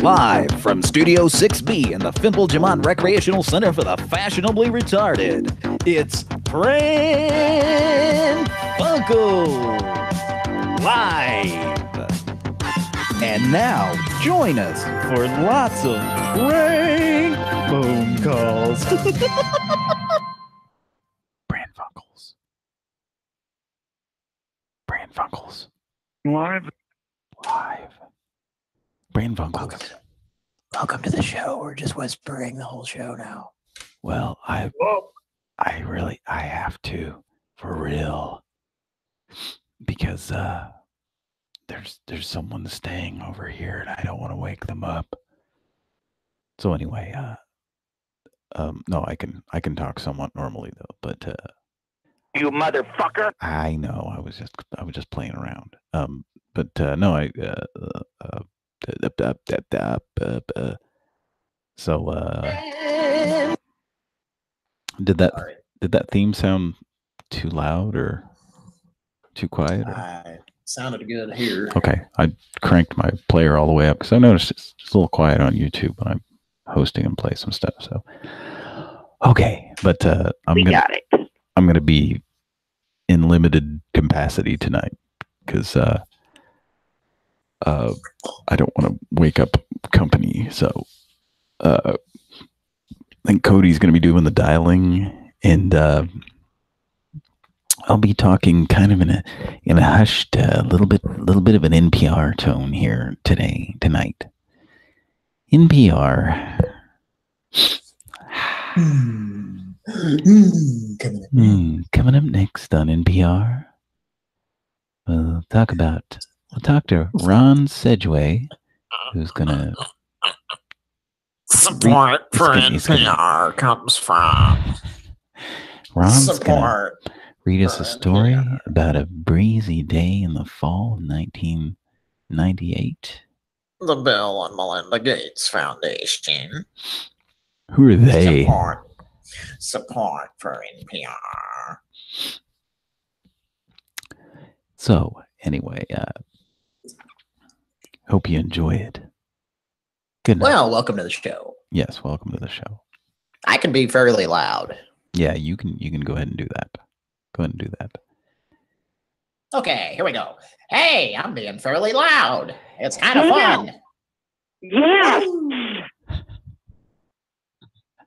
Live from Studio 6B in the Fimple Jamont Recreational Center for the Fashionably Retarded, it's Pran Funkels Live. And now, join us for lots of prank phone calls. Pran Funkels. Pran Funkels. Live. Pran Funkels. Welcome to the show. We're just whispering the whole show now. Well, I have to, for real, because there's someone staying over here, and I don't want to wake them up. So anyway, no, I can talk somewhat normally though, but You motherfucker. I know I was just playing around. But no, so did that theme sound too loud or too quiet? Or? Sounded good here. Okay, I cranked my player all the way up because I noticed it's a little quiet on YouTube when I'm hosting and play some stuff. So okay, but I'm gonna be in limited capacity tonight because I don't want to wake up company. So I think Cody's going to be doing the dialing, and I'll be talking kind of in a hushed, little bit of an NPR tone here tonight. NPR. Coming up next on NPR, we'll talk to Ron Sedgway, who's gonna support for NPR comes from Ron's support. Gonna read us a story about a breezy day in the fall of 1998. The Bill and Melinda Gates Foundation. Who are they? Support for NPR. So anyway, hope you enjoy it. Good night. Well, welcome to the show. Yes, welcome to the show. I can be fairly loud. Yeah, you can go ahead and do that. Go ahead and do that. Okay, here we go. Hey, I'm being fairly loud. It's kind of fun. Yes.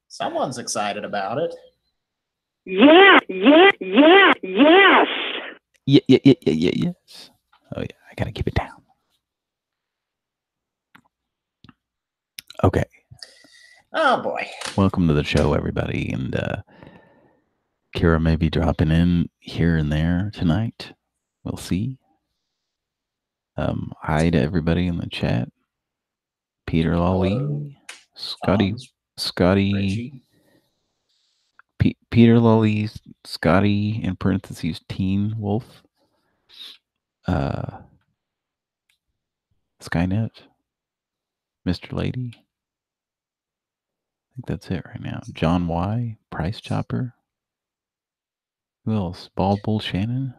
Someone's excited about it. Yes. Yes. Oh yeah, I gotta keep it down. Okay. Oh boy. Welcome to the show, everybody, and Kira may be dropping in here and there tonight. We'll see. Hi to everybody in the chat. Peter Lolly, Scotty, Peter Lolly, Scotty in parentheses, Teen Wolf, Skynet, Mr. Lady. I think that's it right now. John Y, Price Chopper. Who else? Bald Bull Shannon.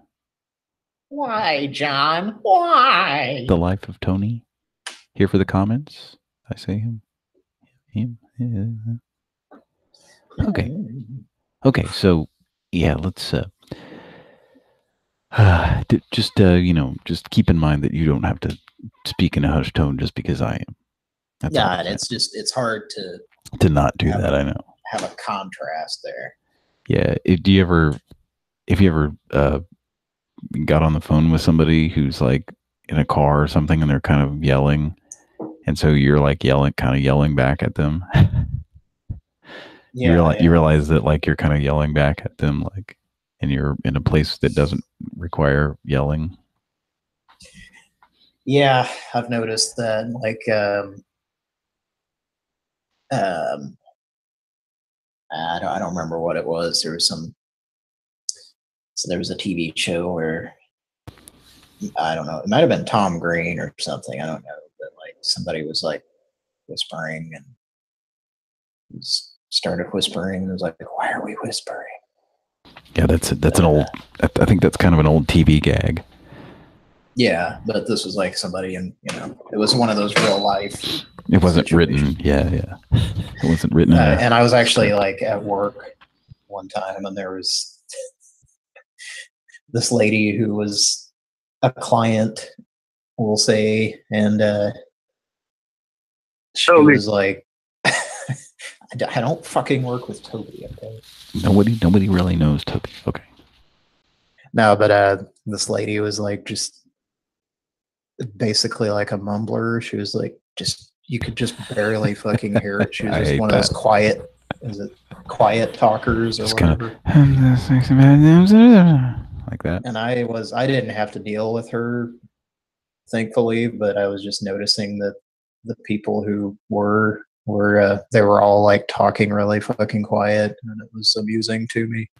Why, John? Why? The Life of Tony. Here for the comments. I say him. Okay. Okay. So yeah, let's just just keep in mind that you don't have to speak in a hushed tone just because I am. That's yeah, and it's hard to not do that. I know. Have a contrast there. Yeah. If you ever got on the phone with somebody who's like in a car or something and they're kind of yelling, and so you're like kind of yelling back at them. You realize that like you're kind of yelling back at them, like, and you're in a place that doesn't require yelling. Yeah, I've noticed that. Like, I don't remember what it was. There was there was a TV show where I don't know. It might have been Tom Green or something. I don't know, but like somebody was like whispering and started whispering and was like, "Why are we whispering?" Yeah, that's an old. I think that's kind of an old TV gag. Yeah, but this was like somebody, and it was one of those real life It wasn't situation. written. Yeah. It wasn't written in And I was actually script. like at work one time, and there was this lady who was a client, we'll say, and she was like, I don't fucking work with Toby, okay? Nobody really knows Toby. Okay. No, but this lady was like just basically like a mumbler. She was like just you could just barely fucking hear it. She was I just hate one of those that. quiet talkers or Just whatever. kind of like that. And I didn't have to deal with her, thankfully, but I was just noticing that the people who were they were all like talking really fucking quiet, and it was amusing to me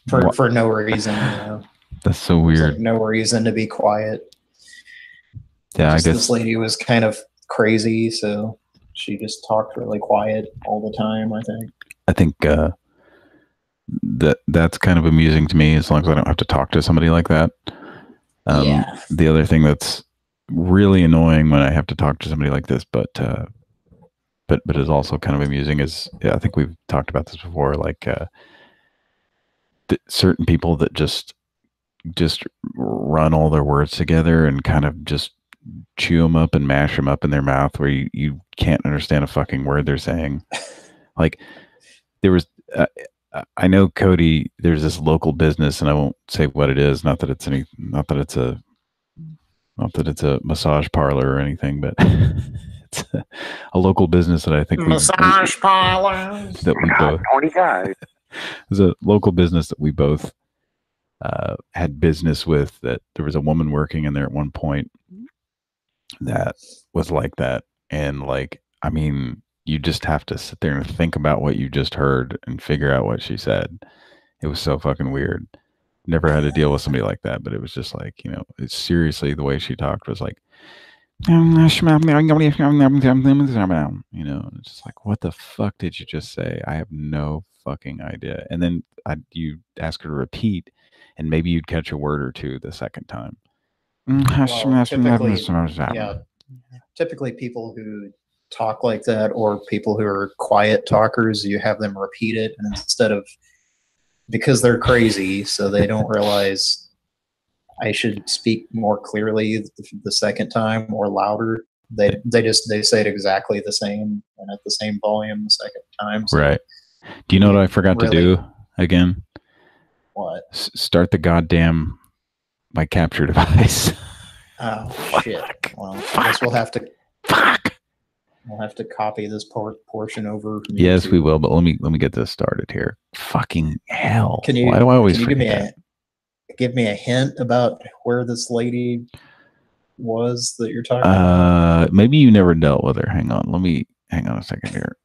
for no reason, you know. That's so There's weird. like no reason to be quiet. Yeah, Just I guess this lady was kind of crazy, so she just talked really quiet all the time, I think. I think that's kind of amusing to me as long as I don't have to talk to somebody like that. Yeah. The other thing that's really annoying when I have to talk to somebody like this, but is also kind of amusing is, yeah, I think we've talked about this before, like certain people that just run all their words together and kind of just chew them up and mash them up in their mouth where you can't understand a fucking word they're saying. Like there was, I know, Cody, there's this local business, and I won't say what it is. Not that it's a massage parlor or anything, but it's a local business that I think massage parlors that we both 25. It's a local business that we both had business with. That there was a woman working in there at one point that was like that, and like, I mean, you just have to sit there and think about what you just heard and figure out what she said. It was so fucking weird. Never had to deal with somebody like that, but it was just like, it's seriously, the way she talked was like, it's just like, what the fuck did you just say? I have no fucking idea. And then you ask her to repeat, and maybe you'd catch a word or two the second time. Well, typically people who talk like that, or people who are quiet talkers, you have them repeat it, and instead of, because they're crazy, so they don't realize I should speak more clearly the second time or louder. They say it exactly the same and at the same volume the second time. So right. Do you know what I forgot to do again? What? Start the goddamn my capture device. Oh shit! Well, I guess we'll have to. We'll have to copy this portion over. Yes, we will. But let me get this started here. Fucking hell! Can you? Why do I always give me a hint about where this lady was that you're talking about? Maybe you never dealt with her. Hang on a second here.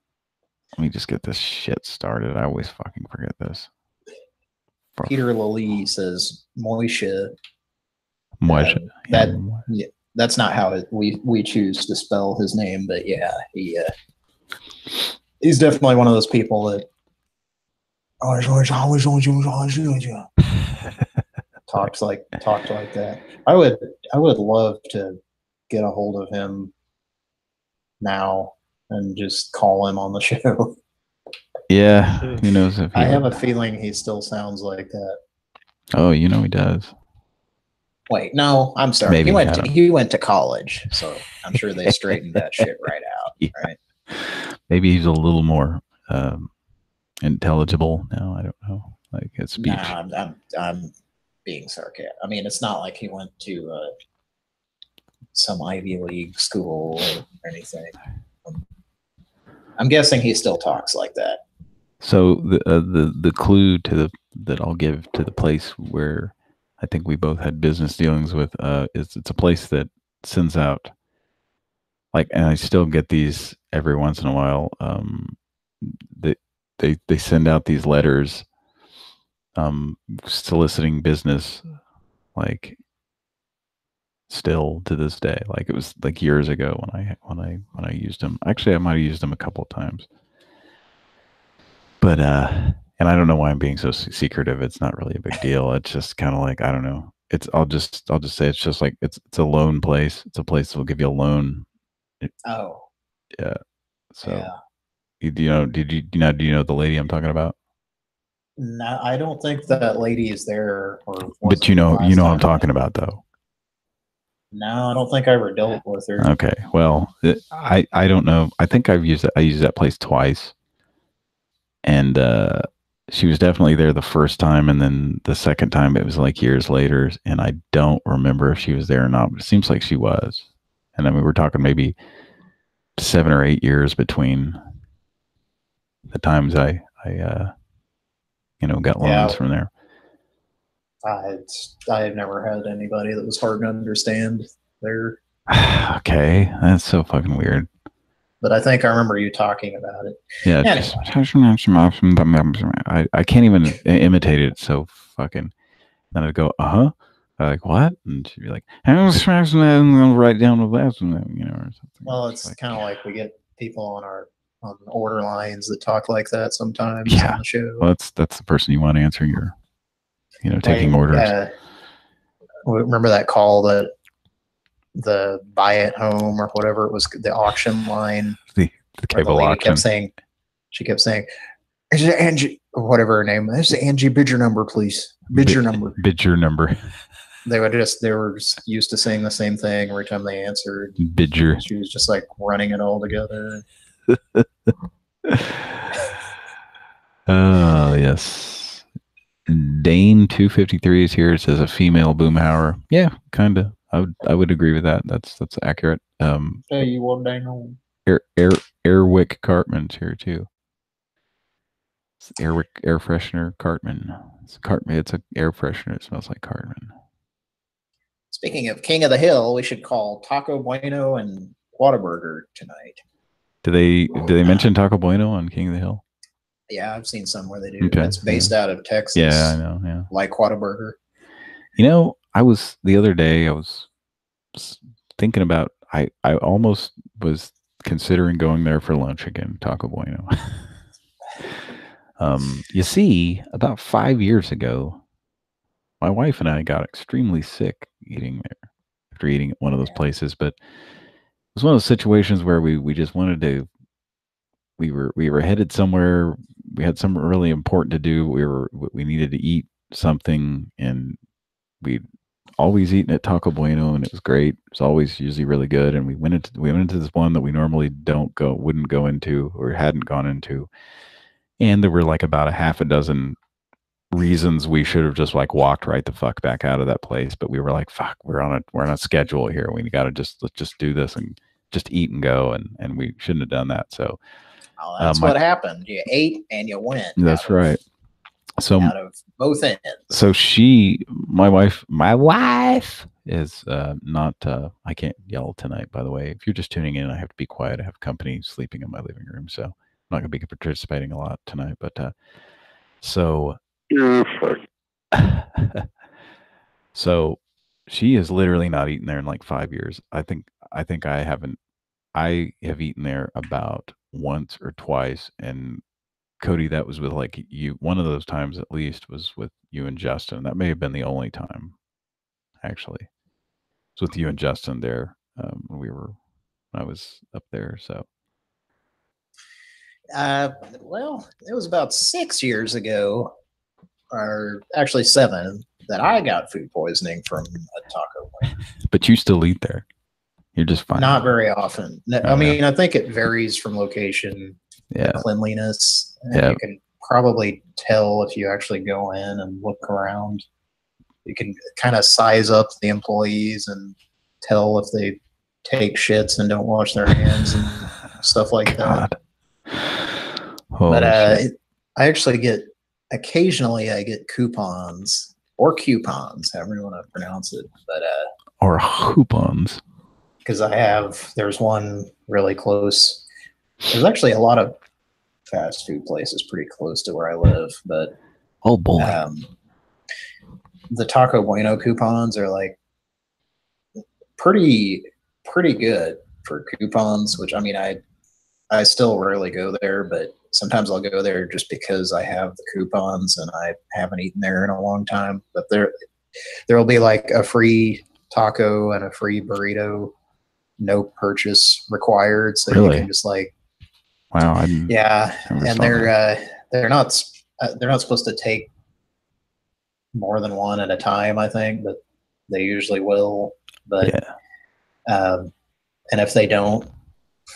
Let me just get this shit started. I always fucking forget this. Peter Lally says Moisha. Moisha. That's not how we choose to spell his name, but yeah, he's definitely one of those people that talked like that. I would love to get a hold of him now and just call him on the show. Yeah, who knows if I have a feeling he still sounds like that. Oh, he does. Wait, no, I'm sorry. Maybe, he went to college, so I'm sure they straightened that shit right out. Yeah. Right? Maybe he's a little more intelligible now. I don't know, like his speech. Nah, I'm being sarcastic. I mean, it's not like he went to some Ivy League school or anything. I'm guessing he still talks like that. So the clue that I'll give to the place where I think we both had business dealings with is it's a place that sends out, like, and I still get these every once in a while. They send out these letters soliciting business, like, still to this day. Like, it was like years ago when I used them. Actually, I might have used them a couple of times. But and I don't know why I'm being so secretive. It's not really a big deal. It's just kind of like, I don't know. I'll just say it's just like it's a loan place. It's a place that will give you a loan. Oh, Yeah. So yeah. do you know the lady I'm talking about? No, I don't think that lady is there or But wasn't you last know what I'm time. talking about though. No, I don't think I ever dealt with her. Okay. Well, I don't know. I think I used that place twice, and she was definitely there the first time, and then the second time it was like years later, and I don't remember if she was there or not. But it seems like she was, and I mean we're talking maybe 7 or 8 years between the times I got loans Yeah, from there. I've never had anybody that was hard to understand there, Okay, that's so fucking weird. but I think I remember you talking about it. Yeah, Anyway, I can't even imitate it. So fucking. Then I'd go, like what? And she'd be like, I was write down the last one, or something. well, It's it's like, kind of like we get people on order lines that talk like that sometimes yeah. on the show. Well, that's the person you want answering your, taking Like, orders. remember that call that the buy it home or whatever it was, the auction line, The where the cable lady auction. she kept saying, is it Angie, or whatever her name is, Angie, bid your number, please. Bid your number. Bid your number. They were just used to saying the same thing every time they answered. Bid your. She was just like running it all together. Oh, yes. Dane 253 is here. It says a female boomhauer. Yeah, kind of. I would agree with that. That's accurate. Hey, you want dang on. Airwick Cartman's here too. It's Airwick air freshener Cartman. It's an air freshener. It smells like Cartman. Speaking of King of the Hill, we should call Taco Bueno and Whataburger tonight. Do they mention Taco Bueno on King of the Hill? Yeah, I've seen some where they do. Okay, It's based out of Texas. Yeah, I know. Yeah, like Whataburger. I was the other day. I was thinking about. I almost was considering going there for lunch again. Taco Bueno. You see, about 5 years ago, my wife and I got extremely sick eating there after eating at one of those places. But it was one of those situations where we just wanted to. We were headed somewhere. We had something really important to do. We needed to eat something, and we'd always eaten at Taco Bueno, and it was great. It was always usually really good. And we went into this one that we normally wouldn't go into or hadn't gone into, and there were like about a half a dozen reasons we should have just like walked right the fuck back out of that place. But we were like, fuck, we're on a schedule here. We got to let's just do this and just eat and go, and we shouldn't have done that. So that's what happened. You ate and you went. That's right. So out of both ends. So my wife is not. I can't yell tonight. By the way, if you're just tuning in, I have to be quiet. I have company sleeping in my living room, so I'm not going to be participating a lot tonight. But so so she has literally not eaten there in like 5 years. I think I haven't. I have eaten there about once or twice, and Cody, that was with like you. One of those times, at least, was with you and Justin. That may have been the only time, actually. It's with you and Justin there when I was up there. So, well, it was about 6 years ago, or actually 7, that I got food poisoning from a Taco Bueno. But you still eat there. You're just fine. Not very often. I mean, I think it varies from location. Yeah. Cleanliness. And you can probably tell if you actually go in and look around. You can kind of size up the employees and tell if they take shits and don't wash their hands and stuff like that. But I actually occasionally I get coupons or coupons, however you want to pronounce it. But or coupons. Because there's one really close. There's actually a lot of fast food places pretty close to where I live, but oh boy, the Taco Bueno coupons are like pretty good for coupons. Which I mean, I still rarely go there, but sometimes I'll go there just because I have the coupons and I haven't eaten there in a long time. But there'll be like a free taco and a free burrito, no purchase required. So you Really? can just like, Wow. I never and saw that. they're not supposed to take more than one at a time, I think, but they usually will. But Yeah. and if they don't,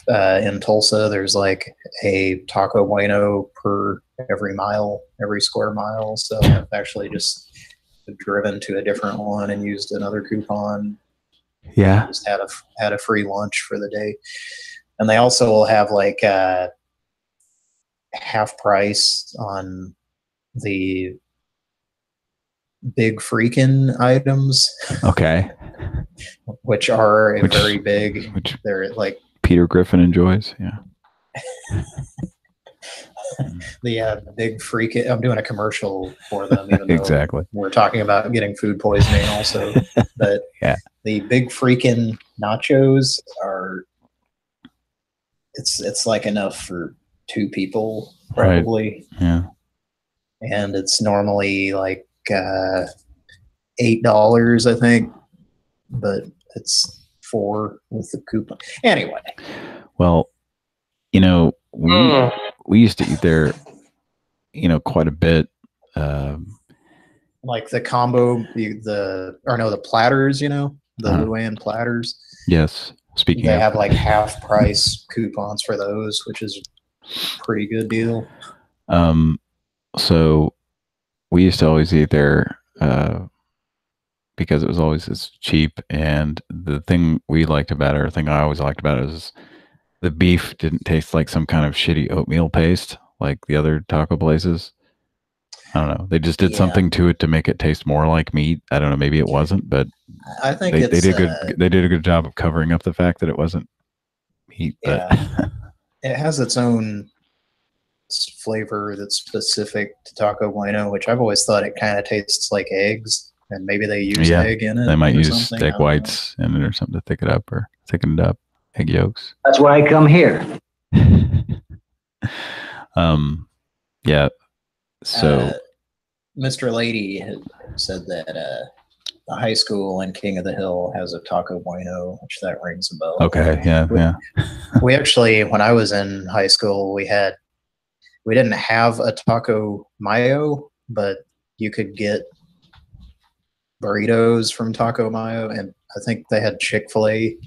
in Tulsa, there's like a Taco Bueno per every square mile. So I've actually just driven to a different one and used another coupon. Yeah. Just had a free lunch for the day, and they also will have like half price on the big freaking items, Okay. which are very big. Which They're like Peter Griffin enjoys. Yeah. the big freaking. I'm doing a commercial for them, even though Exactly. we're talking about getting food poisoning also. But Yeah. the big freaking nachos are. It's like enough for 2 people probably. Right. Yeah. And it's normally like $8, I think, but it's 4 with the coupon. Anyway, Well, we used to eat there, quite a bit. like the combo, the platters, the Luann platters. Yes. Speaking They of, have like half price coupons for those, which is a pretty good deal. So we used to always eat there because it was always as cheap. And the thing we liked about it, or the thing I always liked about it, is the beef didn't taste like some kind of shitty oatmeal paste like the other taco places. I don't know. They just did something to it to make it taste more like meat. I don't know. Maybe it wasn't, but I think they did good. They did a good job of covering up the fact that it wasn't meat. But it has its own flavor that's specific to Taco Bueno, which I've always thought it kind of tastes like eggs, and maybe they use egg in it. They might use something. egg whites in it or something to thicken it up. Egg yolks. That's why I come here. Yeah. So Mr. Lady had said that the high school in King of the Hill has a Taco Bueno, which that rings a bell. Okay. Yeah. We actually, when I was in high school, we didn't have a Taco Mayo, but you could get burritos from Taco Mayo, and I think they had Chick-fil-A,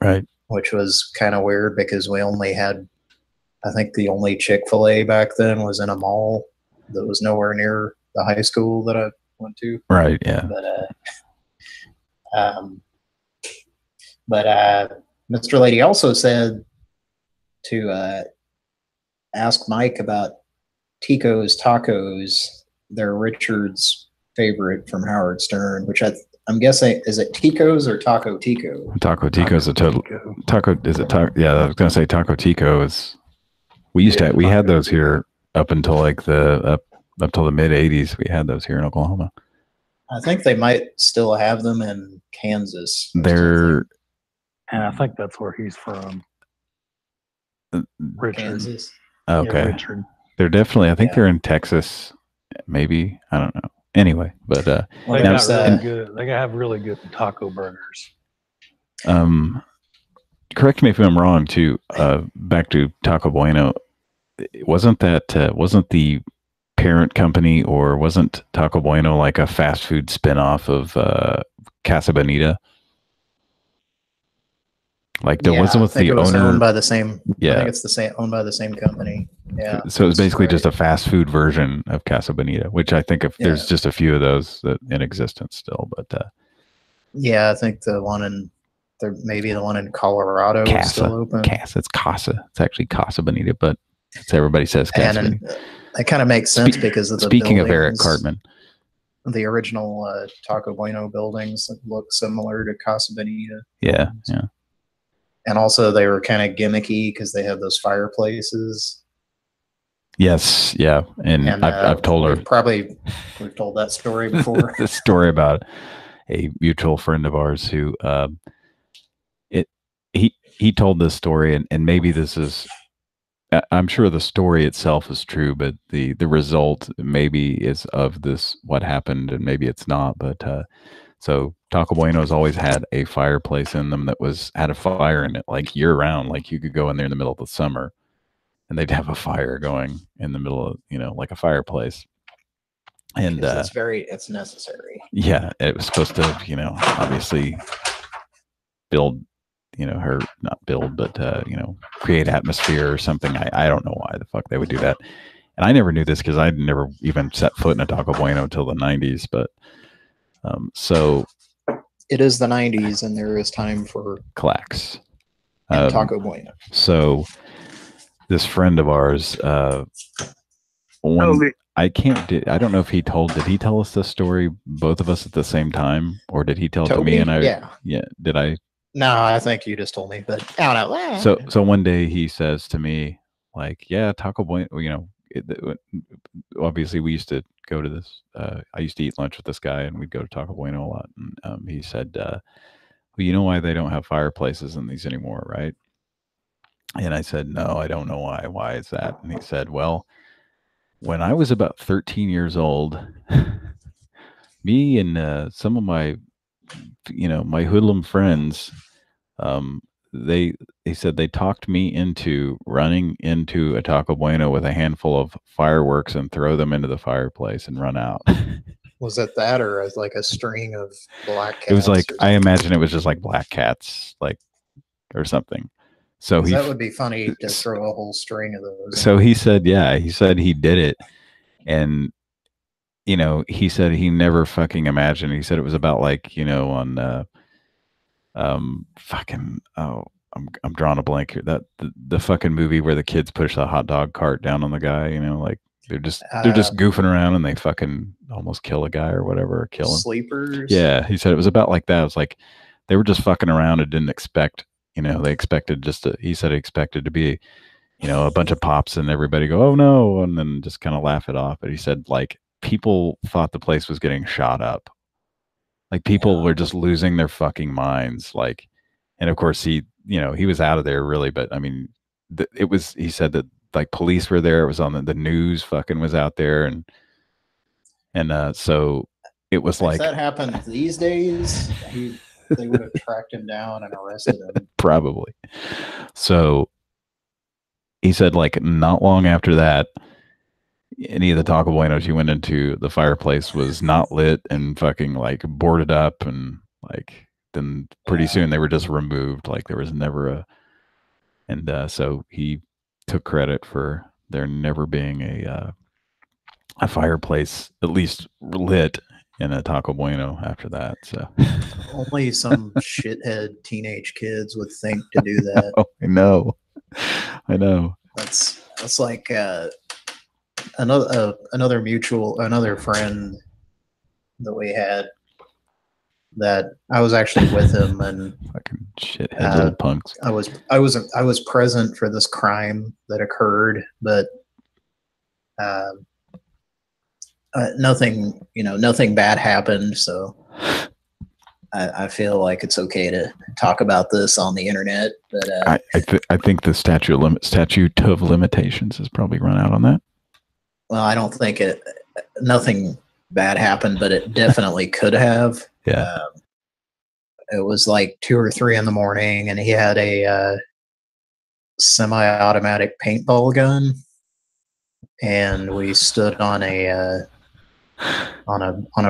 right, which was kind of weird because we only had, I think the only Chick-fil-A back then was in a mall that was nowhere near the high school that I went to. Right. Yeah. But Mr. Lady also said to ask Mike about Tico's Tacos. They're Richard's favorite from Howard Stern, which I'm guessing, is it Tico's or Taco Tico? Taco Tico is a total taco. Is it taco? Yeah, I was gonna say Taco Tico is. We had those here up until like up till the mid '80s. We had those here in Oklahoma. I think they might still have them in Kansas. And I think that's where he's from. Richard. Kansas. Okay. Yeah, Richard. They're definitely. I think they're in Texas. Maybe, I don't know. Anyway, but they got really good. They have really good taco burgers. Correct me if I'm wrong. Too. Back to Taco Bueno. Wasn't the parent company, or wasn't Taco Bueno like a fast food spinoff of Casa Bonita? Like there wasn't the owner owned by the same. Yeah, I think it's owned by the same company. Yeah. So it was basically just a fast food version of Casa Bonita, which I think there's just a few of those that in existence still. But yeah, I think maybe the one in Colorado is still open. It's Casa. It's actually Casa Bonita, but everybody says Casa Bonita. It kind of makes sense because of the speaking buildings, of Eric Cartman, the original Taco Bueno buildings look similar to Casa Bonita. Yeah. And also they were kind of gimmicky because they have those fireplaces. Yes, yeah, and I've told her. We've told that story before. The story about a mutual friend of ours who he told this story, and maybe this is I'm sure the story itself is true, but the result maybe is of this what happened, and maybe it's not. But so Taco Bueno's always had a fireplace in them that had a fire in it, like year round. Like you could go in there in the middle of the summer, and they'd have a fire going in the middle of, like a fireplace. And it's necessary. Yeah, it was supposed to, obviously build, her not build, but create atmosphere or something. I don't know why the fuck they would do that. And I never knew this because I'd never even set foot in a Taco Bueno until the 90s. But so it is the 90s, and there is time for clacks and Taco Bueno. So this friend of ours, when I don't know if did he tell us this story, both of us at the same time, or did he tell it to me and I? Yeah. Did I? No, I think you just told me, but I don't know. So one day he says to me, like, yeah, Taco Bueno, obviously we used to go to this, I used to eat lunch with this guy and we'd go to Taco Bueno a lot. And he said, well, you know why they don't have fireplaces in these anymore, right? And I said, no, I don't know why. Why is that? And he said, well, when I was about 13 years old, me and some of my, my hoodlum friends, he said they talked me into running into a Taco Bueno with a handful of fireworks and throw them into the fireplace and run out. Was it that, or like a string of black cats? It was like, I imagine it was just like black cats, like, or something. So that would be funny to throw a whole string of those. So he said, yeah, he said he did it. And, he said he never fucking imagined. He said it was about like, on, I'm drawing a blank here. That the fucking movie where the kids push the hot dog cart down on the guy, like they're just goofing around and they fucking almost kill a guy or whatever, or kill him. Sleepers. Yeah, he said it was about like that. It was like they were just fucking around and didn't expect, they expected he said he expected to be, a bunch of pops and everybody go, oh no, and then just kind of laugh it off. But he said like people thought the place was getting shot up. Like people were just losing their fucking minds. Like, and of course he was out of there really, but I mean, he said that like police were there. It was on the news fucking was out there. And so it was like, if that happened these days, they would have tracked him down and arrested him. Probably. So he said like not long after that, any of the Taco Buenos you went into, the fireplace was not lit and fucking like boarded up, and like then pretty soon they were just removed. Like there was never so he took credit for there never being a fireplace at least lit in a Taco Bueno after that. So only some shithead teenage kids would think to do that. Oh, I know. That's like another friend that we had, that I was actually with him, and fucking shithead little punks. I was present for this crime that occurred, but nothing bad happened. So I feel like it's okay to talk about this on the internet. But I think the statute of limitations has probably run out on that. Well, I don't think nothing bad happened, but it definitely could have. Yeah. It was like 2 or 3 in the morning, and he had a semi-automatic paintball gun, and we stood on a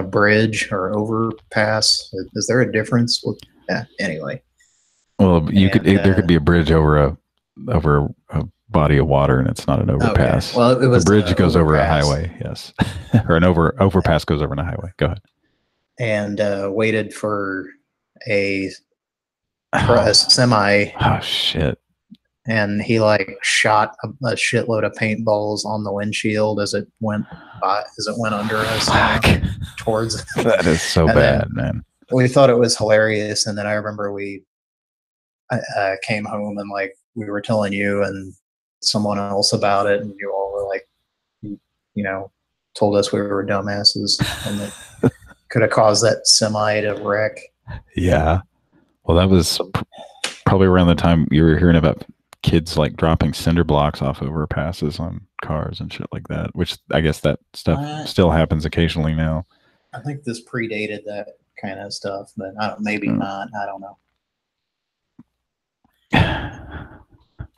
bridge or overpass. Is there a difference? Yeah. Anyway. Well, there could be a bridge over a body of water, and it's not an overpass. Okay. Well, it was the bridge goes over a highway, yes, or an overpass goes over a highway. Go ahead. And waited for a semi. Oh shit! And he like shot a shitload of paintballs on the windshield as it went under us towards. That is so bad, man. We thought it was hilarious, and then I remember I came home and like we were telling you and someone else about it, and you all were like, told us we were dumbasses and that could have caused that semi to wreck. Yeah. Well, that was probably around the time you were hearing about kids like dropping cinder blocks off overpasses on cars and shit like that, which I guess that stuff still happens occasionally now. I think this predated that kind of stuff, but maybe not. I don't know.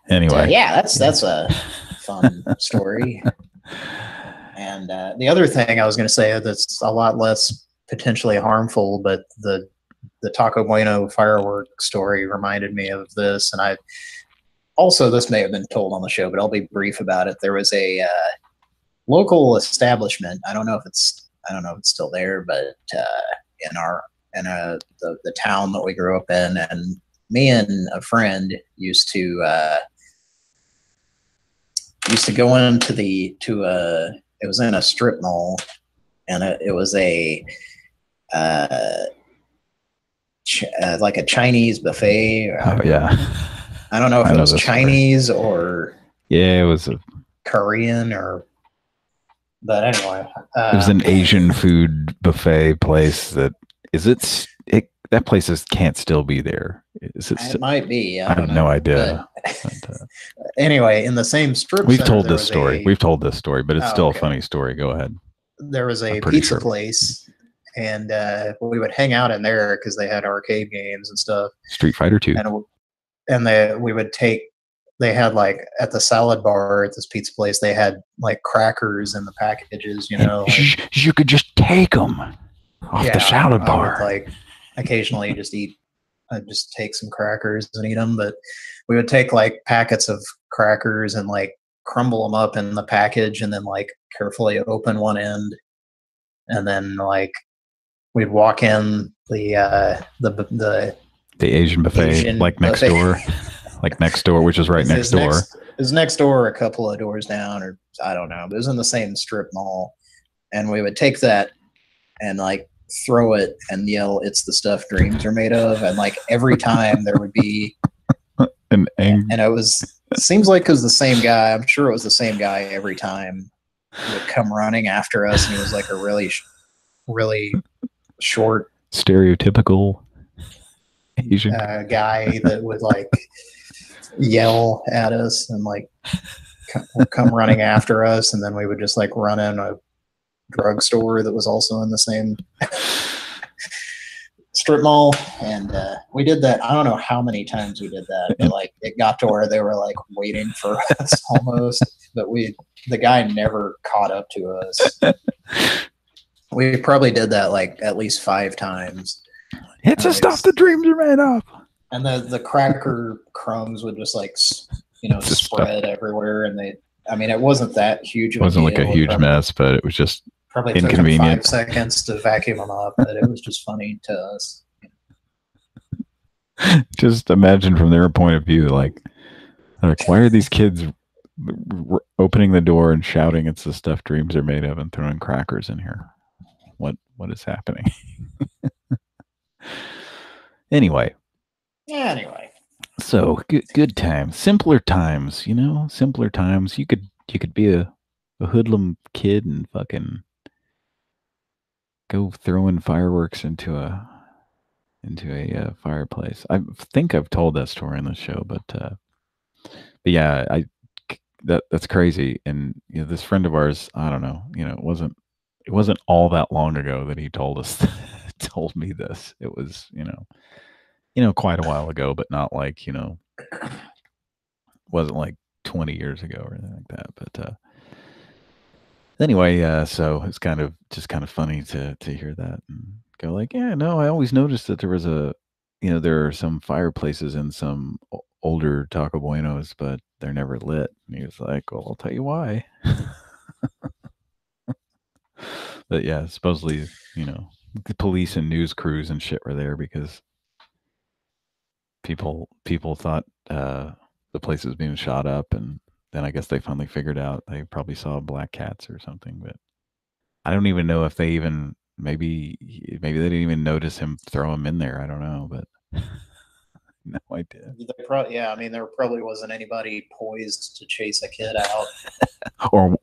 Anyway, yeah, that's a fun story. And the other thing I was going to say that's a lot less potentially harmful, but the Taco Bueno firework story reminded me of this. And this may have been told on the show, but I'll be brief about it. There was a local establishment. I don't know if it's still there, but in the town that we grew up in, and me and a friend used to go into it was in a strip mall, and it was like a Chinese buffet. Oh yeah. I don't know if it was Chinese or it was a Korean but anyway, it was an Asian food buffet place. That place can't still be there. It might be. I have no idea. Anyway, in the same strip we've center, told this story. We've told this story, but it's still a funny story. Go ahead. There was a pizza place, and we would hang out in there because they had arcade games and stuff. Street Fighter 2. We would take. They had like at the salad bar at this pizza place. They had like crackers in the packages. You could just take them off the salad bar. I would, like occasionally just take some crackers and eat them. But we would take like packets of crackers and like crumble them up in the package, and then like carefully open one end, and then like we'd walk in the Asian buffet, like next door. Like next door, which is right next door. It was next door, a couple of doors down, or I don't know. But it was in the same strip mall, and we would take that and like throw it and yell, "It's the stuff dreams are made of!" And like every time there would be and it seems like it was the same guy. I'm sure it was the same guy every time. He would come running after us, and he was like a really, really short, stereotypical Asian guy that would like yell at us and like come running after us, and then we would just like run in a drugstore that was also in the same strip mall, and we did that. I don't know how many times we did that, but like it got to where they were like waiting for us almost, but the guy never caught up to us. We probably did that like at least 5 times. It's the stuff the dreams are made of. And the cracker crumbs would just like, spread everywhere. And it wasn't that huge. It wasn't like a huge mess, but it was just probably inconvenient. Took 5 seconds to vacuum them up, but it was just funny to us. Just imagine from their point of view, like why are these kids opening the door and shouting, "It's the stuff dreams are made of," and throwing crackers in here? What is happening? Anyway. So good times, simpler times, simpler times. You could be a hoodlum kid and fucking go throwing fireworks into a fireplace. I think I've told that story on the show, but yeah, that's crazy. And this friend of ours, I don't know, it wasn't all that long ago that he told me this. It was, quite a while ago, but not like, wasn't like 20 years ago or anything like that. But anyway, so it's kind of funny to hear that and go like, yeah, no, I always noticed that there was there are some fireplaces in some older Taco Buenos, but they're never lit. And he was like, well, I'll tell you why. But yeah, supposedly, the police and news crews and shit were there because people thought the place was being shot up, and then I guess they finally figured out they probably saw black cats or something. But I don't even know if they even maybe they didn't even notice him throw him in there. I don't know, but no idea. There probably wasn't anybody poised to chase a kid out, or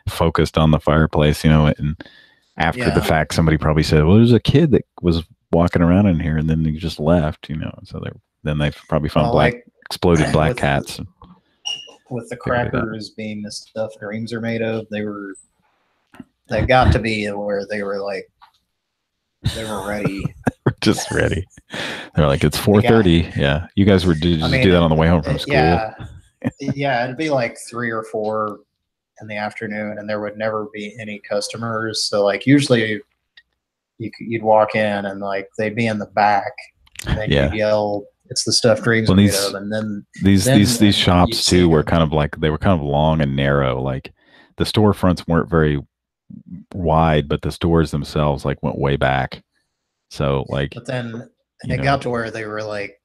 focused on the fireplace, and after the fact, somebody probably said, well, there's a kid that was walking around in here, and then he just left, so then they probably found exploded black With- cats. With the Figured it out. crackers being the stuff dreams are made of, they got to be where they were like, they were ready. Just ready. They're like, it's 4:30. Yeah. You guys did you just do that on the way home from school? Yeah. Yeah. It'd be like 3 or 4 in the afternoon, and there would never be any customers. So like usually you'd walk in and like they'd be in the back, and then you'd yell, "It's the stuff dreams are made of." And then these shops too were kind of like, they were kind of long and narrow. Like the storefronts weren't very wide, but the stores themselves like went way back. So like, but then it got to where they were like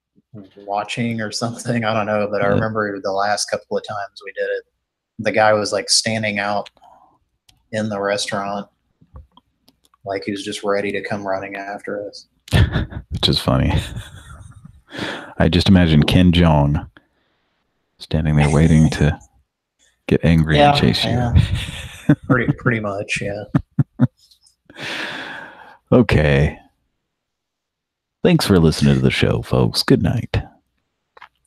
watching or something. I don't know, but I remember the last couple of times we did it, the guy was like standing out in the restaurant, like he was just ready to come running after us. which is funny. I just imagine Ken Jeong standing there waiting to get angry and chase you. Pretty much, yeah. Okay. Thanks for listening to the show, folks. Good night.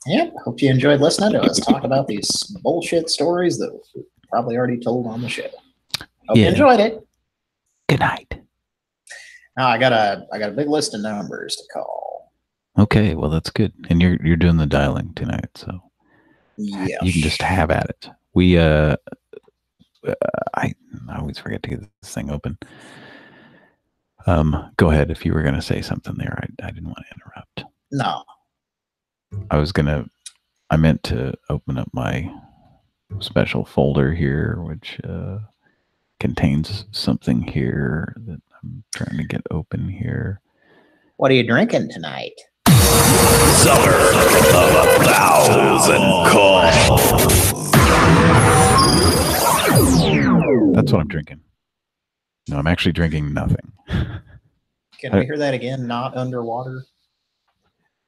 Yep. Hope you enjoyed listening to us talk about these bullshit stories that we probably already told on the show. Hope you enjoyed it. Good night. Now I got a big list of numbers to call. Okay, well that's good. And you're doing the dialing tonight, so yeah, you can just have at it. We I always forget to get this thing open. Go ahead if you were gonna say something there. I didn't want to interrupt. No. I meant to open up my special folder here, which contains something here that I'm trying to get open here. What are you drinking tonight? Summer of 1,000 calls. That's what I'm drinking. No, I'm actually drinking nothing. Can we hear that again? Not underwater?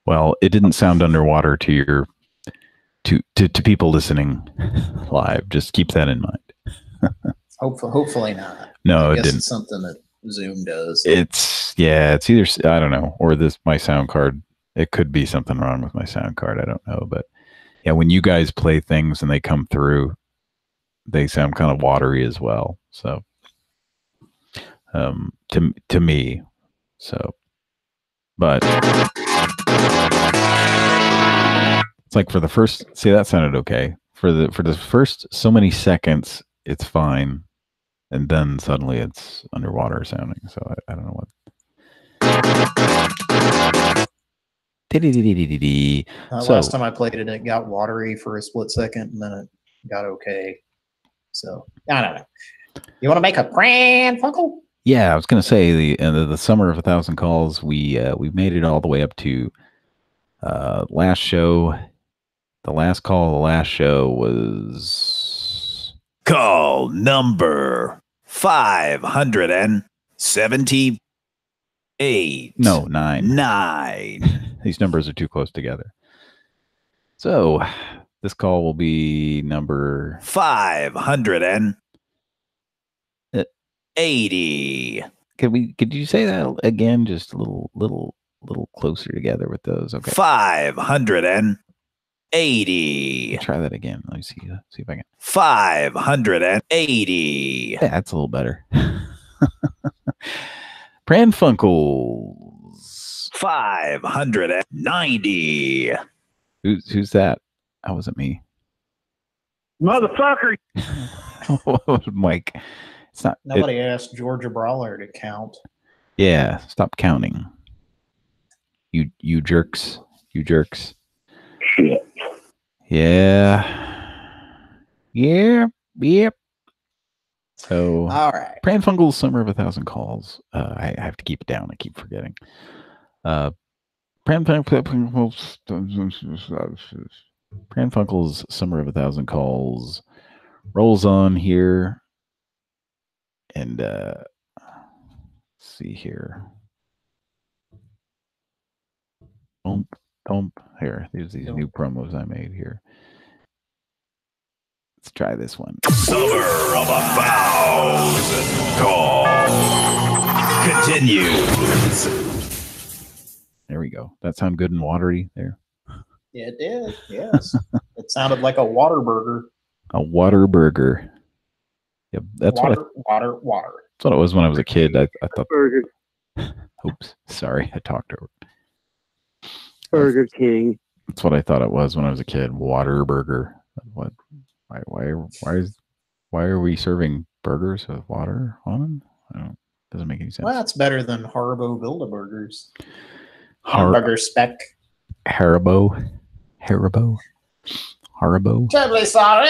Well, it didn't sound underwater to your to people listening live. Just keep that in mind. Hopefully not. No, I guess it didn't. It's something that Zoom does. It's either, I don't know, or my sound card. It could be something wrong with my sound card. I don't know, but yeah, when you guys play things and they come through, they sound kind of watery as well. So, to me, so, but it's like for the first, see, that sounded okay. For the first so many seconds, it's fine. And then suddenly it's underwater sounding. So I don't know what. Last time I played it, it got watery for a split second, and then it got okay. So I don't know. You want to make a Pran Funkel? Yeah, I was gonna say the summer of 1,000 calls. We've made it all the way up to last show. The last call of the last show was call number 578. No, 9. 9. These numbers are too close together. So this call will be number 580. Could you say that again? Just a little closer together with those. Okay. 580. Try that again. Let me see if I can. 580. Yeah, that's a little better. Pran Funkels. 590. Who's that? That wasn't me. Motherfucker. Mike. It's not. Nobody asked Georgia Brawler to count. Yeah, stop counting. You jerks. You jerks. Shit. Yeah. Yep. So, all right. Pran Funkels, Summer of 1,000 Calls. I have to keep it down. I keep forgetting. Pran Funkels, Summer of 1,000 Calls rolls on here. And let's see here. Here, there's these new promos I made here. Let's try this one. Summer of 1,000 calls continues. There we go. That sound good and watery there? It did, yes. It sounded like a water burger. A water burger. Yep, that's Water, water, water. that's what it was when I was a kid. I thought. Burger, Oops, sorry, I talked over. Burger King. That's what I thought it was when I was a kid. Water burger. What? Why are we serving burgers with water on them? I don't. Doesn't make any sense. Well, that's better than Haribo Build-A-Burgers. Har- Hamburger speck. Haribo. Terribly sorry.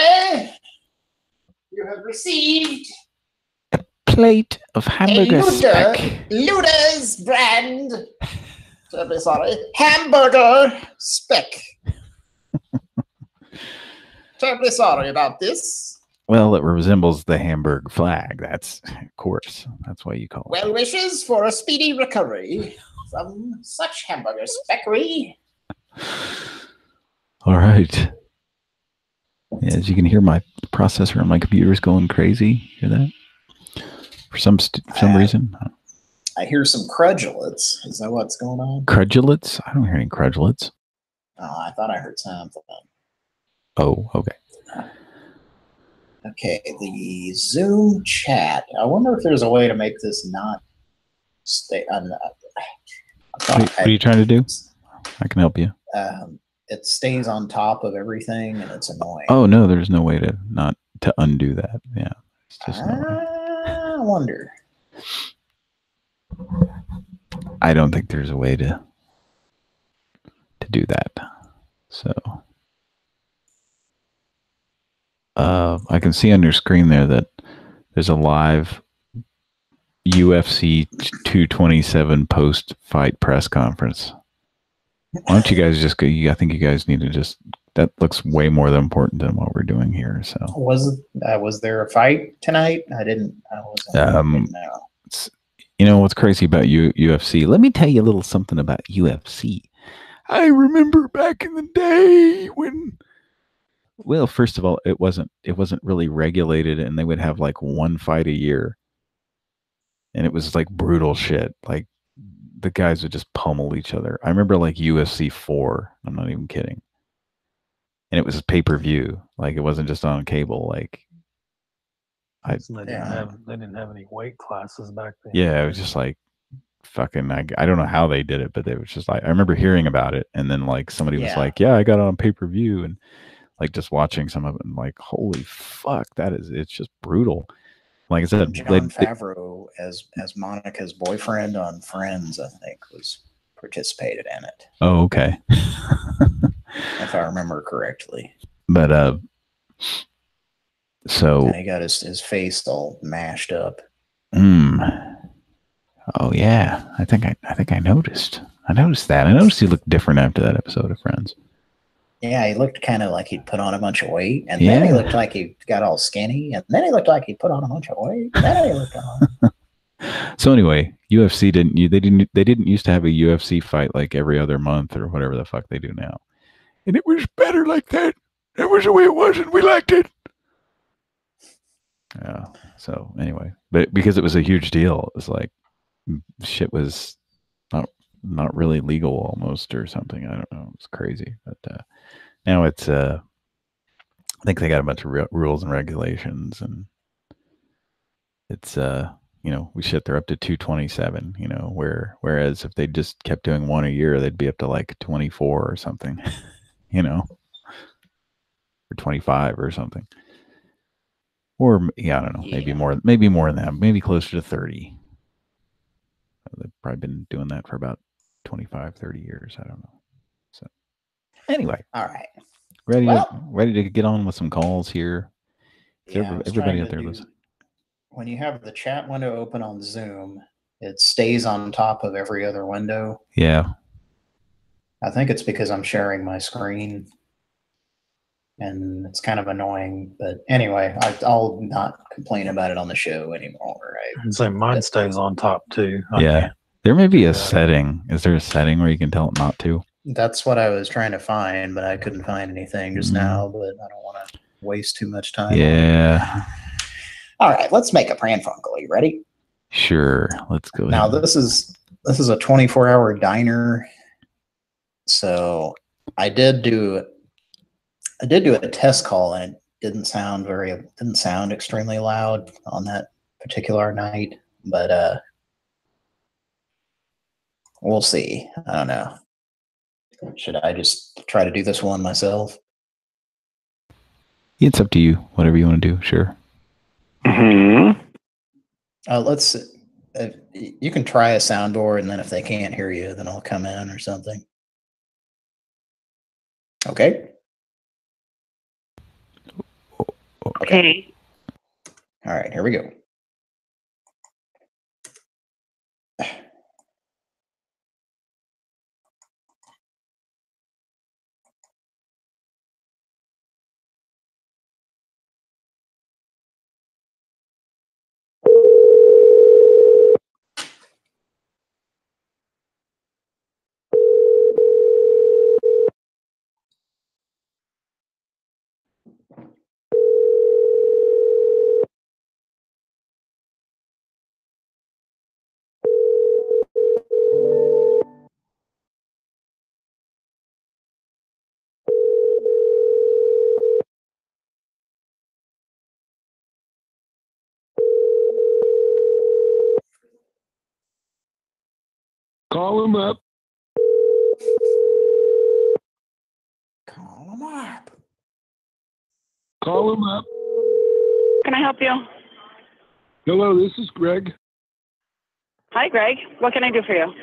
You have received Plate of hamburger speck. Luda's brand. Terribly sorry. Hamburger speck. Terribly sorry about this. Well, it resembles the Hamburg flag. That's, of course, that's why you call it. Well wishes for a speedy recovery from such hamburger speckery. All right. Yeah, as you can hear, my processor on my computer is going crazy. Hear that? For some reason. I hear some crudulates. Is that what's going on? Crudulates? I don't hear any crudulates. Oh, I thought I heard something. Oh, okay. Okay, the Zoom chat. I wonder if there's a way to make this not stay. What are you trying to do? I can help you. It stays on top of everything, and it's annoying. Oh no, there's no way to undo that. Yeah, it's just no way. I wonder. I don't think there's a way to do that. So, I can see on your screen there that there's a live UFC 227 post-fight press conference. Why don't you guys just go? I think you guys need to just. That looks way more than important than what we're doing here. So Was there a fight tonight? I didn't know. You know what's crazy about UFC? Let me tell you a little something about UFC. I remember back in the day when. Well, first of all, it wasn't really regulated, and they would have like one fight a year, and it was like brutal shit. Like the guys would just pummel each other. I remember like UFC 4. I'm not even kidding. And it was pay-per-view. Like it wasn't just on cable. Like They didn't have any weight classes back then. yeah, it was just like fucking. I don't know how they did it, but it was just like I remember hearing about it, and then like somebody was like, "Yeah, I got it on pay-per-view," and like just watching some of it, and like, holy fuck, it's just brutal. Like I said, Jon Favreau as Monica's boyfriend on Friends, I think, participated in it. Oh, okay. If I remember correctly. But so and he got his face all mashed up. Oh yeah, I think I noticed. I noticed that. I noticed he looked different after that episode of Friends. Yeah, he looked kind of like he'd put on a bunch of weight, and then he looked like he got all skinny, and then he looked like he put on a bunch of weight, and then he looked on. So anyway, UFC they didn't used to have a UFC fight like every other month or whatever the fuck they do now. And it was better like that. That was the way it was, and we liked it. Yeah. So anyway, but because it was a huge deal, it was like shit was not really legal almost or something. I don't know. It was crazy. But now it's I think they got a bunch of rules and regulations, and it's we shit, they're up to 227, whereas if they just kept doing one a year, they'd be up to like 24 or something, or 25 or something. Or I don't know, maybe more than that, maybe closer to 30. They've probably been doing that for about 25, 30 years. I don't know. So anyway. All right. Ready to get on with some calls here. Yeah, Everybody out there listen. When you have the chat window open on Zoom, it stays on top of every other window. Yeah. I think it's because I'm sharing my screen. And it's kind of annoying. But anyway, I'll not complain about it on the show anymore. Right? So mine stays on top too. Yeah. There may be a setting. Is there a setting where you can tell it not to? That's what I was trying to find, but I couldn't find anything just now. But I don't want to waste too much time. Yeah. All right, let's make a Pran Funkel. You ready? Sure. Let's go. Now this is a 24-hour diner. So I did do a test call, and it didn't sound extremely loud on that particular night, but we'll see. I don't know. Should I just try to do this one myself? It's up to you. Whatever you want to do. Sure. Let's. You can try a soundboard, and then if they can't hear you, then I'll come in or something. Okay. Okay. All right, here we go. Call him up. Call them up. Call him up. Can I help you? Hello, this is Greg. Hi, Greg. What can I do for you?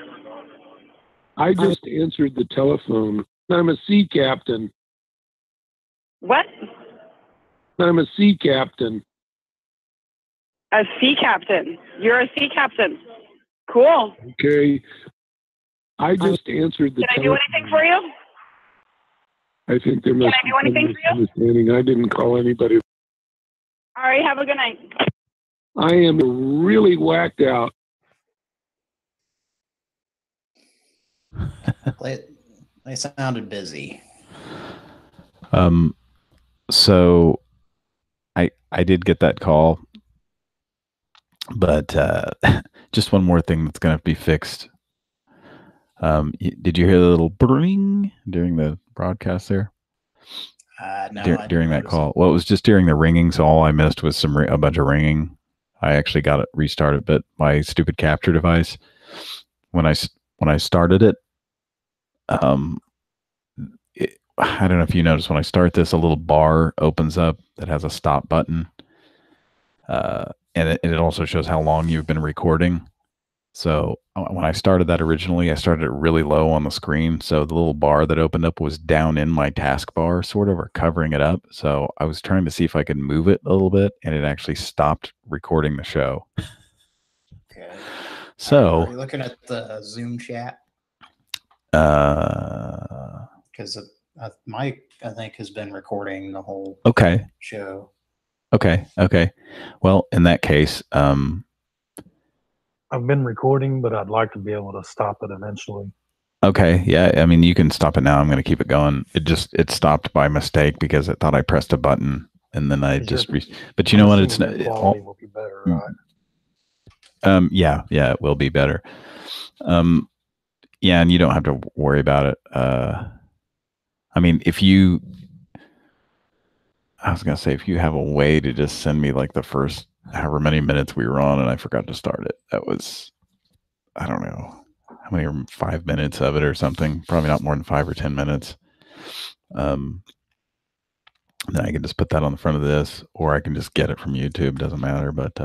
I just answered the telephone. I'm a sea captain. What? I'm a sea captain. A sea captain. You're a sea captain. Cool. Okay. I just answered the Can I do telephone. anything for you? I think there must I be do anything some for you? misunderstanding. I didn't call anybody. All right. Have a good night. I am really whacked out. They sounded busy. So I did get that call, but just one more thing that's going to have to be fixed. Did you hear the little bring during the broadcast there? No, during that call. Well, it was just during the ringing, so all I missed was a bunch of ringing. I actually got it restarted, but my stupid capture device, when I started it, I don't know if you noticed, when I start this, a little bar opens up that has a stop button, and it also shows how long you've been recording. So when I started that originally, I started it really low on the screen. So the little bar that opened up was down in my taskbar, sort of, or covering it up. So I was trying to see if I could move it a little bit, and it actually stopped recording the show. Okay. So are you looking at the Zoom chat? Because Mike, I think, has been recording the whole show. Okay. Well, in that case, I've been recording, but I'd like to be able to stop it eventually. Okay, yeah. I mean, you can stop it now. I'm going to keep it going. It stopped by mistake because it thought I pressed a button, and then I just. But you know what? It's not. Quality will be better, right? Yeah, it will be better. Yeah, and you don't have to worry about it. I mean, I was going to say, if you have a way to just send me like the first however many minutes we were on and I forgot to start it, that was, I don't know, how many, 5 minutes of it or something, probably not more than 5 or 10 minutes. Then I can just put that on the front of this, or I can just get it from YouTube, doesn't matter. But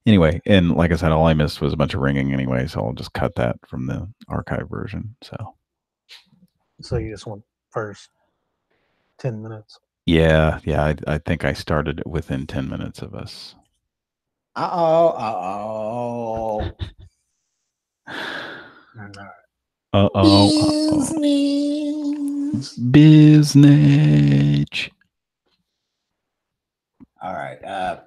anyway, and like I said, all I missed was a bunch of ringing anyway, so I'll just cut that from the archive version. So you just want first 10 minutes. Yeah, I think I started it within 10 minutes of us. Business. All right.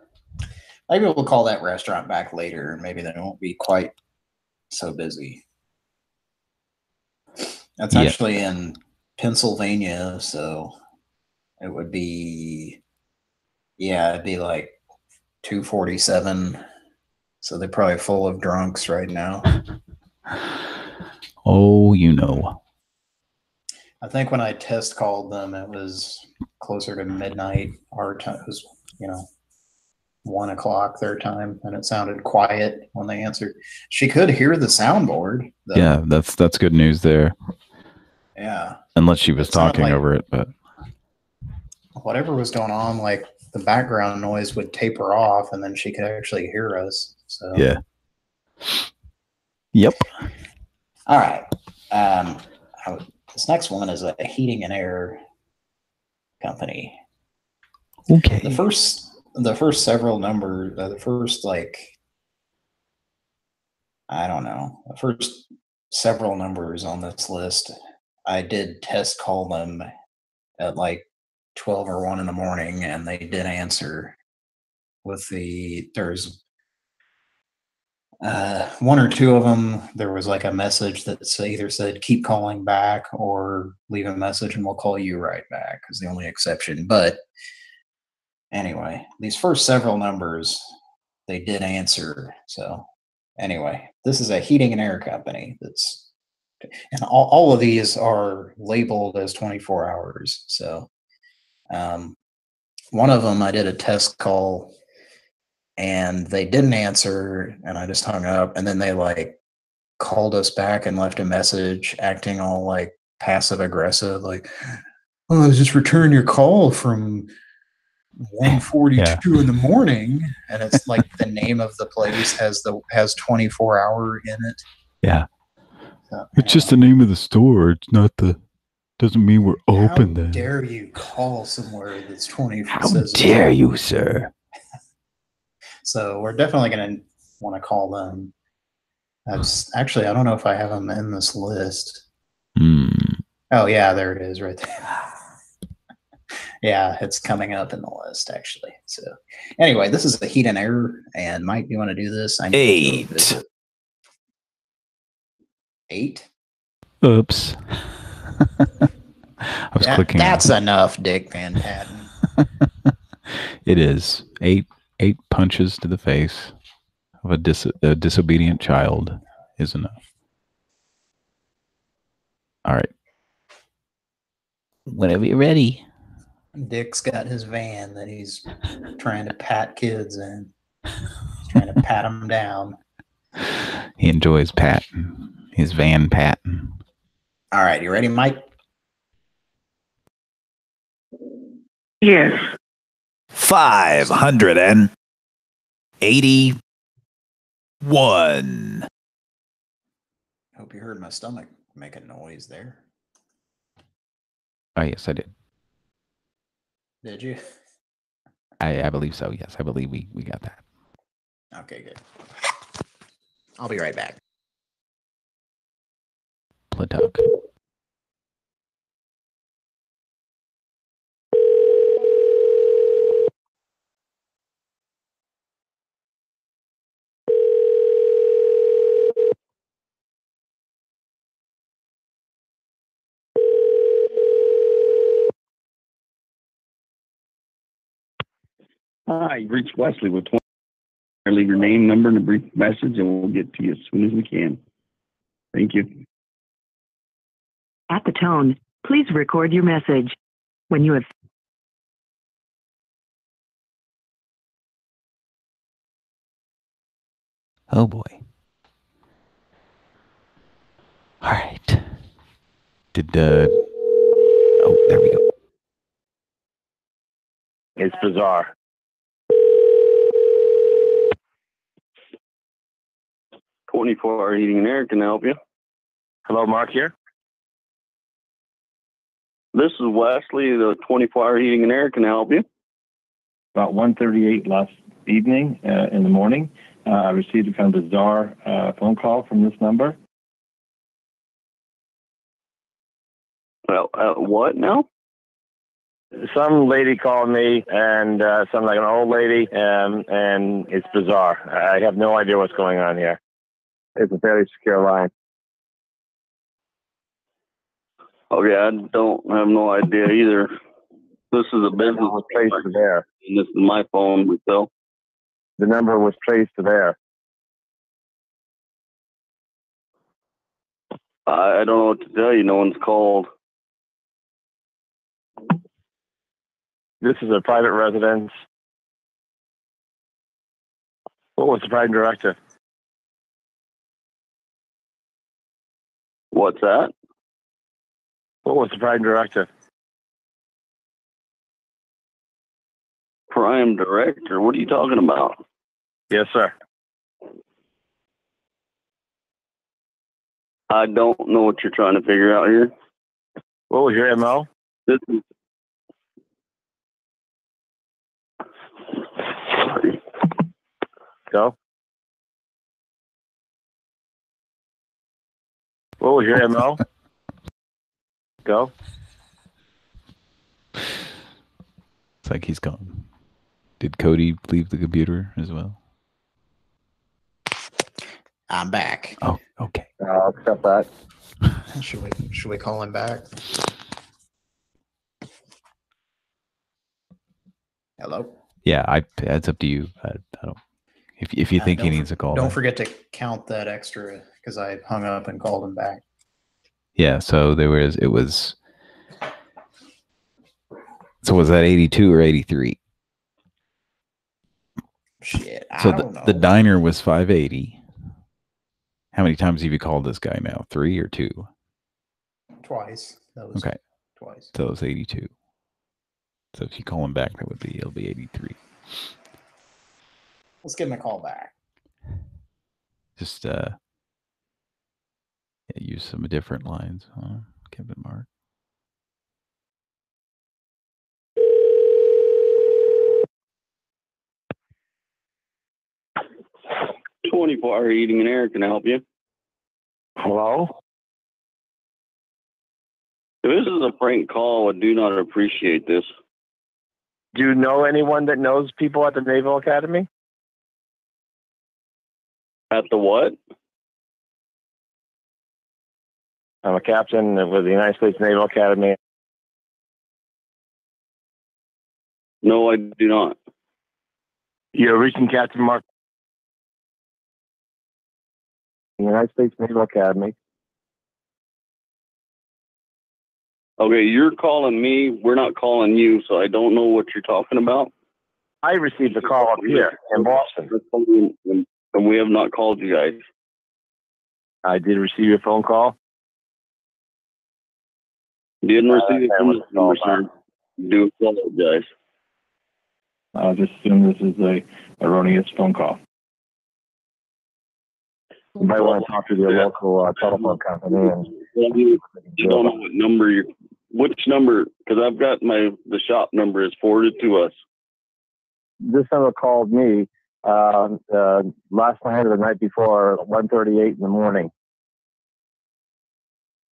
Maybe we'll call that restaurant back later, and maybe they won't be quite so busy. That's actually in Pennsylvania, so it would be, it'd be like 2:47. So they're probably full of drunks right now. Oh, you know. I think when I test called them, it was closer to midnight our time. It was, 1 o'clock their time, and it sounded quiet when they answered. She could hear the soundboard, though. Yeah, that's good news there. Yeah. Unless she was It sounded talking like over it, but whatever was going on, like the background noise would taper off, and then she could actually hear us. So yeah. Yep. All right. This next one is a heating and air company. Okay. The first several numbers, the first I don't know, the first several numbers on this list, I did test call them at like 12 or 1 in the morning, and they did answer with there's one or two of them, there was like a message that either said keep calling back or leave a message and we'll call you right back is the only exception. But anyway, these first several numbers, they did answer. So anyway, this is a heating and air company and all of these are labeled as 24 hours. So one of them, I did a test call and they didn't answer and I just hung up, and then they called us back and left a message acting all like passive aggressive, like, oh, I was just returning your call from 1:42 in the morning, and it's like the name of the place has 24 hour in it. Yeah. So, it's just the name of the store. It's not doesn't mean we're open then. How dare you call somewhere that's 24? How dare you, sir? So we're definitely going to want to call them. Actually, I don't know if I have them in this list. Oh, yeah, there it is right there. Yeah, it's coming up in the list, actually. So anyway, this is the heat and air. And Mike, you want to do this? I need 8. Oops. I was clicking. That's enough, Dick Van Patten. It is 8 punches to the face of a disobedient child is enough. All right. Whenever you're ready. Dick's got his van that he's trying to pat kids in. He's trying to pat them down. He enjoys patting. His van patting. All right, you ready, Mike? Yes. 581. Hope you heard my stomach make a noise there. Oh, yes, I did. Did you? I believe so, yes. I believe we got that. Okay, good. I'll be right back. Platook. Hi, you've reached Wesley with 20. Leave your name, number, and a brief message, and we'll get to you as soon as we can. Thank you. At the tone, please record your message. When you have Oh, boy. All right. Oh, there we go. It's bizarre. "24-hour heating and air, can I help you?" Hello, Mark here. This is Wesley, the 24-hour heating and air, can I help you? About 1:38 last evening, in the morning, I received a kind of bizarre phone call from this number. Well, what now? Some lady called me, and some like an old lady, and it's bizarre. I have no idea what's going on here. It's a fairly secure line. Okay, I have no idea either. This is a business was traced to there, and this is my phone, so the number was traced to there. I don't know what to tell you. No one's called. This is a private residence. What was the prime directive? What's that? What was the prime directive? Prime director? What are you talking about? Yes, sir. I don't know what you're trying to figure out here. What was your MO? This is... Go. What was your MO? Go. It's like he's gone. Did Cody leave the computer as well? I'm back. Oh, okay. I'll accept that. Should we call him back? Hello? Yeah, it's up to you. I don't. If you think he needs a call, Don't back. forget to count that extra because I hung up and called him back. Yeah, so it was. So was that 82 or 83? Shit, So I don't know. The diner was 580. How many times have you called this guy now? 3 or 2? Twice. That was Okay. Twice. So it was 82. So if you call him back, it'll be 83. Let's give him a call back. Just use some different lines. Kevin Mark. Hour Heating and Air, can I help you? Hello? If this is a prank call, I do not appreciate this. Do you know anyone that knows people at the Naval Academy? At the what? I'm a captain with the United States Naval Academy. No, I do not. You're reaching Captain Mark. The United States Naval Academy. Okay, you're calling me. We're not calling you, so I don't know what you're talking about. I received a call up here in Boston. And we have not called you guys. I did receive your phone call. Didn't receive it from this number, sir. Do apologize. I'll just assume this is a erroneous phone call. You might want to talk to your local telephone company. And you don't know what number which number, because I've got the shop number is forwarded to us. This number called me last night or the night before, 1:38 in the morning.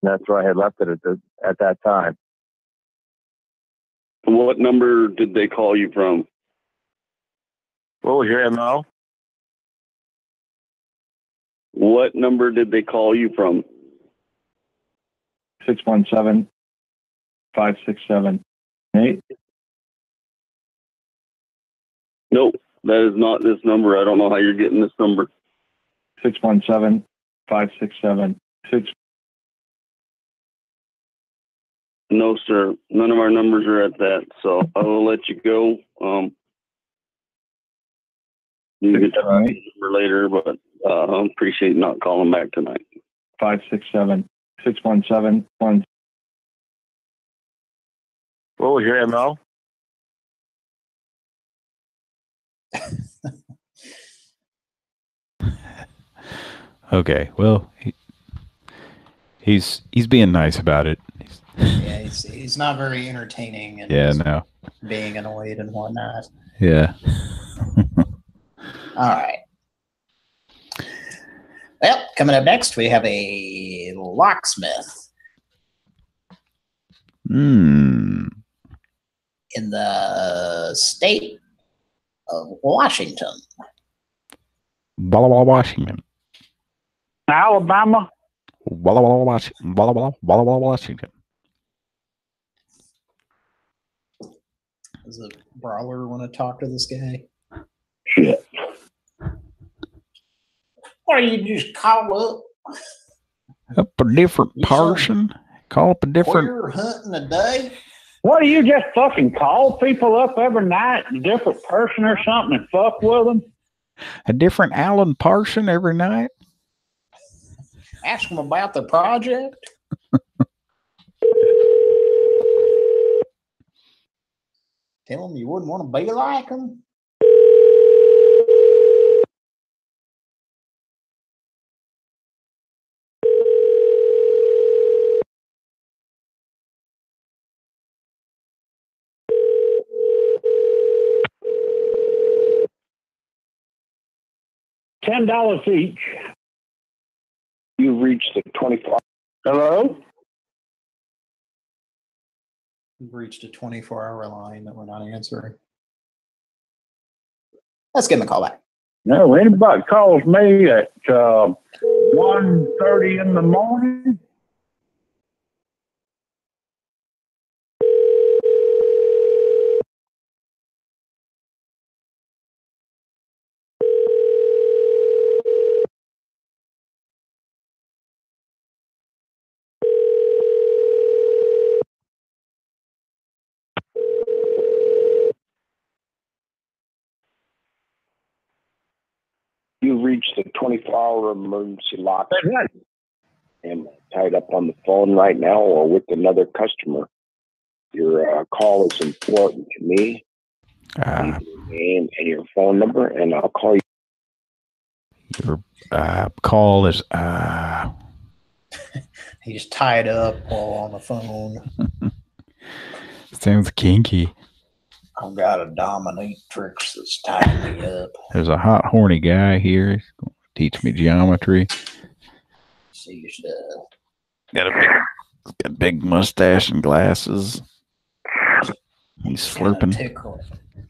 That's where I had left it at that time. What number did they call you from? What was your MO? What number did they call you from? 617-567-8. Nope, that is not this number. I don't know how you're getting this number. 617-567-6. No, sir. None of our numbers are at that, so I will let you go. You can tell me the number later, but I appreciate not calling back tonight. 567-617-1. What was your MO? Okay, well, he's being nice about it. Yeah, he's not very entertaining and no, being annoyed and whatnot. Yeah. All right. Well, coming up next, we have a locksmith in the state of Washington. Washington. Alabama. Washington. Does the brawler want to talk to this guy? Shit. Or you just call up a different person? Call up a different... Queer hunting a day? What do you just fucking call people up every night, a different person or something, and fuck with them? A different Alan Parson every night? Ask them about the project. Tell them you wouldn't want to be like them. $10 each. You've reached the 24. Hello? We've reached a 24-hour line that we're not answering. Let's give him a call back. No, anybody calls me at 1:30 in the morning. You reached the 24-hour emergency lock. I'm tied up on the phone right now or with another customer. Your call is important to me. Leave your name and your phone number, and I'll call you. Your call is... He's tied up while on the phone. Sounds kinky. I've got a dominatrix that's tying me up. There's a hot, horny guy here. He's going to teach me geometry. See your stuff. Got a big mustache and glasses. He's slurping. He's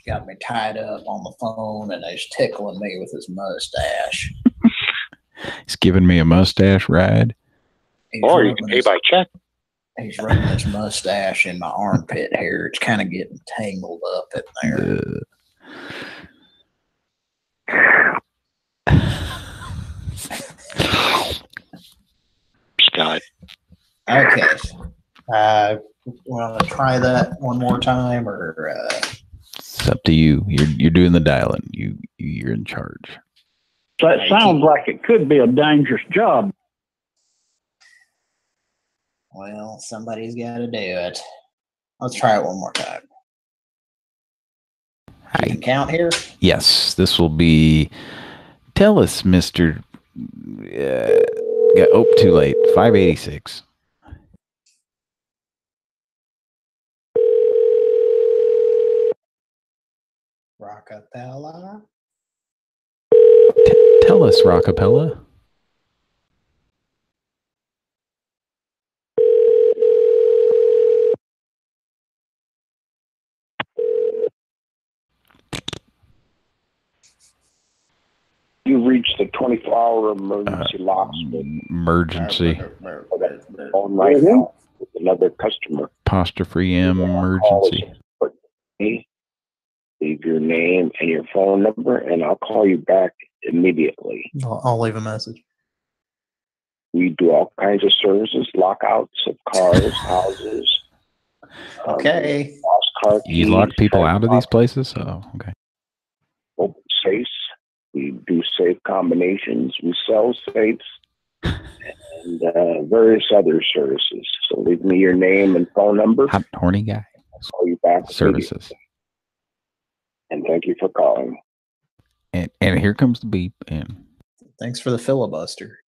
got me tied up on the phone, and he's tickling me with his mustache. He's giving me a mustache ride. Or you can pay by check. He's running his mustache in my armpit hair. It's kind of getting tangled up in there. God. Okay. Want to try that one more time, or it's up to you. You're doing the dialing. You're in charge. That sounds like it could be a dangerous job. Well, somebody's got to do it. Let's try it one more time. You can count here? Yes, this will be... Tell us, Mr... too late. 586. Rockapella? Tell us, Rockapella. You reached the 24-hour emergency lock. Emergency. Phone right now with another customer. Apostrophe M, emergency. Leave your name and your phone number, and I'll call you back immediately. I'll leave a message. We do all kinds of services, lockouts of cars, houses. Okay. Lost car keys, You lock people out of these places? Oh, okay. Open safes. We do safe combinations. We sell safes and various other services. So leave me your name and phone number. Hot, horny guy. I'll call you back. Services. And thank you for calling. And here comes the beep. And thanks for the filibuster.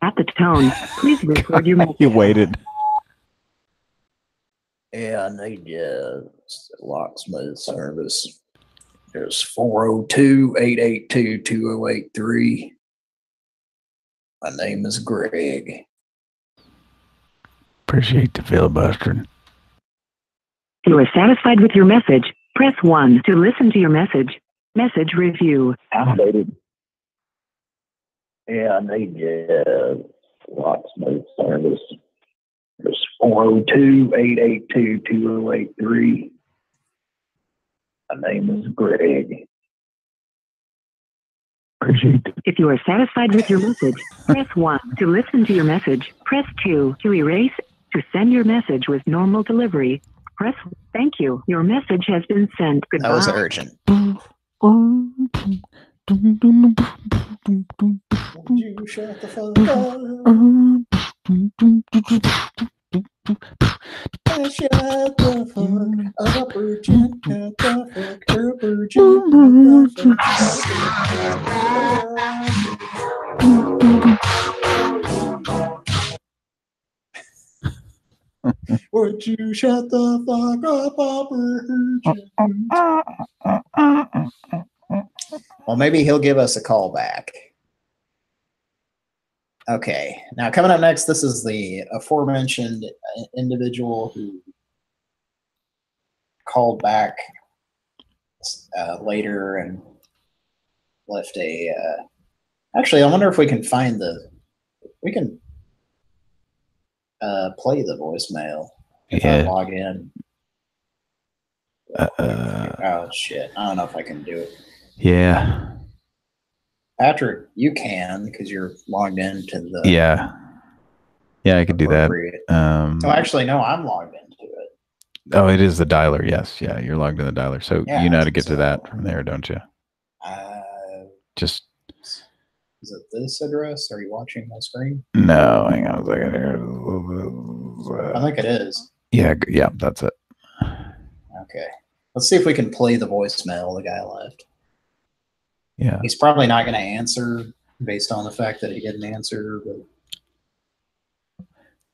At the tone, please record your message. You waited. Yeah, I need locksmith service. There's 402-882-2083. My name is Greg. Appreciate the filibustering. You are satisfied with your message. Press 1 to listen to your message. Message review. Outdated. Yeah, I need locksmith service. There's 402-882-2083. My name is Greg. If you are satisfied with your message, press 1 to listen to your message. Press 2 to erase. To send your message with normal delivery, press. Thank you. Your message has been sent. Goodbye. That was urgent. Would you shut the fuck up? Shut the fuck up, urgent. Shut the fuck up, urgent. Would you shut the fuck up, urgent? Well, maybe he'll give us a call back. Okay, now coming up next, this is the aforementioned individual who called back later and left a. Actually, I wonder if we can find the. We can play the voicemail if I log in. Oh shit! I don't know if I can do it. Yeah. Patrick, you can because you're logged into the. Yeah, I could do that. Oh, actually, no, I'm logged into it. Oh, it is the dialer. Yes, yeah, you're logged in the dialer. So you know how to get to that from there, don't you? Just. Is it this address? Are you watching my screen? No, hang on a second here. I think it is. Yeah, that's it. Okay, let's see if we can play the voicemail the guy left. Yeah. He's probably not going to answer based on the fact that he didn't answer. But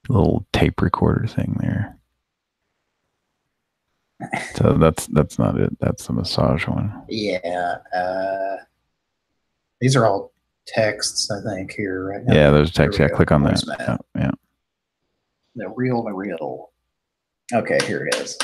little tape recorder thing there. So that's not it. That's the massage one. Yeah. These are all texts, I think, here right now. Yeah, those texts. Yeah, click on that. Yeah. The real. Okay, here it is.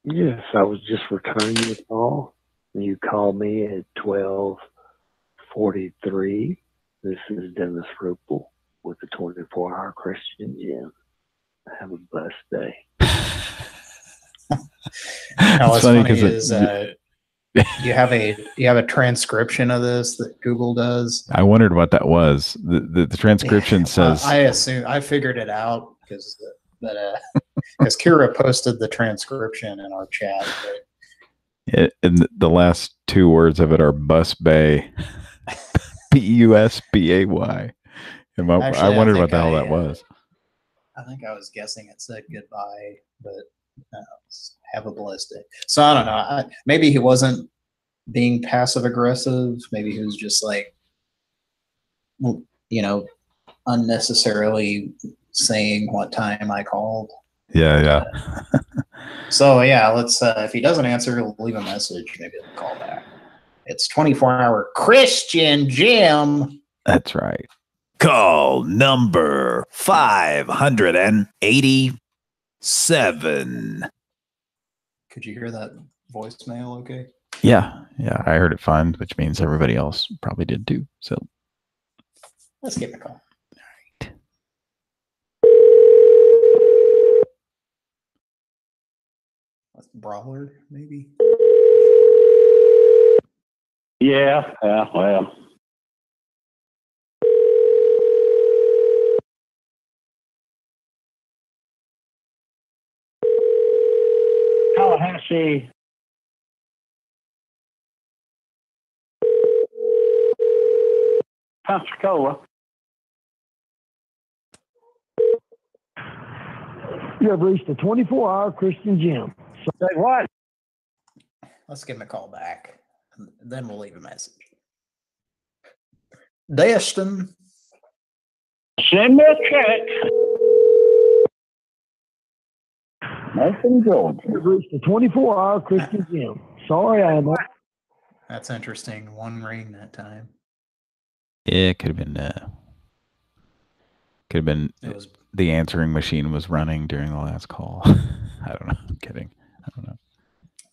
Yes, I was just returning your call. You called me at 12:43. This is Dennis Rupel with the 24-hour Christian Gym. Have a blessed day. What's funny is you have a transcription of this that Google does. I wondered what that was. The transcription says. I figured it out because Kira posted the transcription in our chat. And the last two words of it are bus bay. Busbay. And I wondered what the hell that was. I think I was guessing it said goodbye, but have a blessed day. So I don't know. Maybe he wasn't being passive aggressive. Maybe he was just like, unnecessarily saying what time I called. Yeah. So yeah, let's. If he doesn't answer, he'll leave a message. Maybe he'll call back. It's 24-hour Christian Gym. That's right. Call number 587. Could you hear that voicemail? Okay. Yeah, I heard it fine, which means everybody else probably did too. So let's give it a call. All right. Brawler, maybe. Yeah, well. Tallahassee. Pensacola. You have reached the 24-hour Christian Gym. Say what? Let's give him a call back. And then we'll leave a message. Destin. Send me a check. Nathan George. You have reached the 24-hour Christian Gym. Sorry, I am. That's interesting. One ring that time. Yeah, it could have been. It was the answering machine was running during the last call. I don't know. I'm kidding. I don't know.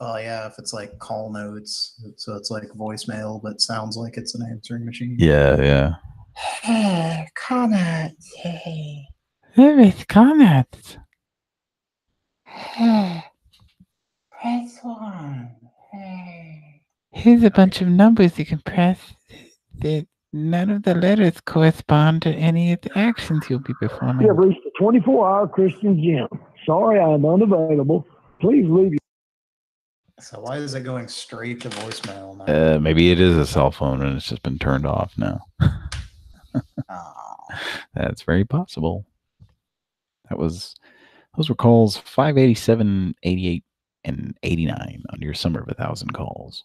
Oh yeah, if it's like call notes, so it's like voicemail, but sounds like it's an answering machine. Yeah. Hey, comments. Hey. There is comments. Hey. Press 1. Hey. Here's a bunch of numbers you can press. None of the letters correspond to any of the actions you'll be performing. You have reached the 24-hour Christian gym. Sorry, I am unavailable. Please leave your... So why is it going straight to voicemail now? Maybe it is a cell phone and it's just been turned off now. That's very possible. Those were calls 587, 88, and 89 on your summer of 1,000 calls.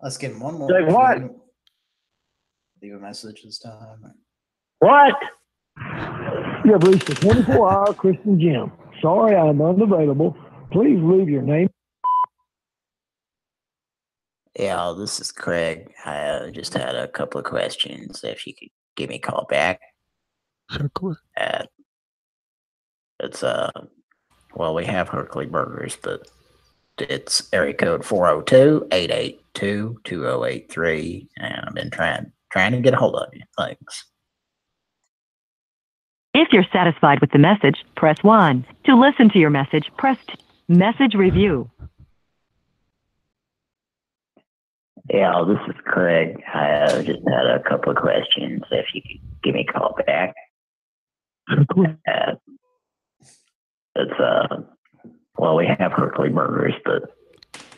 Let's give him one more. Say what? Leave a message this time. What? You have reached the 24-hour Christian gym. Sorry, I am unavailable. Please leave your name. Yeah, this is Craig. I just had a couple of questions. If you could give me a call back. Sure. It's well, we have Herkley Burgers, but it's area code 402-882-2083, and I've been trying to get a hold of you. Thanks. If you're satisfied with the message, press 1. To listen to your message, press 2. Message review. Yeah, this is Craig. I just had a couple of questions. If you could give me a call back. It's well, we have Herkley Burgers, but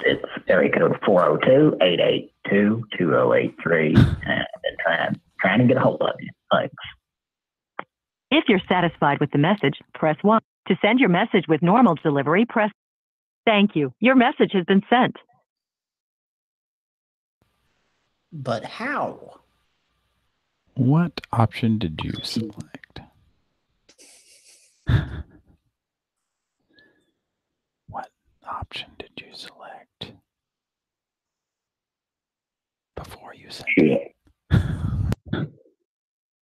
it's area code 402-882-2083, and I've been trying to get a hold of you. Thanks. If you're satisfied with the message, press 1. To send your message with normal delivery, press... Thank you. Your message has been sent. But how? What option did you select? What option did you select before you sent it?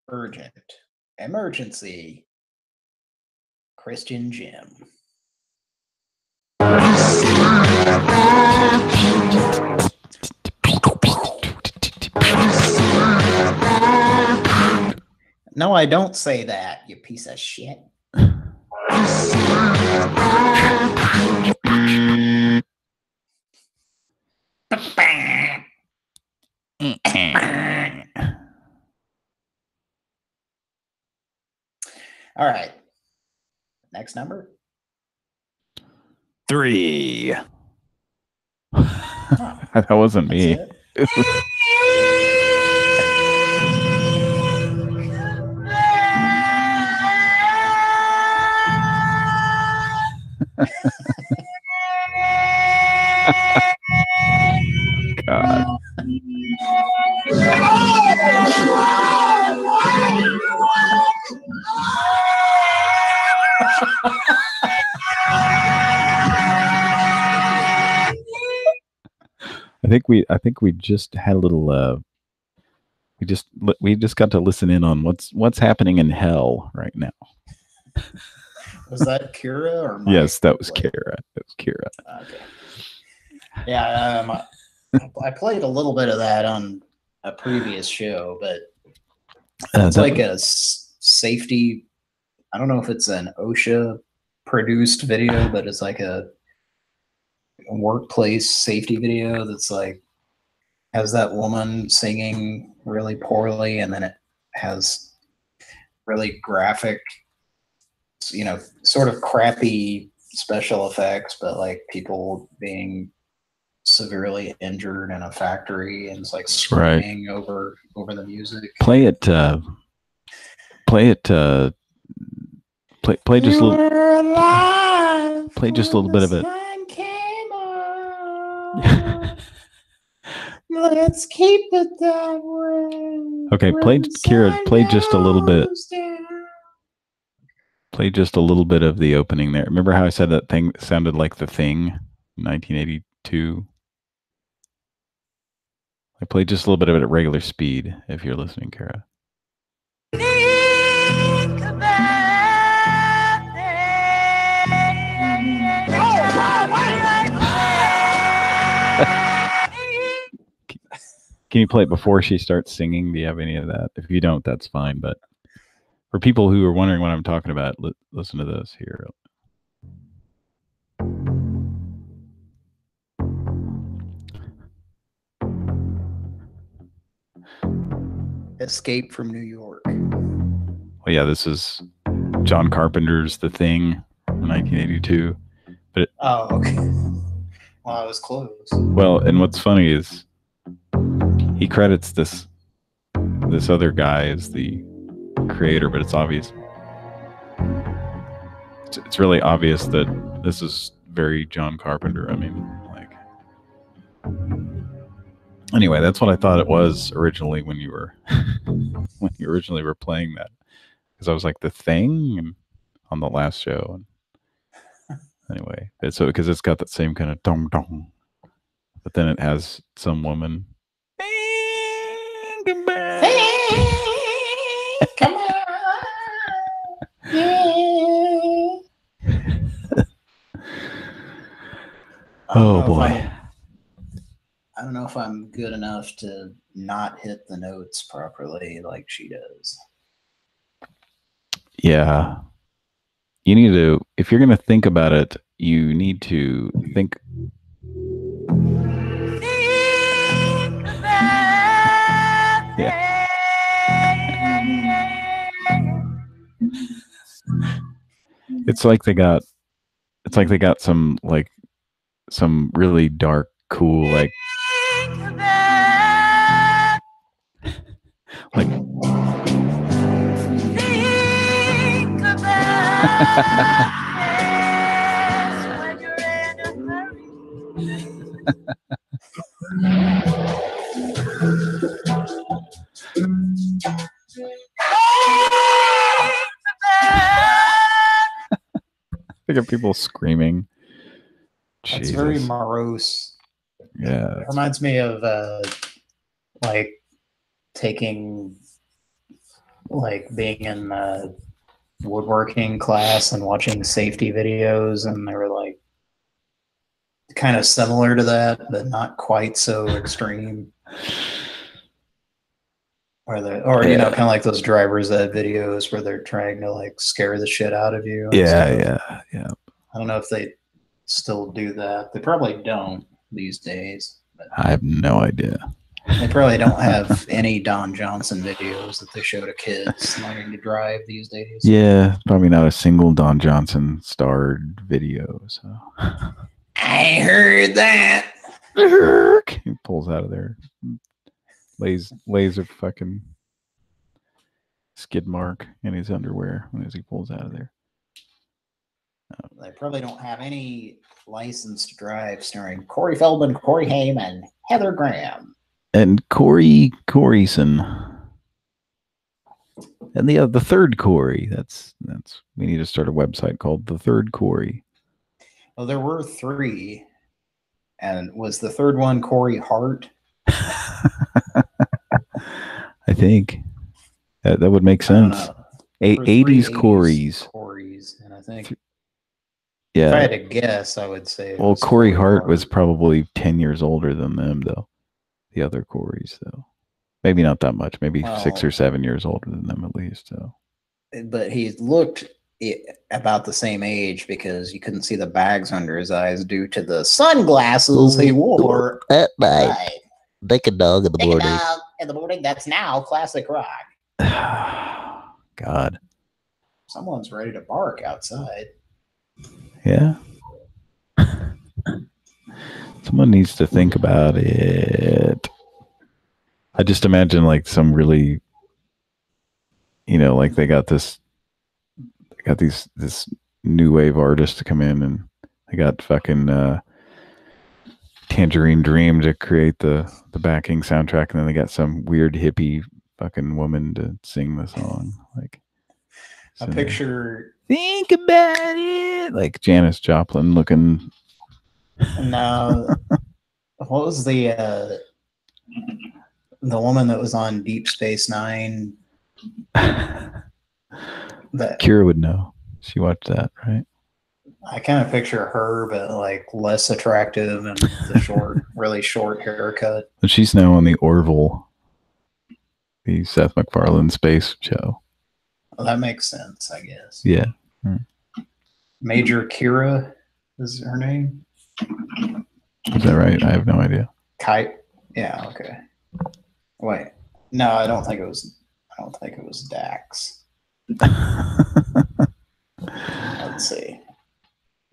Urgent. Emergency. Christian gym. No, I don't say that, you piece of shit. All right. Next number. 3. That wasn't me. God. I think we just had a little we just got to listen in on what's happening in hell right now. Was that Kira or Mike? Yes, that was Kira. That was Kira. Okay. Yeah, I played a little bit of that on a previous show, but it's like a safety. I don't know if it's an OSHA produced video, but it's like a workplace safety video that's like has that woman singing really poorly, and then it has really graphic, sort of crappy special effects, but like people being severely injured in a factory, and it's like screaming over the music. Play it. Play just a little. Play just a little bit of it. Let's keep it that way. Okay, Kira, play just a little bit. Play just a little bit of the opening there. Remember how I said that thing sounded like The Thing, 1982? I played just a little bit of it at regular speed, if you're listening, Kara. Can you play it before she starts singing? Do you have any of that? If you don't, that's fine, but For people who are wondering what I'm talking about, listen to this here. Escape from New York. Well, yeah, this is John Carpenter's The Thing from 1982. But Oh, okay. Well, I was close. Well, and what's funny is he credits this other guy as the creator, but it's obvious. It's really obvious that this is very John Carpenter. I mean, like. Anyway, that's what I thought it was originally when you were originally were playing that, because I was like, The Thing on the last show. And anyway, so because it's got that same kind of dong dong, but then it has some woman. Come on. Oh boy. I don't know if I'm good enough to not hit the notes properly like she does. Yeah. You need to, if you're going to think about it, you need to think. Yeah. It's like they got some really dark, cool, like think of people screaming. It's Jesus. very morose. Yeah. It reminds me of like taking, like being in woodworking class and watching safety videos, and they were like kind of similar to that, but not quite so extreme. Or you know, kind of like those drivers ed videos where they're trying to like scare the shit out of you. Yeah. I don't know if they still do that. They probably don't these days. But I have no idea. they probably don't have any Don Johnson videos that they show to kids learning to drive these days. Yeah, probably not a single Don Johnson starred video. So I heard that. He pulls out of there, lays a fucking skid mark in his underwear as he pulls out of there. They probably don't have any license to drive starring Corey Feldman, Corey Haim, and Heather Graham. And Corey Coreyson. And the third Corey. That's we need to start a website called The Third Corey. Well, there were three. And was the third one Corey Hart? I think that would make sense. 80s Corys. Corys, and I think yeah. if I had to guess, I would say. Well, Corey Hart was probably 10 years older than them, though. The other Corys, though, maybe not that much. Maybe 6 or 7 years older than them at least. So, but he looked about the same age because you couldn't see the bags under his eyes due to the sunglasses he wore at night. Naked dog in the morning. Dog in the morning. That's now classic rock. God. Someone's ready to bark outside. Yeah. Someone needs to think about it. I just imagine like some really, like they got this new wave artist to come in, and they got fucking Tangerine Dream to create the backing soundtrack, and then they got some weird hippie fucking woman to sing the song. Like a picture. Think about it, like Janis Joplin looking. No, what was the woman that was on Deep Space Nine? Kira would know. She watched that, right? I kind of picture her, but like less attractive and the really short haircut. But she's now on the Orville, the Seth MacFarlane space show. Well, that makes sense, I guess. Yeah. Major Kira is her name. Is that right? I have no idea. Kite. Yeah. Okay. Wait. No, I don't think it was. I don't think it was Dax. Let's see.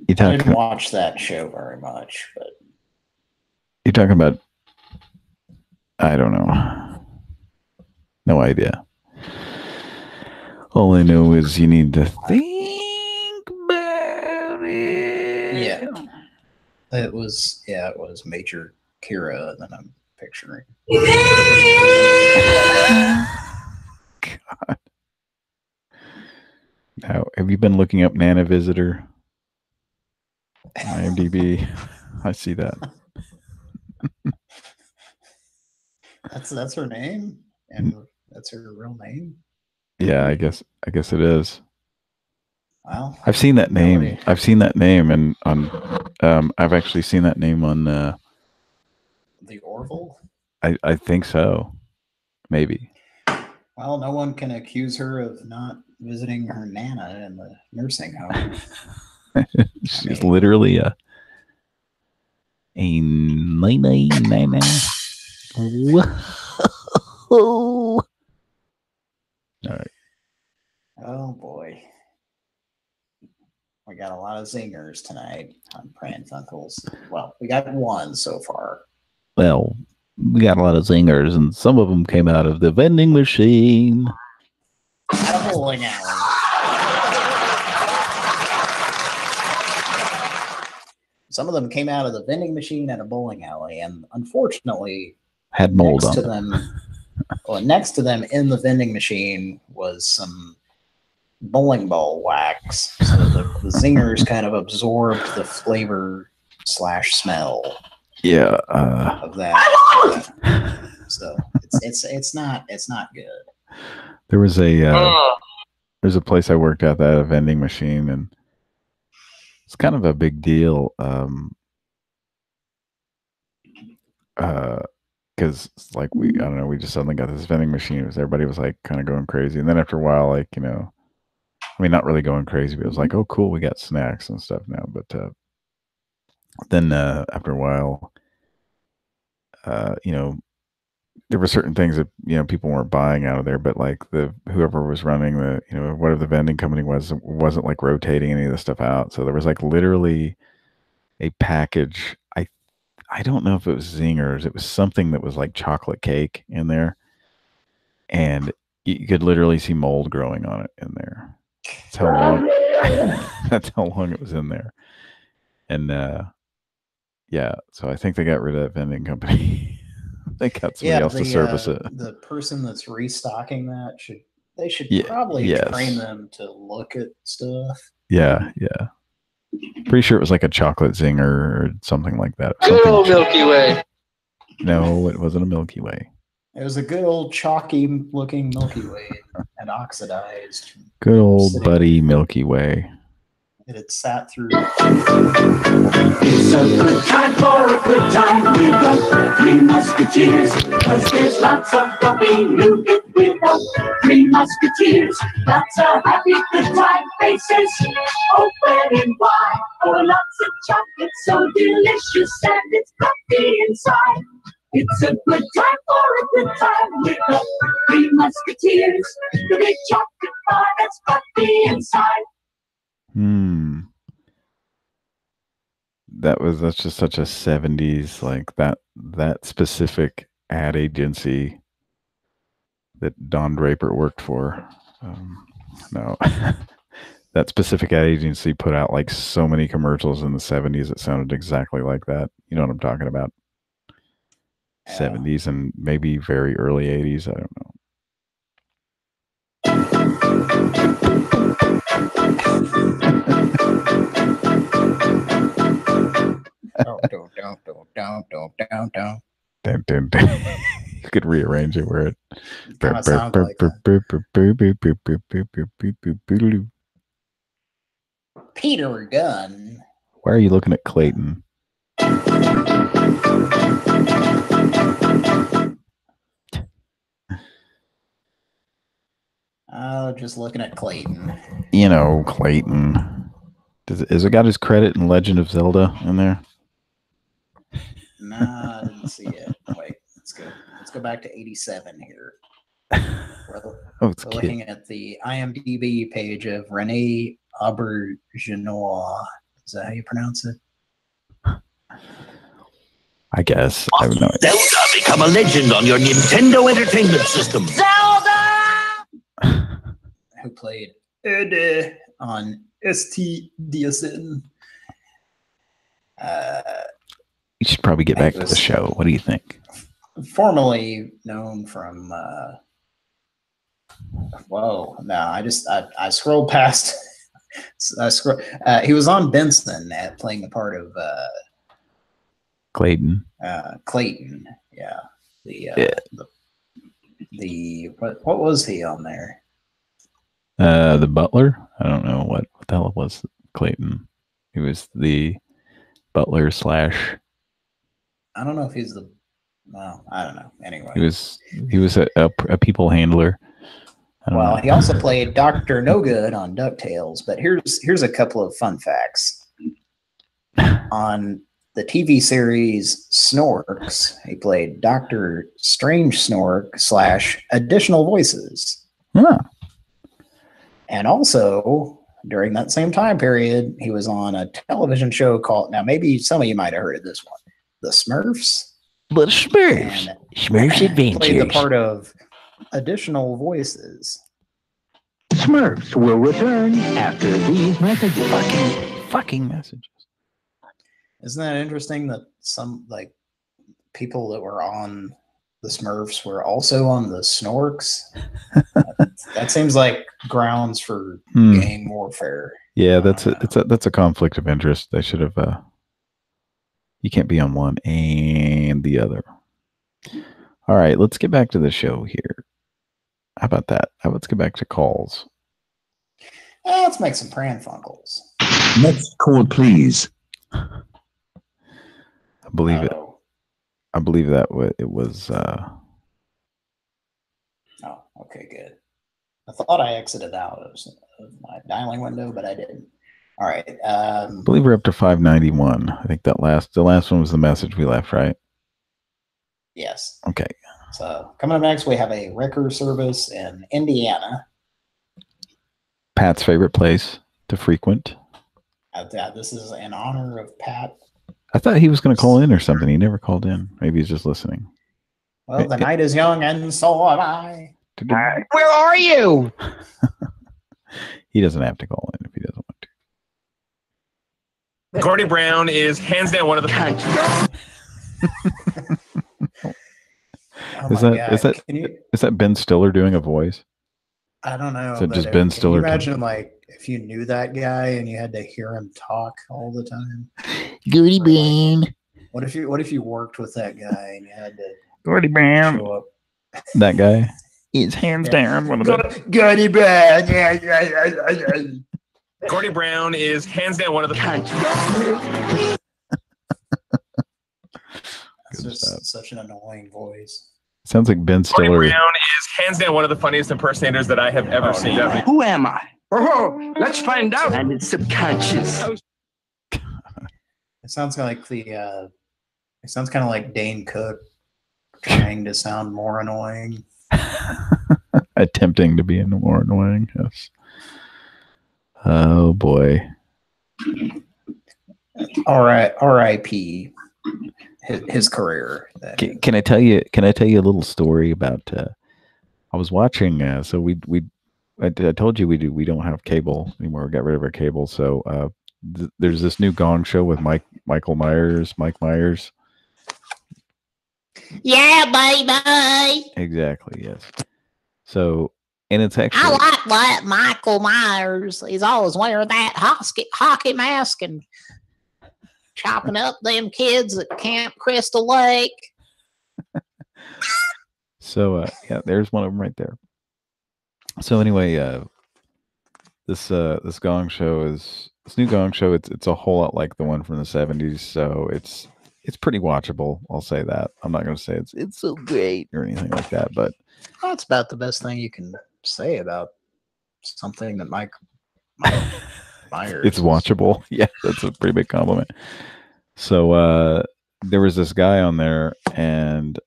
I didn't watch that show very much, but you're talking about. I don't know. No idea. All I know is you need to think about it. yeah, it was Major Kira, and then I'm picturing. God. Now, have you been looking up Nana Visitor? IMDb. I see that. That's her name, and that's her real name. Yeah, I guess it is. Well, I've seen that name. I've seen that name, and I've actually seen that name on the Orville. I think so, maybe. Well, no one can accuse her of not visiting her Nana in the nursing home. She's literally a 999. Whoa! All right. Oh boy, we got a lot of zingers tonight on Pran Funkels. Well, we got one so far. Well, we got a lot of zingers, and some of them came out of the vending machine. At a bowling alley. Some of them came out of the vending machine at a bowling alley, and unfortunately, had mold on them. Well, next to them in the vending machine was some bowling ball wax, so the zingers kind of absorbed the flavor / smell. Yeah, of that. So it's not good. There was there's a place I worked at that had a vending machine, and it's kind of a big deal. Because like I don't know, we just suddenly got this vending machine. Everybody was like kind of going crazy, and then after a while, like I mean, not really going crazy, but it was like, oh, cool, we got snacks and stuff now. But then after a while, there were certain things that people weren't buying out of there, but like whoever was running the whatever the vending company wasn't like rotating any of the stuff out. So there was like literally a package. I don't know if it was zingers. It was something that was like chocolate cake in there, and you could literally see mold growing on it in there. That's how long. That's how long it was in there, and yeah. So I think they got rid of that vending company. They got somebody else to service it. The person that's restocking that should probably train them to look at stuff. Yeah. Pretty sure it was like a chocolate zinger or something like that. Good old Milky Way. No, it wasn't a Milky Way. It was a good old chalky looking Milky Way and oxidized. Good old buddy Milky Way. It had sat through. It's a good time for a good time with the Three Musketeers, 'cause there's lots of coffee you get with the Three Musketeers. Lots of happy good time faces, open and wide, for lots of chocolate so delicious and it's coffee inside. It's a good time for a good time with the Three Musketeers, the big chocolate bar that's coffee inside. That's just such a 70s, like that specific ad agency that Don Draper worked for. No, that specific ad agency put out like so many commercials in the 70s that sounded exactly like that. You know what I'm talking about? 70s and maybe very early 80s. I don't know. You could rearrange it where it kinda sounds like Peter Gunn. Why are you looking at Clayton? Just looking at Clayton. You know, Clayton. Has it got his credit in Legend of Zelda in there? Nah, I didn't see it. Wait, let's go back to 87 here. We're looking at the IMDb page of Rene Aubergenois. Is that how you pronounce it? I guess. I don't know. Zelda, become a legend on your Nintendo Entertainment System. Who played Ede on STDSN. You should probably get back to the show. What do you think? Formerly known from whoa, no, I scrolled past. He was on Benson at playing the part of Clayton. Clayton, yeah. What was he on there? The butler? I don't know what the hell it was. Clayton. He was the butler / I don't know if he's well, I don't know. Anyway. He was a people handler. Well, he also played Dr. No Good on DuckTales, but here's a couple of fun facts. On the TV series Snorks, he played Dr. Strange Snork / additional voices. Huh. And also, during that same time period, he was on a television show called, now maybe some of you might have heard of this one, The Smurfs. The Smurfs. Smurfs Adventures. Played the part of additional voices. Smurfs will return after these messages. Fucking messages. Isn't that interesting that some people that were on the Smurfs were also on the Snorks? That seems like grounds for gang warfare. Yeah, that's a conflict of interest. They should have. You can't be on one and the other. All right, let's get back to the show here. How about that? Let's get back to calls. Let's make some Pran Funkels. Next call, please. I believe it. I believe that it was. Oh, okay, good. I thought I exited out of my dialing window, but I didn't. All right. I believe we're up to 591. I think the last one was the message we left, right? Yes. Okay. So coming up next, we have a wrecker service in Indiana. Pat's favorite place to frequent. This is in honor of Pat. I thought he was going to call in or something. He never called in. Maybe he's just listening. Well, the night is young and so am I. Where are you? He doesn't have to call in if he doesn't want to. Gordy Brown is hands down one of the. Is that Ben Stiller doing a voice? I don't know. Is it just Ben Stiller? Can you imagine if you knew that guy and you had to hear him talk all the time? Gordy Brown. What if you worked with that guy and you had to Gordy Brown show up? That guy is hands down one of the Gordy Brown. Yeah. Gordy Brown is hands down one of the. That's just such an annoying voice. Sounds like Ben Stiller. Gordy Brown is hands down one of the funniest impersonators that I have ever seen. Who am I? Oh, let's find out. And it's subconscious. It sounds like it sounds kind of like Dane Cook trying to sound more annoying. Attempting to be more annoying, yes. Oh boy. All right, R.I.P. His career. Can I tell you a little story about? I was watching. So I told you we don't have cable anymore. We got rid of our cable. So there's this new Gong Show with Mike Myers. Yeah, baby. Exactly. Yes. So, and it's actually. I like that Michael Myers. He's always wearing that hockey mask and chopping up them kids at Camp Crystal Lake. So, yeah, there's one of them right there. So anyway, this Gong Show this new Gong Show. It's a whole lot like the one from the 70s. So it's pretty watchable. I'll say that. I'm not going to say it's so great or anything like that, but that's about the best thing you can say about something that Mike Myers. It's watchable. Yeah, that's a pretty big compliment. So there was this guy on there, and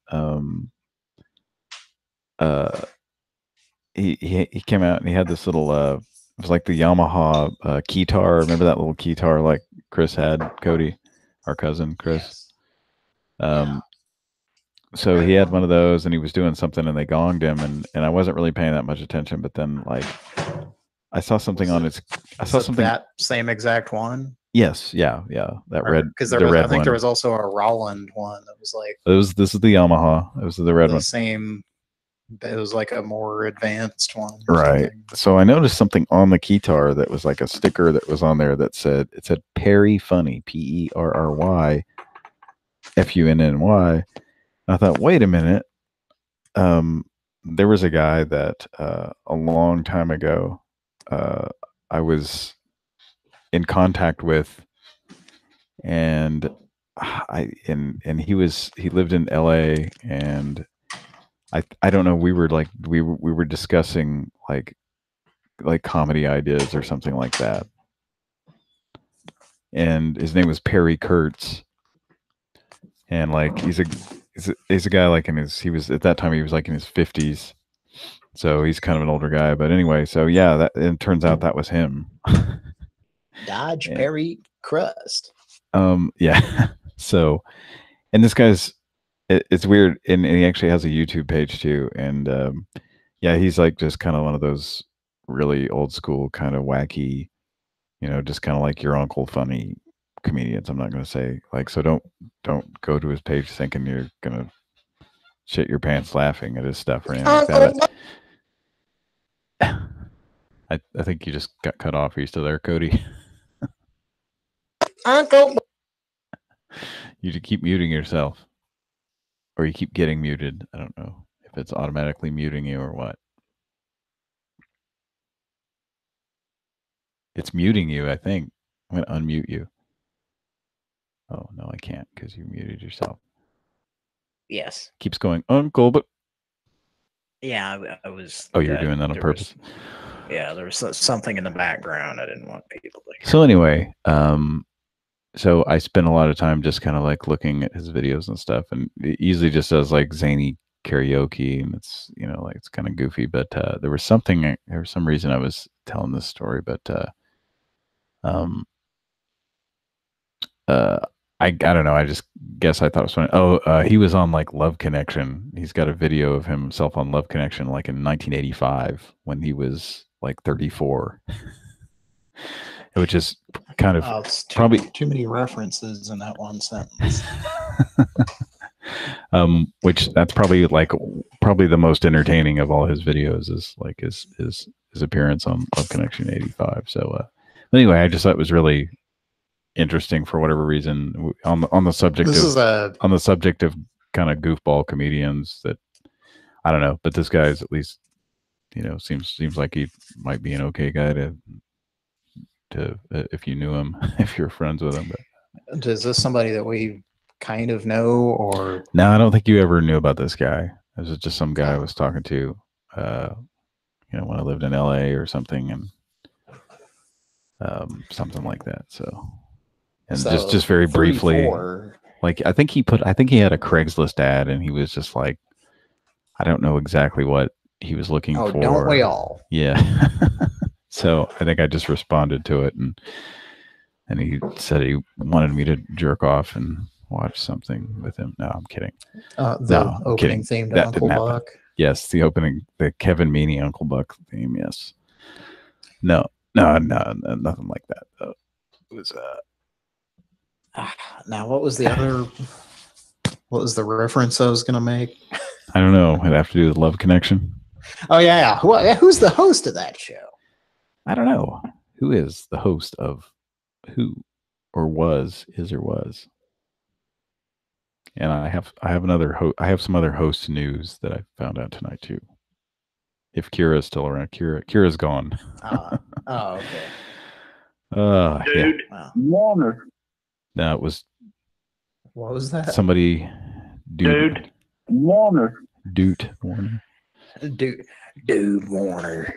he came out and he had this little it was like the Yamaha keytar. Remember that little keytar like Chris had, Cody, our cousin Chris? Yes. So he had one of those, and he was doing something, and they gonged him, and I wasn't really paying that much attention. But then, like, I saw something on its. I saw something. That same exact one. Yes, yeah, that red. Because there was, I think there was also a Roland one that was like. This is the Yamaha. It was the red one. Same. It was like a more advanced one. Right. So I noticed something on the keytar that was like a sticker that was on there that said Perry Funny, Perry Funny. I thought, wait a minute. There was a guy that a long time ago I was in contact with, and he lived in LA, and I don't know, we were discussing like comedy ideas or something like that. And his name was Perry Kurtz. And like he's a guy like he was at that time he was like in his 50s. So he's kind of an older guy, but anyway, so yeah, it turns out that was him. Dodge Perry Crust. Yeah. So, and this guy's it's weird, and he actually has a YouTube page too, and yeah, he's like just kind of one of those really old school kind of wacky, just kind of like your uncle funny comedians. I'm not going to say like, so don't go to his page thinking you're going to shit your pants laughing at his stuff or anything like that. I think you just got cut off. Are you still there, Cody? Uncle. You keep muting yourself, or you keep getting muted. I don't know if it's automatically muting you or what. It's muting you, I think. I'm going to unmute you. Oh, no, I can't because you muted yourself. Yes. Keeps going, Uncle, but... Yeah, I was... Oh, you're doing that on purpose? Yeah, there was something in the background I didn't want people to hear. So anyway, so I spent a lot of time just kind of like looking at his videos and stuff, and it usually just does like zany karaoke, and it's, like it's kind of goofy, but there was some reason I was telling this story, but I don't know. I just guess I thought it was funny. Oh, he was on like Love Connection. He's got a video of himself on Love Connection, like in 1985 when he was like 34, which is kind of probably too many references in that one sentence. Which that's probably the most entertaining of all his videos is like his appearance on Love Connection 85. So anyway, I just thought it was really interesting for whatever reason on the subject on the subject of kind of goofball comedians that I don't know, but this guy's at least seems like he might be an okay guy to if you knew him, if you're friends with him. But is this somebody that we kind of know, or no? I don't think you ever knew about this guy. This is just some guy I was talking to when I lived in LA or something, and something like that. And so just very briefly, like I think he had a Craigslist ad, and he was just like, I don't know exactly what he was looking for. Don't we all? Yeah. So I think I just responded to it, and he said he wanted me to jerk off and watch something with him. No, I'm kidding. The opening theme to Uncle Buck. Yes, the Kevin Meaney Uncle Buck theme. Yes. No, nothing like that. Though. It was Now, what was the reference I was going to make? I don't know. It'd have to do with Love Connection. Oh, yeah. Who's the host of that show? I don't know. Who is the host of who or was, is or was? And I have some other host news that I found out tonight, too. If Kira's still around. Kira's gone. Okay. Dude. Yeah. Warner. No, it was. What was that? Somebody. Dude. Warner. Dude Warner. Dude Warner.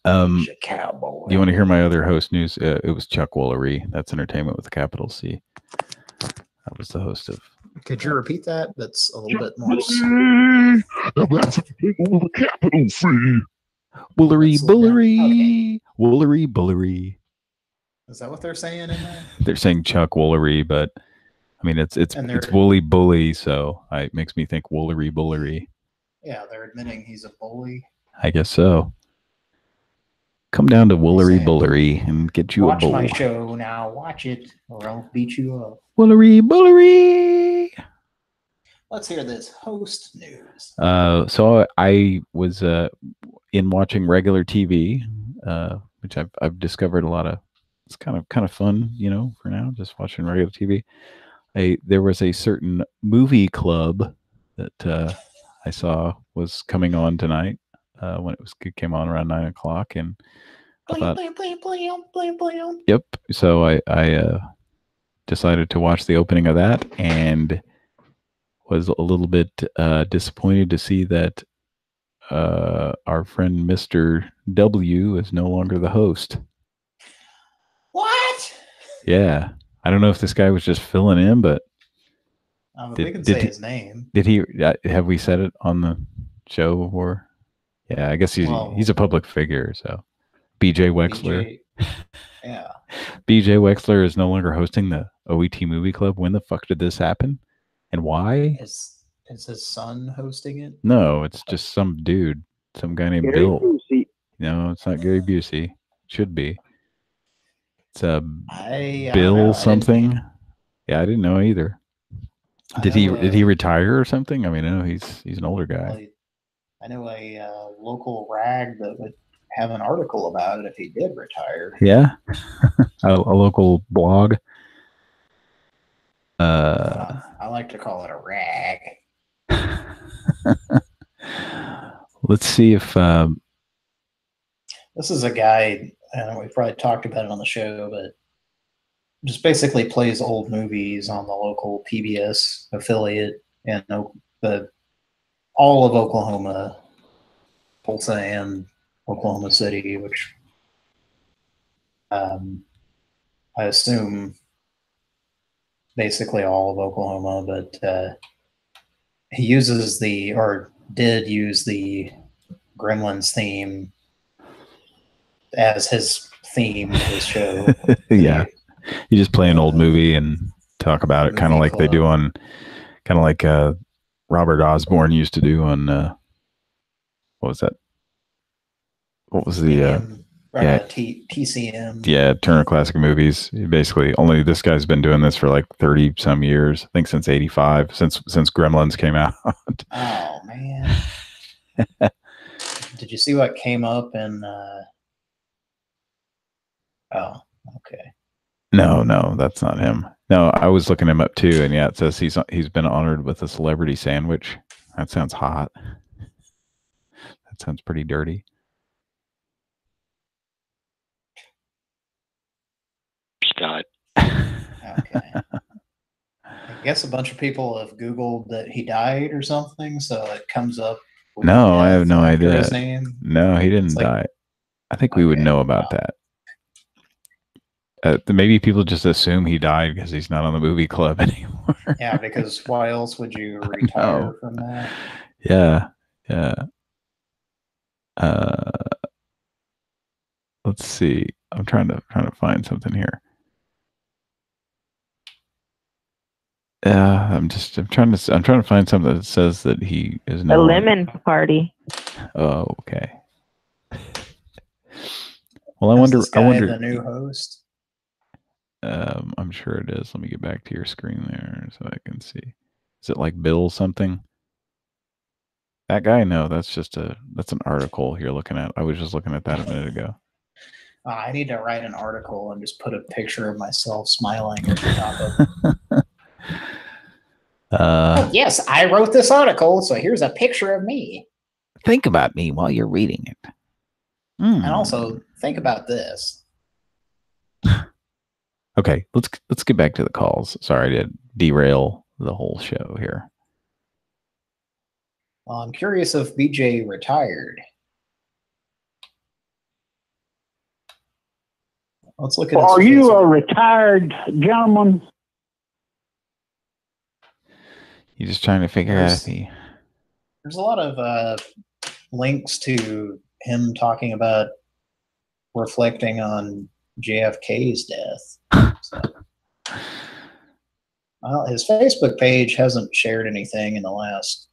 He's a cowboy. Do you want to hear my other host news? It was Chuck Woolery. That's entertainment with a capital C. That was the host of. Could you repeat that? That's a little bit more. That's with a capital C. Woolery, Bullery, Woolery, Bullery. Is that what they're saying in there? They're saying Chuck Woolery, but I mean it's Woolly Bully, so it makes me think Woolery, Bullery. Yeah, they're admitting he's a bully. I guess so. Come down to Woolery, Bullery and get you a bull. Watch my show now. Watch it, or I'll beat you up. Woolery, Bullery. Let's hear this host news. So I was in watching regular TV, which I've discovered a lot of. It's kind of fun, you know, for now, just watching regular TV. There was a certain movie club that I saw was coming on tonight when it came on around 9 o'clock, and I thought, yep. So I decided to watch the opening of that, and was a little bit disappointed to see that our friend Mr. W is no longer the host. What? Yeah, I don't know if this guy was just filling in, but we can say his name. Did he? Have we said it on the show before? Yeah, I guess he's a public figure. So, BJ Wexler. Yeah. BJ Wexler is no longer hosting the OET Movie Club. When the fuck did this happen? And why? Is his son hosting it? No, it's just some dude, some guy named Gary Bill. Busey. No, it's not Gary Busey. It should be. It's Bill something. Yeah, I didn't know either. Did he retire or something? I mean, I know he's an older guy. I know a local rag that would have an article about it if he did retire. Yeah, a local blog. I like to call it a rag. Let's see if this is a guy. We probably talked about it on the show, but just basically plays old movies on the local PBS affiliate in all of Oklahoma, Tulsa, and Oklahoma City, which I assume basically all of Oklahoma, but he uses did use the Gremlins theme as his theme of his show. Yeah, you just play an old movie and talk about it, kind of like they do on, kind of like Robert Osborne used to do on what was that? What was the TCM? Yeah, Turner Classic Movies. Basically, only this guy's been doing this for like 30 some years. I think since '85, since Gremlins came out. Oh man! Did you see what came up in? Oh, okay. No, that's not him. No, I was looking him up too, and yeah, it says he's been honored with a celebrity sandwich. That sounds hot. That sounds pretty dirty. Scott. Okay. I guess a bunch of people have Googled that he died or something, so it comes up. No, I have no idea. His name. No, he didn't die. I think we would know about that. Maybe people just assume he died because he's not on the movie club anymore. Yeah, because why else would you retire from that? Yeah. Let's see. I'm trying to find something here. I'm trying to find something that says that he is a lemon party. Oh, okay. Well, I wonder the new host. I'm sure it is. Let me get back to your screen there so I can see. Is it like Bill something? That guy? No, that's an article you're looking at. I was just looking at that a minute ago. I need to write an article and just put a picture of myself smiling at the top of it. Yes, I wrote this article, so here's a picture of me. Think about me while you're reading it. And also, think about this. Okay, let's get back to the calls. Sorry to derail the whole show here. Well, I'm curious if BJ retired. Let's look at. Are you a retired gentleman? You're just trying to figure out if he. There's a lot of links to him talking about reflecting on JFK's death. So, well, his Facebook page hasn't shared anything in the last.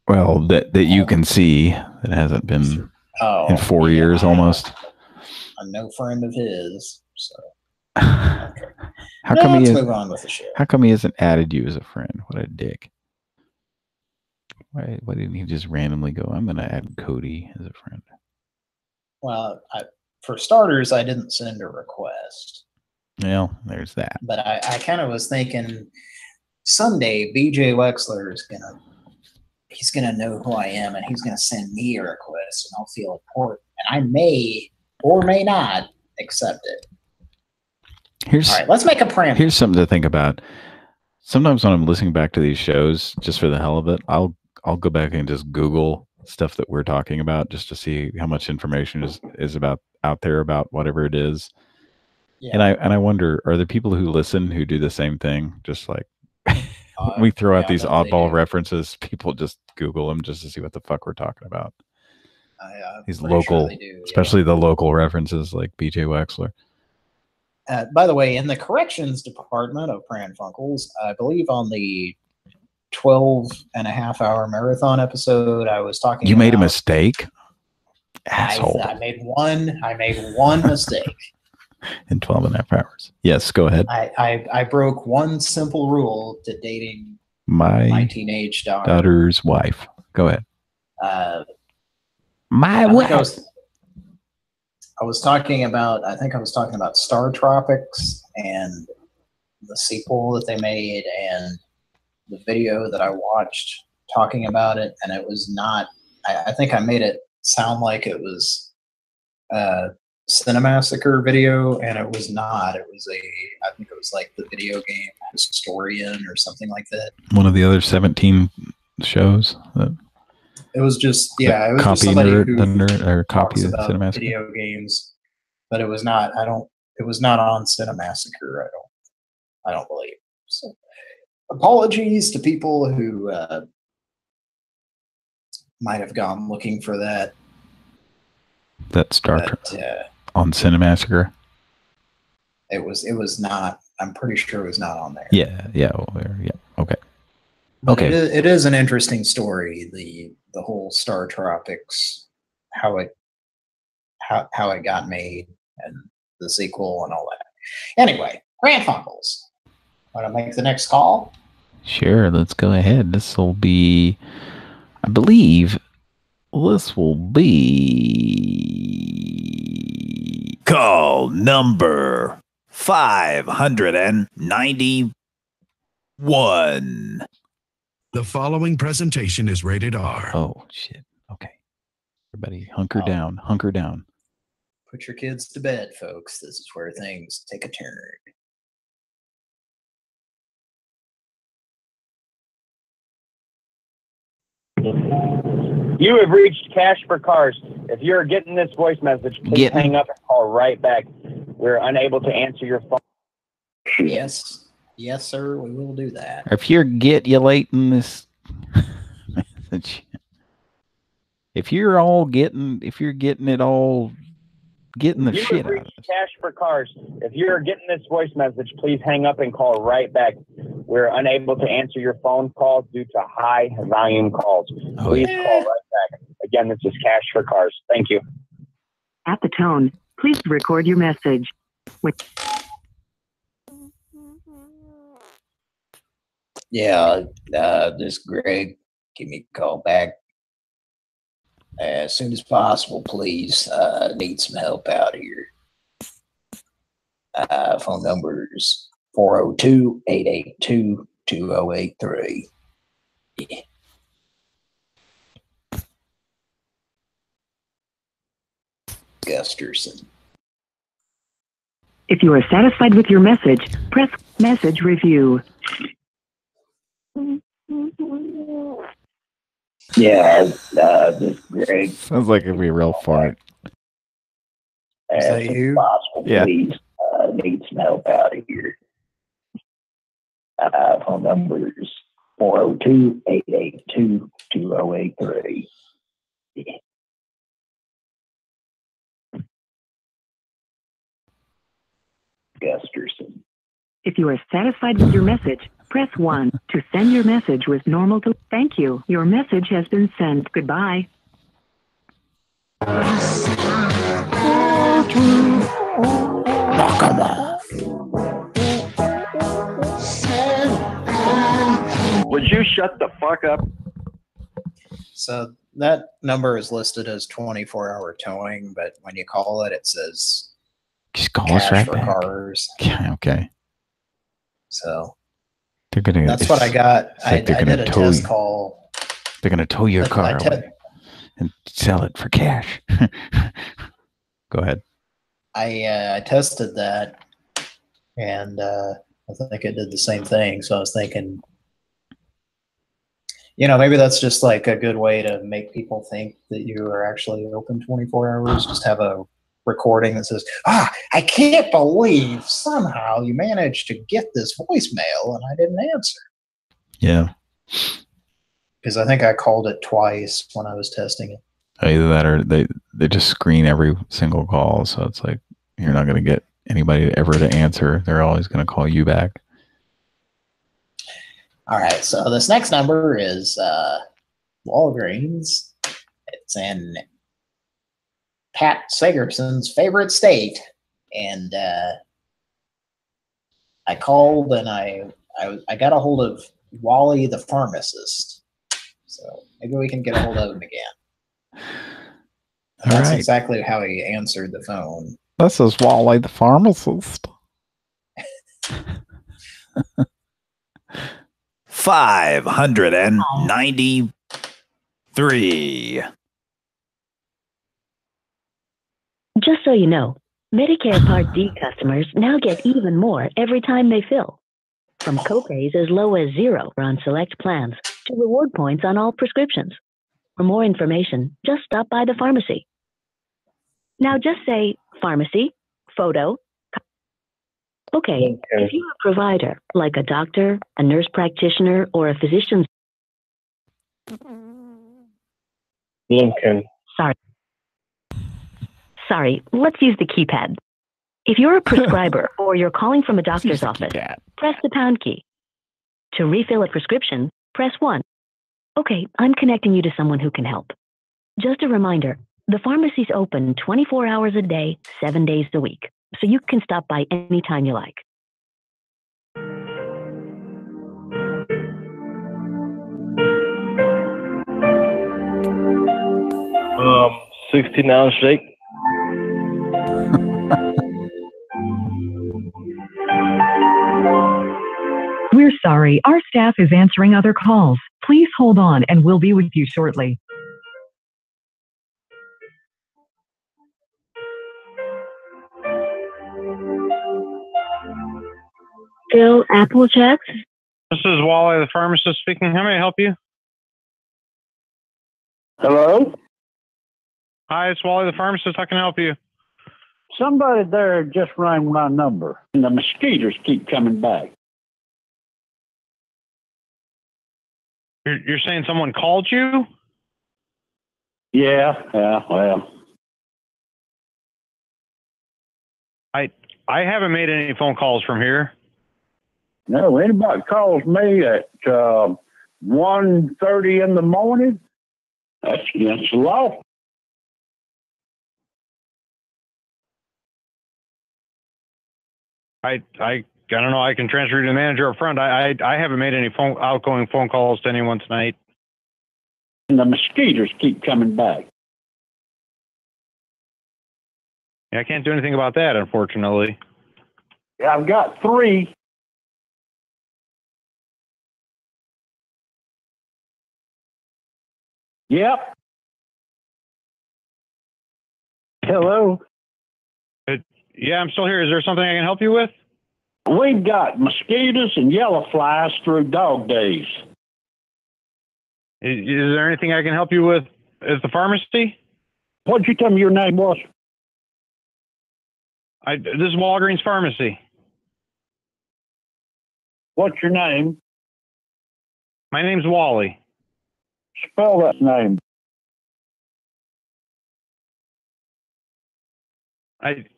Well, that you can see, it hasn't been in 4 years almost. I'm no friend of his, so. How come let's move on with the show. How come he hasn't added you as a friend? What a dick. Why didn't he just randomly go, I'm going to add Cody as a friend? Well, for starters, I didn't send a request. Well, there's that. But I kind of was thinking someday BJ Wexler is he's gonna know who I am, and he's gonna send me a request, and I'll feel important, and I may or may not accept it. All right, let's make a prank. Here's something to think about. Sometimes when I'm listening back to these shows, just for the hell of it, I'll go back and just Google stuff that we're talking about, just to see how much information is about out there about whatever it is. Yeah. And I wonder, are there people who listen who do the same thing? Just like we throw out these oddball references, people just Google them just to see what the fuck we're talking about. These local, especially the local references like BJ Wexler. By the way, in the corrections department of Pran Funkels, I believe on the 12.5-hour marathon episode, I was talking. You made a mistake, asshole. I made one mistake. In 12.5 hours. Yes, go ahead. I broke one simple rule to dating my teenage daughter's wife. Go ahead. My wife. I was talking about Star Tropics and the sequel that they made and the video that I watched talking about it, and it was not. I think I made it sound like it was Cinemassacre video, and it was not. It was I think it was like the video game historian or something like that. One of the other 17 shows. It was just it was just somebody who copy talks about Cinemassacre video games, but it was not. It was not on Cinemassacre. I don't believe. So, apologies to people who might have gone looking for that. That Star Trek on Cinemassacre. It was not. I'm pretty sure it was not on there. Yeah. Okay. But it is an interesting story. The whole Star Tropics, how it got made, and the sequel and all that. Anyway, Pran Funkels. Want to make the next call? Sure. Let's go ahead. This will be, I believe. This will be call number 591. The following presentation is rated R. Oh, shit. Okay. Everybody hunker down. Hunker down. Put your kids to bed, folks. This is where things take a turn. You have reached Cash for Cars. If you're getting this voice message, please hang up and call right back. We're unable to answer your phone. Yes. Yes, sir. We will do that. If you're getting this message, if you're getting the shit out of it. Cash for Cars. If you're getting this voice message, please hang up and call right back. We're unable to answer your phone calls due to high volume calls. Please call right back. Again, this is Cash for Cars. Thank you. At the tone, please record your message. Yeah, this is Greg. Give me a call back as soon as possible, please. Need some help out here. Phone number is 402-882-2083. Yeah. Gusterson. If you are satisfied with your message, press message review. Yeah, this is Greg. Sounds like it'd be a real fart. As that soon you? as possible, Yeah. please. Need some help out of here. Phone number is 402-882-2083. Gusterson. If you are satisfied with your message, press 1 to send your message with normal to. Thank you. Your message has been sent. Goodbye. Would you shut the fuck up? So that number is listed as 24-hour towing, but when you call it, it says just call us cash right for back. cars. Yeah, okay. So They're gonna. that's what I got. It's like I did a test call. They're gonna tow your car I away and sell it for cash. Go ahead. I tested that, and I think it did the same thing. So I was thinking, maybe that's just like a good way to make people think that you are actually open 24 hours. Just have a recording that says, I can't believe somehow you managed to get this voicemail and I didn't answer. Yeah. Because I think I called it twice when I was testing it. Either that or they just screen every single call. So it's like you're not going to get anybody ever to answer. They're always going to call you back. All right. So this next number is Walgreens. It's in Pat Segerson's favorite state. And I called and I got a hold of Wally the pharmacist. So maybe we can get a hold of him again. That's exactly how he answered the phone. This is Wally the pharmacist. 593. Just so you know, Medicare Part D customers now get even more every time they fill. From copays as low as $0 on select plans to reward points on all prescriptions. For more information, just stop by the pharmacy. Now just say pharmacy, photo. Okay, if you're a provider, like a doctor, a nurse practitioner, or a physician's... Lincoln. Sorry, let's use the keypad. If you're a prescriber or you're calling from a doctor's office, press the pound key. To refill a prescription, press 1. Okay, I'm connecting you to someone who can help. Just a reminder, the pharmacy's open 24 hours a day, 7 days a week, so you can stop by anytime you like. 16-ounce shake. We're sorry, our staff is answering other calls. Please hold on and we'll be with you shortly. Bill Applechecks? This is Wally, the pharmacist speaking. How may I help you? Hello? Hi, it's Wally, the pharmacist. How can I help you? Somebody there just rang my number, and the mosquitoes keep coming back. You're saying someone called you? Yeah, well. I haven't made any phone calls from here. No, anybody calls me at 1:30 in the morning, that's against the law. I don't know. I can transfer you to the manager up front. I haven't made any outgoing phone calls to anyone tonight. And the mosquitoes keep coming back. Yeah, I can't do anything about that, unfortunately. Yeah, I've got 3. Yep. Hello? Yeah, I'm still here. Is there something I can help you with? We've got mosquitoes and yellow flies through dog days. Is there anything I can help you with at the pharmacy? What'd you tell me your name was? This is Walgreens Pharmacy. What's your name? My name's Wally. Spell that name.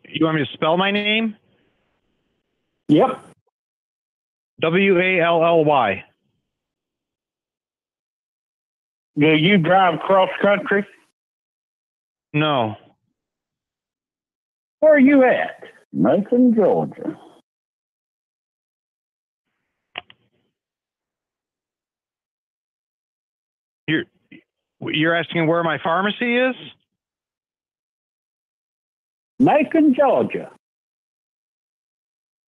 You want me to spell my name? Yep. W-A-L-L-Y. Do you drive cross country? No. Where are you at? Macon, Georgia. You're asking where my pharmacy is? Macon, Georgia.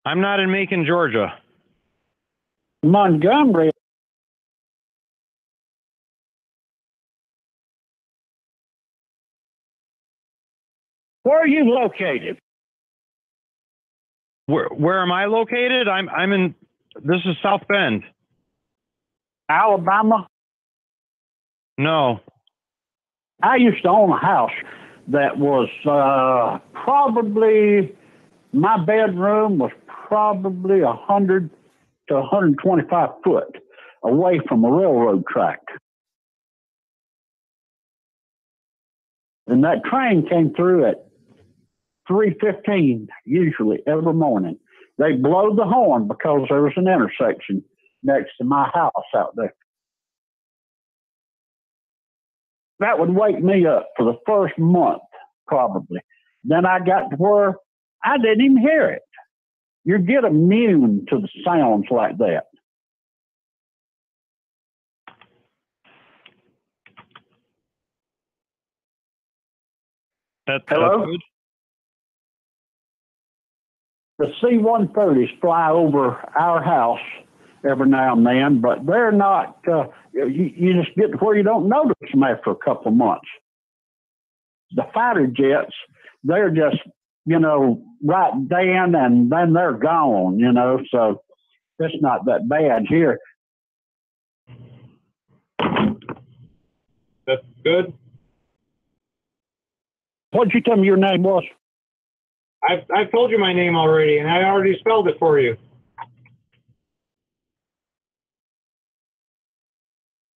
I'm not in Macon, Georgia. Montgomery. Where are you located? Where am I located? I'm in. This is South Bend. Alabama? No. I used to own a house that was probably, my bedroom was probably 100 to 125 foot away from a railroad track. And that train came through at 3:15, usually every morning. They blow the horn because there was an intersection next to my house out there. That would wake me up for the first month, probably. Then I got to where I didn't even hear it. You get immune to the sounds like that. Hello? That's good. The C-130s fly over our house every now and then, but they're not, you just get to where you don't notice them after a couple of months. The fighter jets, they're just, right then and then they're gone, so it's not that bad here. That's good. What'd you tell me your name was? I've told you my name already, and I already spelled it for you.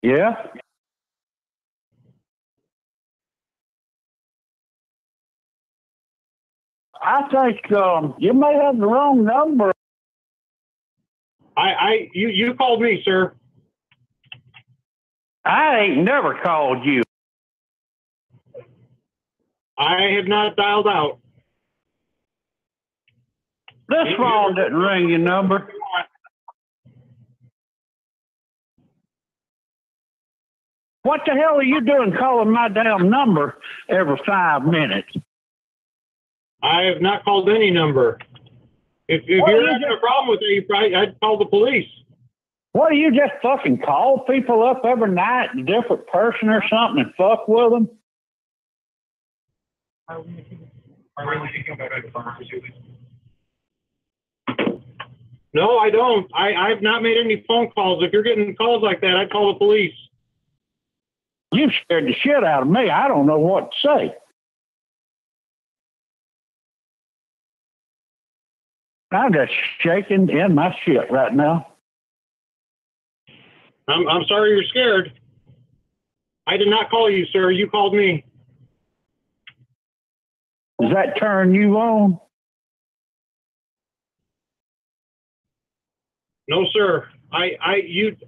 Yeah? I think you may have the wrong number. You called me, sir. I ain't never called you. I have not dialed out. This phone didn't ring your number. What the hell are you doing calling my damn number every 5 minutes? I have not called any number. If you're having a problem with it, I'd call the police. What, do you just fucking call people up every night, a different person or something, and fuck with them? No, I don't. I've not made any phone calls. If you're getting calls like that, I'd call the police. You scared the shit out of me. I don't know what to say. I'm just shaking in my shit right now. I'm sorry you're scared. I did not call you, sir. You called me. Does that turn you on? No, sir.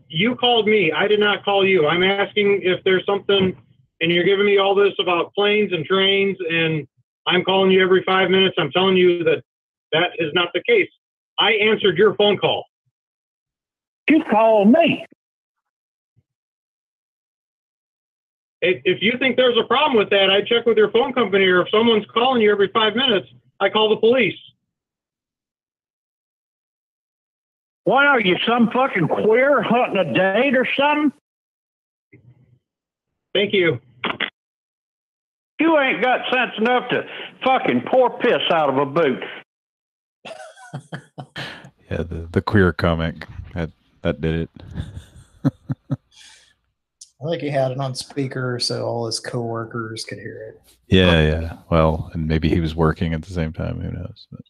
You called me. I did not call you. I'm asking if there's something, and you're giving me all this about planes and trains, and I'm calling you every 5 minutes. I'm telling you that is not the case. I answered your phone call. You called me. If you think there's a problem with that, I check with your phone company, or if someone's calling you every 5 minutes, I call the police. What are you, some fucking queer hunting a date or something? Thank you. You ain't got sense enough to fucking pour piss out of a boot. Yeah, the queer comic that did it. I think he had it on speaker so all his coworkers could hear it. Yeah, yeah. Well, and maybe he was working at the same time. Who knows? But.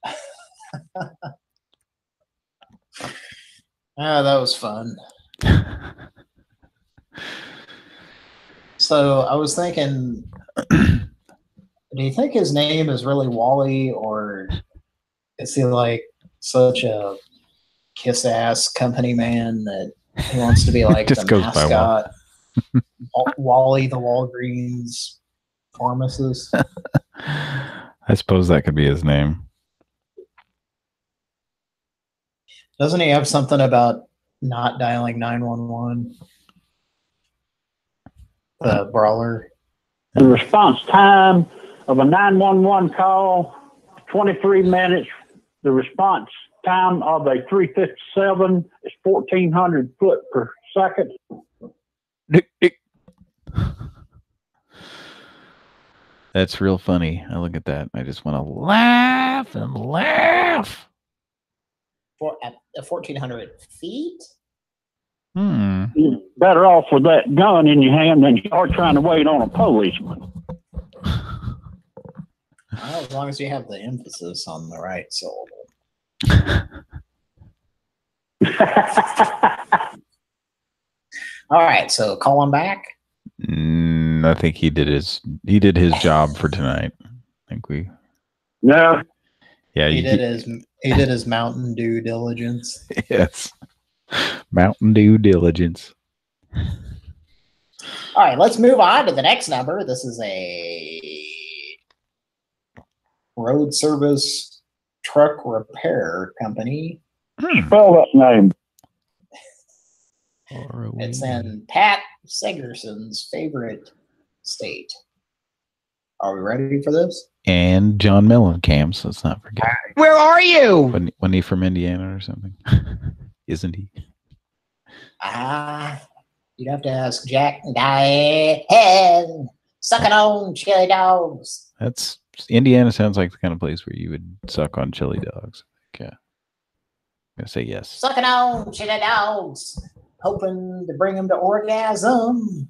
That was fun. So I was thinking, do you think his name is really Wally, or is he like such a kiss-ass company man that he wants to be like Just the goes by mascot? Wally the Walgreens pharmacist. I suppose that could be his name. Doesn't he have something about not dialing 911? The brawler. The response time of a 911 call, 23 minutes. The response time of a 357 is 1,400 foot per second. That's real funny. I look at that. I just want to laugh and laugh. At 1,400 feet? You're better off with that gun in your hand than you are trying to wait on a policeman. Well, as long as you have the emphasis on the right syllable. All right, so call him back. I think he did his job for tonight. I think we. No. Yeah, he did his Mountain Dew diligence. Yes, Mountain Dew diligence. All right, let's move on to the next number. This is a road service truck repair company. Spell that name. It's in Pat Segerson's favorite state. Are we ready for this? And John Mellencamp, let's not forget. Where are you? Wasn't he from Indiana or something? Isn't he? You'd have to ask Jack and Diane. Sucking on chili dogs. That's Indiana sounds like the kind of place where you would suck on chili dogs. Yeah. I'm gonna say yes. Sucking on chili dogs. Hoping to bring them to orgasm.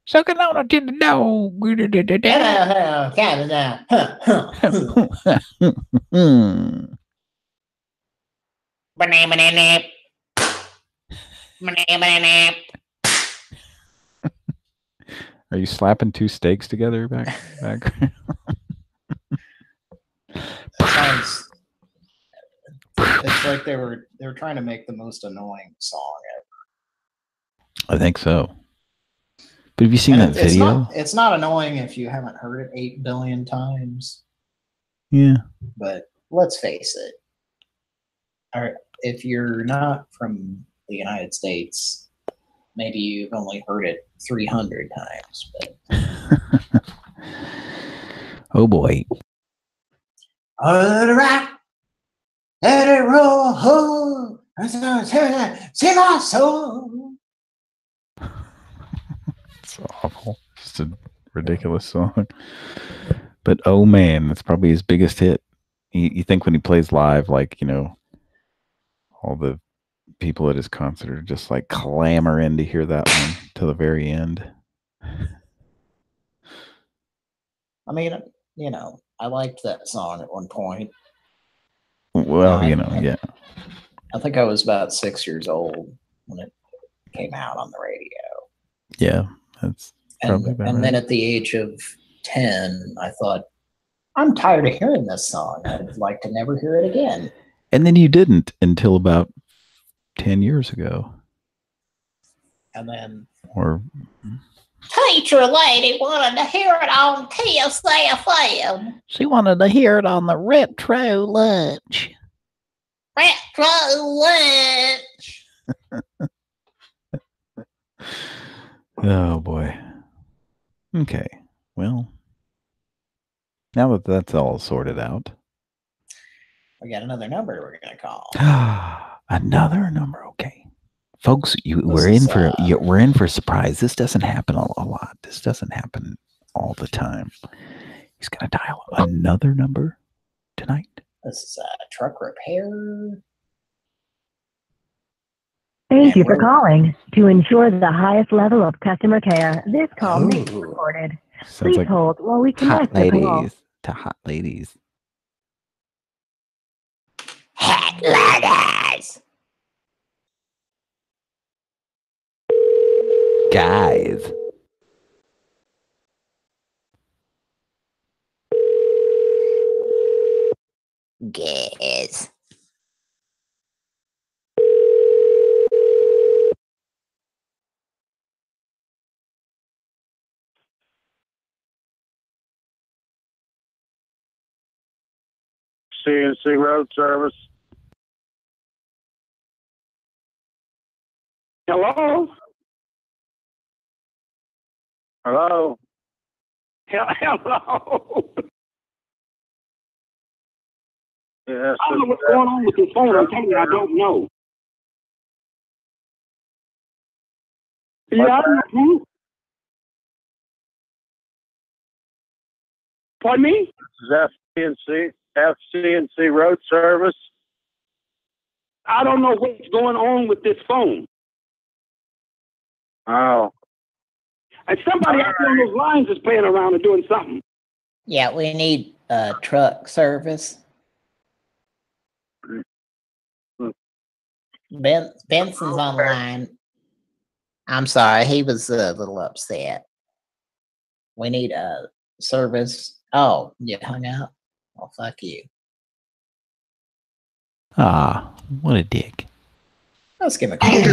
Sucking on a chili dog. Canada. Are you slapping two steaks together back? Sounds. It's like they were trying to make the most annoying song ever. I think so. But have you seen that video? It's not annoying if you haven't heard it 8 billion times. Yeah. But let's face it. If you're not from the United States, maybe you've only heard it 300 times. But oh boy. All right. Let it roll. Sing our song. It's awful. Just a ridiculous song. But oh man, that's probably his biggest hit. You think when he plays live, like, you know, all the people at his concert are just like clamoring to hear that one till the very end. I mean, you know, I liked that song at one point. Well, you know, yeah. I think I was about 6 years old when it came out on the radio. Yeah, that's probably about and right. then at the age of 10, I thought, I'm tired of hearing this song. I'd like to never hear it again. And then you didn't until about 10 years ago. And then Or Teacher lady wanted to hear it on KSFM. she wanted to hear it on the retro lunch. Retro lunch. Oh boy. Okay. Well, now that that's all sorted out. we got another number we're going to call. Another number. Okay. Folks, we're in for a surprise. This doesn't happen a lot. This doesn't happen all the time. He's going to dial another number tonight. This is a truck repair. Thank you for calling. To ensure the highest level of customer care, this call may be recorded. Sounds Please like hold while we hot connect the call. ladies to hot ladies. Hot ladies. Guys. Guys. CNC Road Service. Hello? Hello? Hello? Yes, I don't know what's going on with this phone. I'm telling you, I don't know. Yeah, I don't know. Pardon me? This is FCNC Road Service. I don't know what's going on with this phone. Oh. And somebody out there on those lines is playing around and doing something. Yeah, we need truck service. Benson's on the line. I'm sorry, he was a little upset. We need a service. Oh, you hung up? Oh, fuck you. Ah, what a dick. Let's give him a call. Thank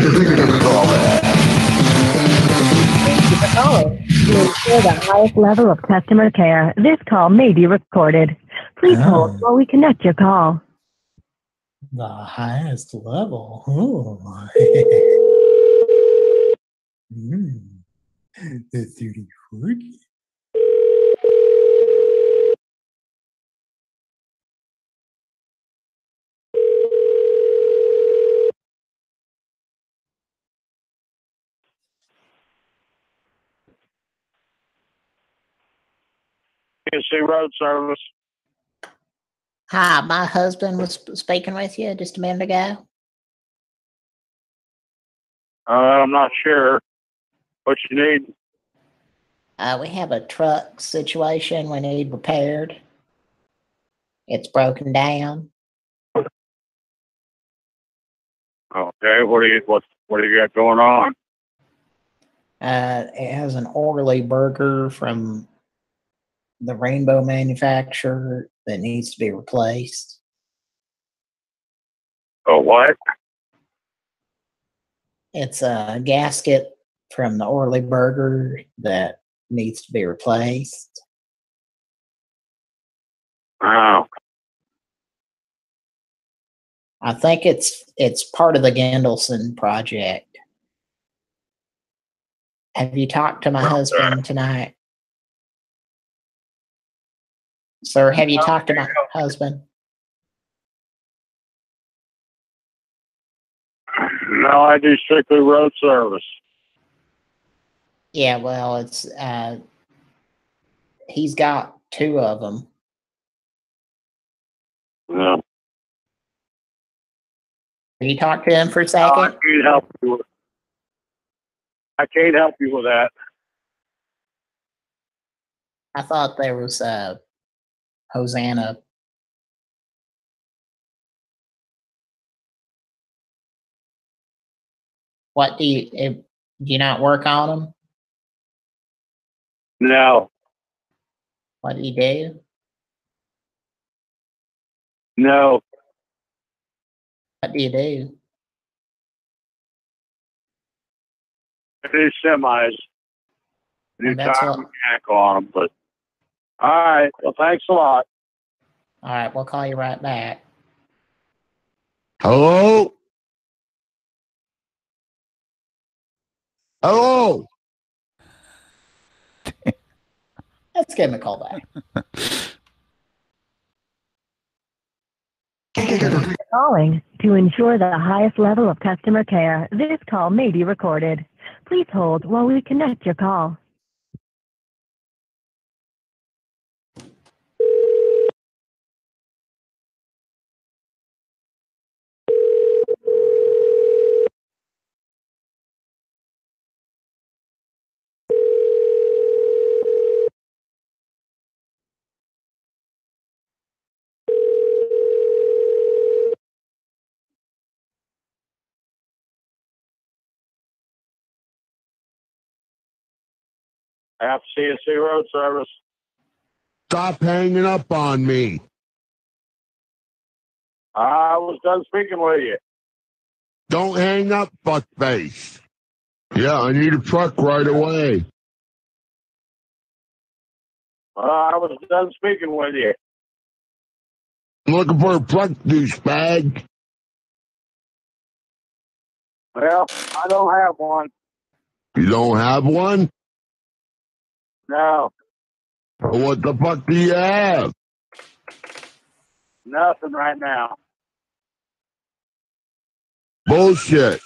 you for calling. To ensure the highest level of customer care, this call may be recorded. Please hold while we connect your call. The highest level. Ooh. The 3040. CNC Road Service. Hi, my husband was speaking with you just a minute ago. I'm not sure what you need. We have a truck situation we need repaired. It's broken down. Okay, what do you got going on? It has an orderly burger from the Rainbow manufacturer that needs to be replaced. Oh, what? It's a gasket from the Orly burger that needs to be replaced. Oh. I think it's part of the Gendelson project. Have you talked to my husband tonight? Sir, have you talked to my husband? No, I do strictly road service. Yeah, well, it's he's got two of them. Yeah. Can you talk to him for a I second? can't help you with that. I thought there was Hosanna. What do you not work on them? No. What do you do? No. What do you do? I do semis. I do And that's tire what. mechanical on them, but all right. Well, thanks a lot. All right, we'll call you right back. Hello? Hello? Let's give him a call back. Calling. To ensure the highest level of customer care, this call may be recorded. Please hold while we connect your call. FCSC Road Service. Stop hanging up on me. I was done speaking with you. Don't hang up, fuckface. Yeah, I need a truck right away. I was done speaking with you. I'm looking for a truck, douchebag. Well, I don't have one. You don't have one? No, Well, what the fuck do you have? nothing right now. Bullshit.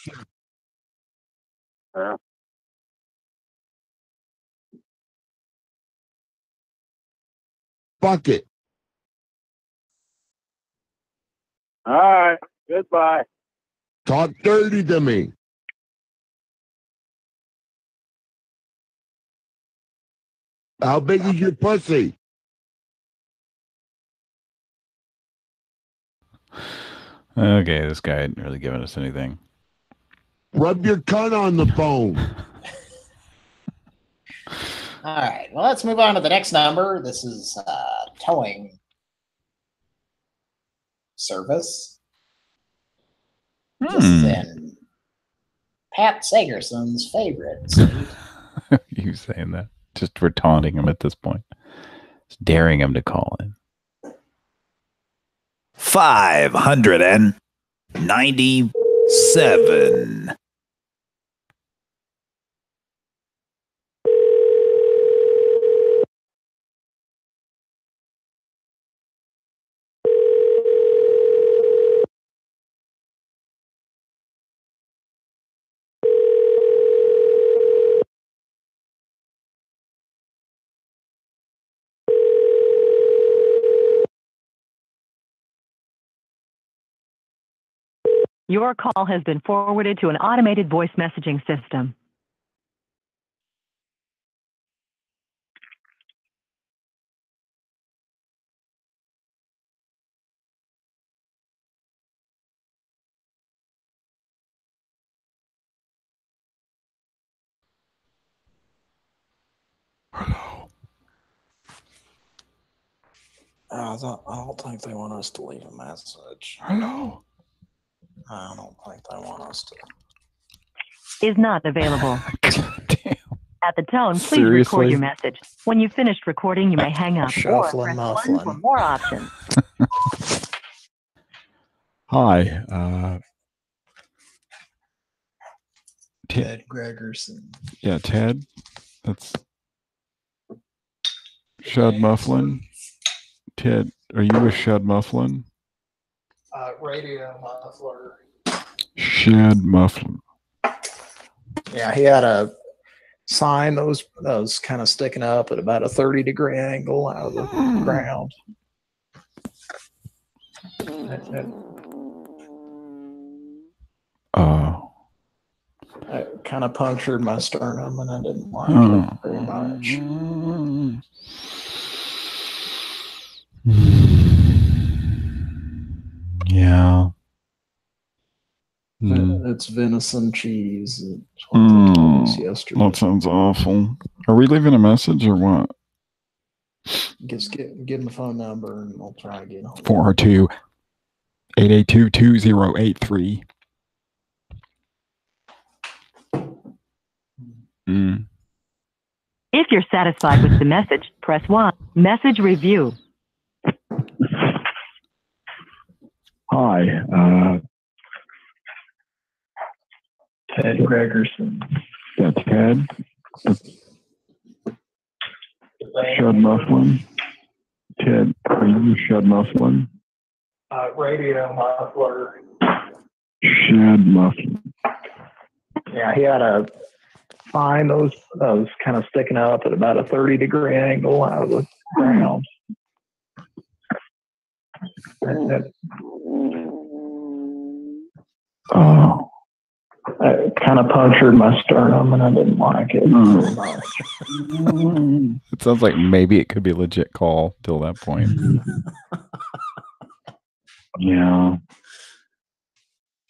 Fuck it. All right, goodbye. Talk dirty to me. How big is your pussy? Okay, this guy ain't really giving us anything. Rub your cunt on the phone. All right. Well, let's move on to the next number. This is towing service. This is in Pat Sagerson's favorite state. You saying that? Just for taunting him at this point. Just daring him to call in. 597. Your call has been forwarded to an automated voice messaging system. I don't think they want us to leave a message. Hello. I don't think they want us to. Is not available. At the tone, please Seriously? record your message. When you've finished recording, you may hang up or Shuffling, press 1 muffling. for more options. Hi. Ted Gregerson. Yeah, Ted. That's Shad Mufflin. Ted, are you with Shad Mufflin? Radio muffler. Shad Mufflin. Yeah, he had a sign that was kind of sticking up at about a 30-degree angle out of the ground. It kind of punctured my sternum, and I didn't like it very much. Yeah. It's venison cheese. It's what they told us yesterday. That sounds awful. Are we leaving a message or what? Just give him the phone number, and we'll try to get home. 402-882-2083. If you're satisfied with the message, press 1. Message review. Hi, Ted Gregerson. that's Ted. Shad Mufflin. Ted, are you Shad Mufflin? Radio muffler. Shad Mufflin. Yeah, he had a sign that was kind of sticking up at about a 30-degree angle out of the ground. It kind of punctured my sternum, and I didn't like it very much. It sounds like maybe it could be a legit call till that point. Yeah.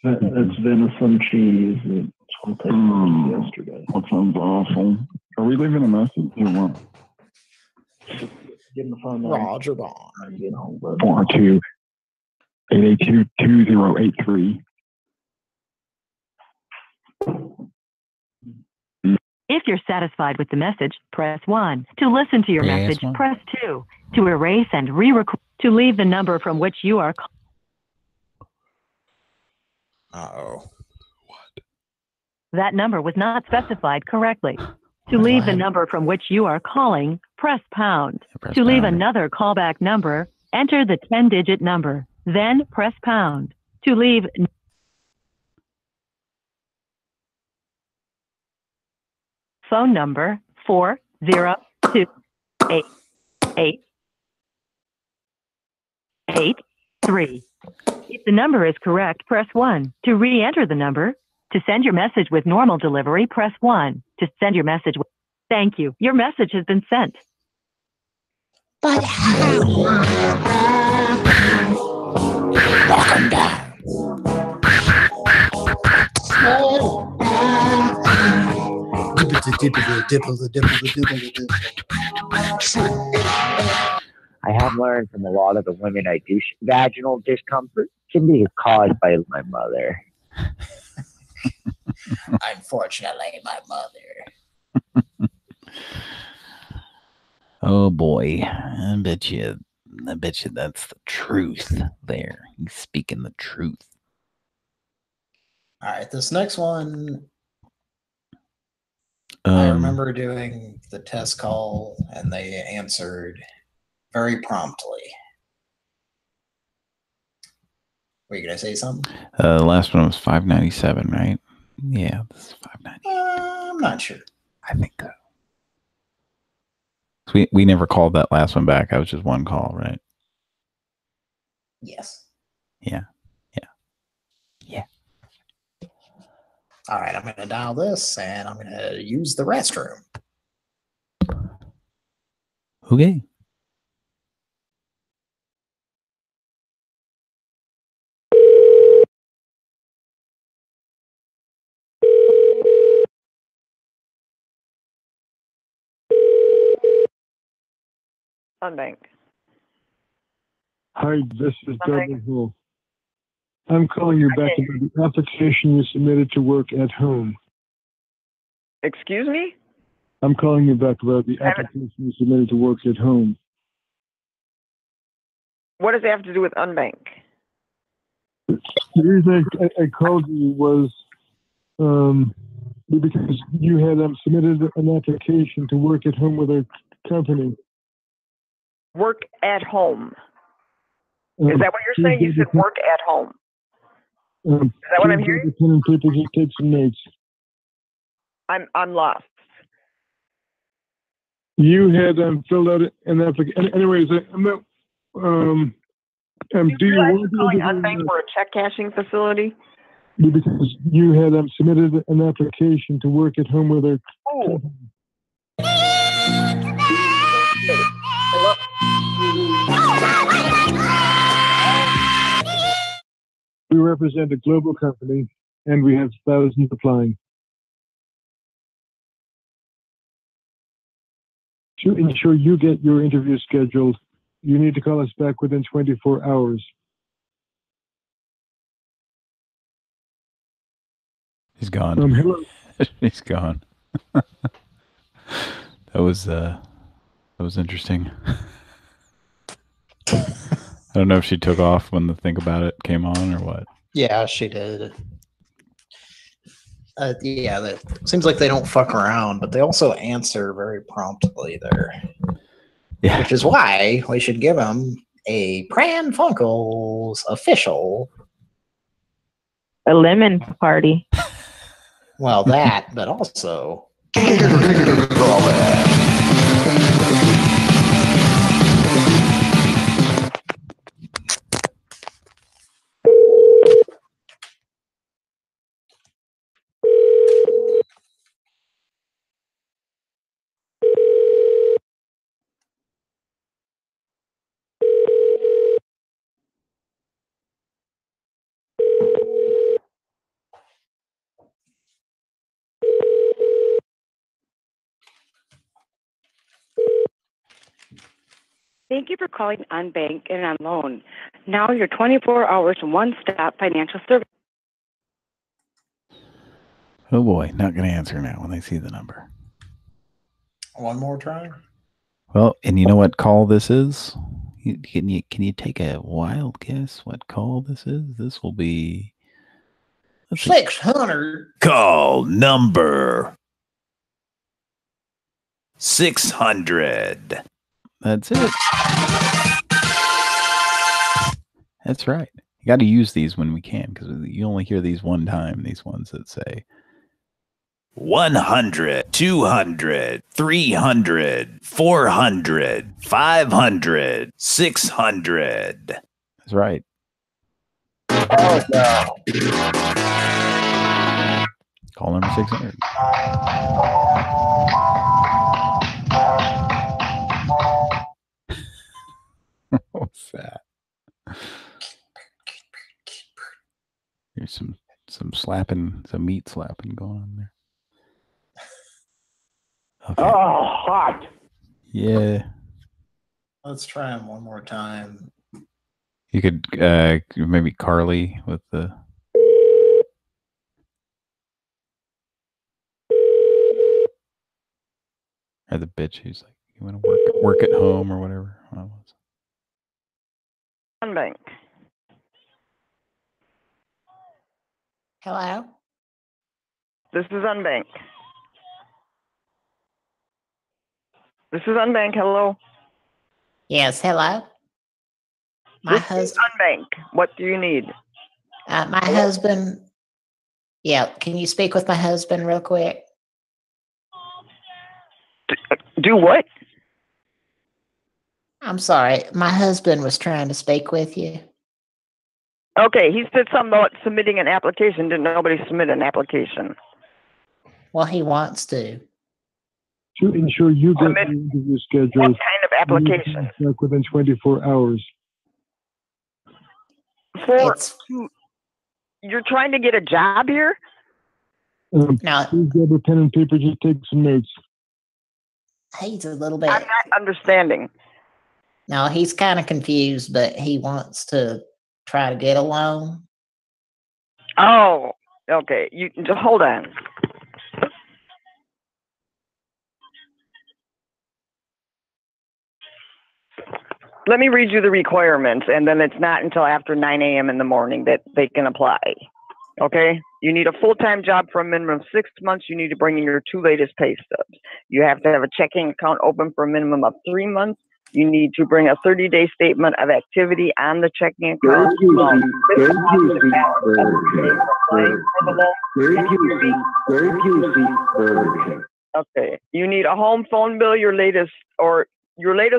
It's venison cheese. It's what they told us yesterday. That sounds awful. Are we leaving a message or what? Give him the phone number. Roger Bond. 402 882 2083. If you're satisfied with the message, press 1. To listen to your Press message, 1. press 2. To erase and re-record. To leave the number from which you are calling. Uh-oh. That number was not specified correctly. To leave the number from which you are calling, press pound. To leave another callback number, enter the 10-digit number, then press pound. To leave phone number 402-888-83. If the number is correct, press 1. To re-enter the number, to send your message with normal delivery, press 1. To send your message with... Thank you. Your message has been sent. But how? Knock him down. I have learned from a lot of the women I do vaginal discomfort can be caused by my mother. Unfortunately, my mother. Oh boy, I bet you that's the truth there. He's speaking the truth. All right, this next one, I remember doing the test call and they answered very promptly. Were you going to say something? The last one was 597, right? Yeah, this is 590. I'm not sure. I think so. So we never called that last one back. That was just one call, right? Yes. Yeah. All right, I'm going to dial this and I'm going to use the restroom. Okay. Unbank. Hi, this is Douglas Hill. I'm calling you back about the application you submitted to work at home. Excuse me? I'm calling you back about the application you submitted to work at home. What does it have to do with Unbank? The reason I called you was because you had submitted an application to work at home with our company. Work at home. Is that what you're saying? You said work at home. Is that what I'm hearing? Pen and paper, just take some notes. I'm lost. You had filled out an application. Anyways, I'm not. Do you want to calling Unbank for a check cashing facility? Because you had submitted an application to work at home with our company. We represent a global company, and we have thousands applying. To ensure you get your interview scheduled, you need to call us back within 24 hours. He's gone. Hello. He's gone. That was interesting. I don't know if she took off when the Think About It came on or what. Yeah, she did. Yeah, that seems like they don't fuck around, but they also answer very promptly there. Yeah. Which is why we should give them a Pran Funkels official. A lemon party. Well, that, but also. Thank you for calling Unbank and Unloan. Now your 24 hours one-stop financial service. Oh boy, not going to answer now when they see the number. One more try. Well, and you know what call this is? Can you take a wild guess what call this is? This will be 600. Call number 600. That's it. That's right. You got to use these when we can because you only hear these one time. These ones that say 100, 200, 300, 400, 500, 600. That's right. Oh, no. Call number 600. What's that? There's some slapping, some meat slapping going on there. Okay. Oh, hot. Yeah. Let's try them one more time. You could maybe Carly with the or the bitch who's like, you want to work at home or whatever. Unbank. Hello? This is Unbank. This is Unbank. Hello. Yes, hello? My husband. Unbank. What do you need? My husband. Yeah, can you speak with my husband real quick? Do what? I'm sorry. My husband was trying to speak with you. Okay, he said something about submitting an application. Didn't nobody submit an application? Well, he wants to. To ensure you get the interview scheduled. What kind of application? Back within 24 hours. You're trying to get a job here? No. Please grab a pen and paper. Just take some notes. He's a little bit. I'm not understanding. No, he's kind of confused, but he wants to try to get a loan. Oh, okay. You just hold on. Let me read you the requirements, and then it's not until after 9 a.m. in the morning that they can apply. Okay? You need a full-time job for a minimum of 6 months. You need to bring in your 2 latest pay stubs. You have to have a checking account open for a minimum of 3 months. You need to bring a 30-day statement of activity on the checking account. Okay. You need a home phone bill, your latest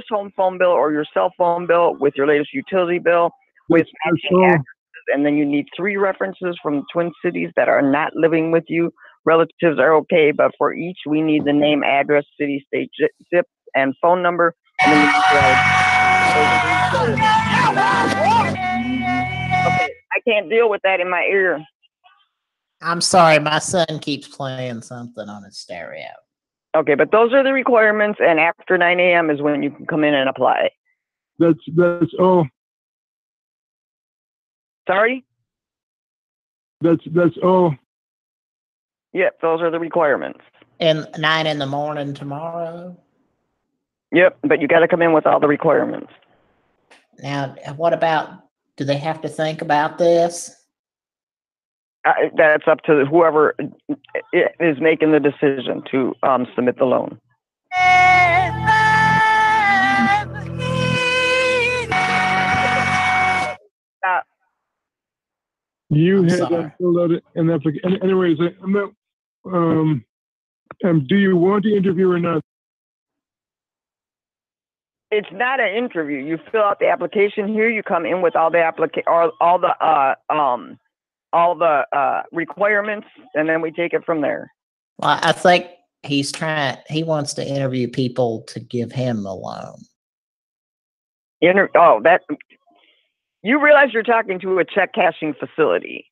home phone bill or your cell phone bill with your latest utility bill with matching addresses, and then you need 3 references from the Twin Cities that are not living with you. Relatives are okay, but for each we need the name, address, city, state, zip, and phone number. And then okay, I can't deal with that in my ear. I'm sorry, my son keeps playing something on his stereo. Okay, but those are the requirements, and after 9 a.m. is when you can come in and apply. That's all. Sorry? That's all. Yep, those are the requirements. And 9 in the morning tomorrow? Yep, but you got to come in with all the requirements. Now, what about, do they have to think about this? That's up to whoever is making the decision to submit the loan. You had filled out an application. Anyways, I'm not. Do you want to interview or not? It's not an interview. You fill out the application here. You come in with all the all the requirements, and then we take it from there. Well, I think he wants to interview people to give him the loan. You realize you're talking to a check cashing facility.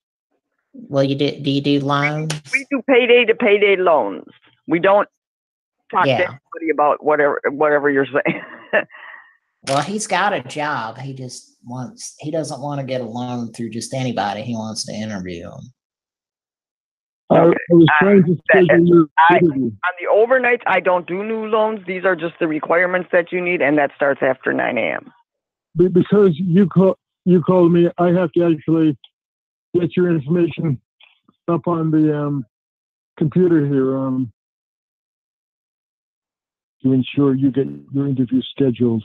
Well, do you do loans? We do payday to payday loans. We don't talk to anybody about whatever you're saying. Well, he's got a job. He doesn't want to get a loan through just anybody. He wants to interview him. I was trying to schedule your interview. On the overnights, I don't do new loans. These are just the requirements that you need, and that starts after 9 a.m. Because you called me, I have to actually get your information up on the computer here to ensure you get your interview scheduled.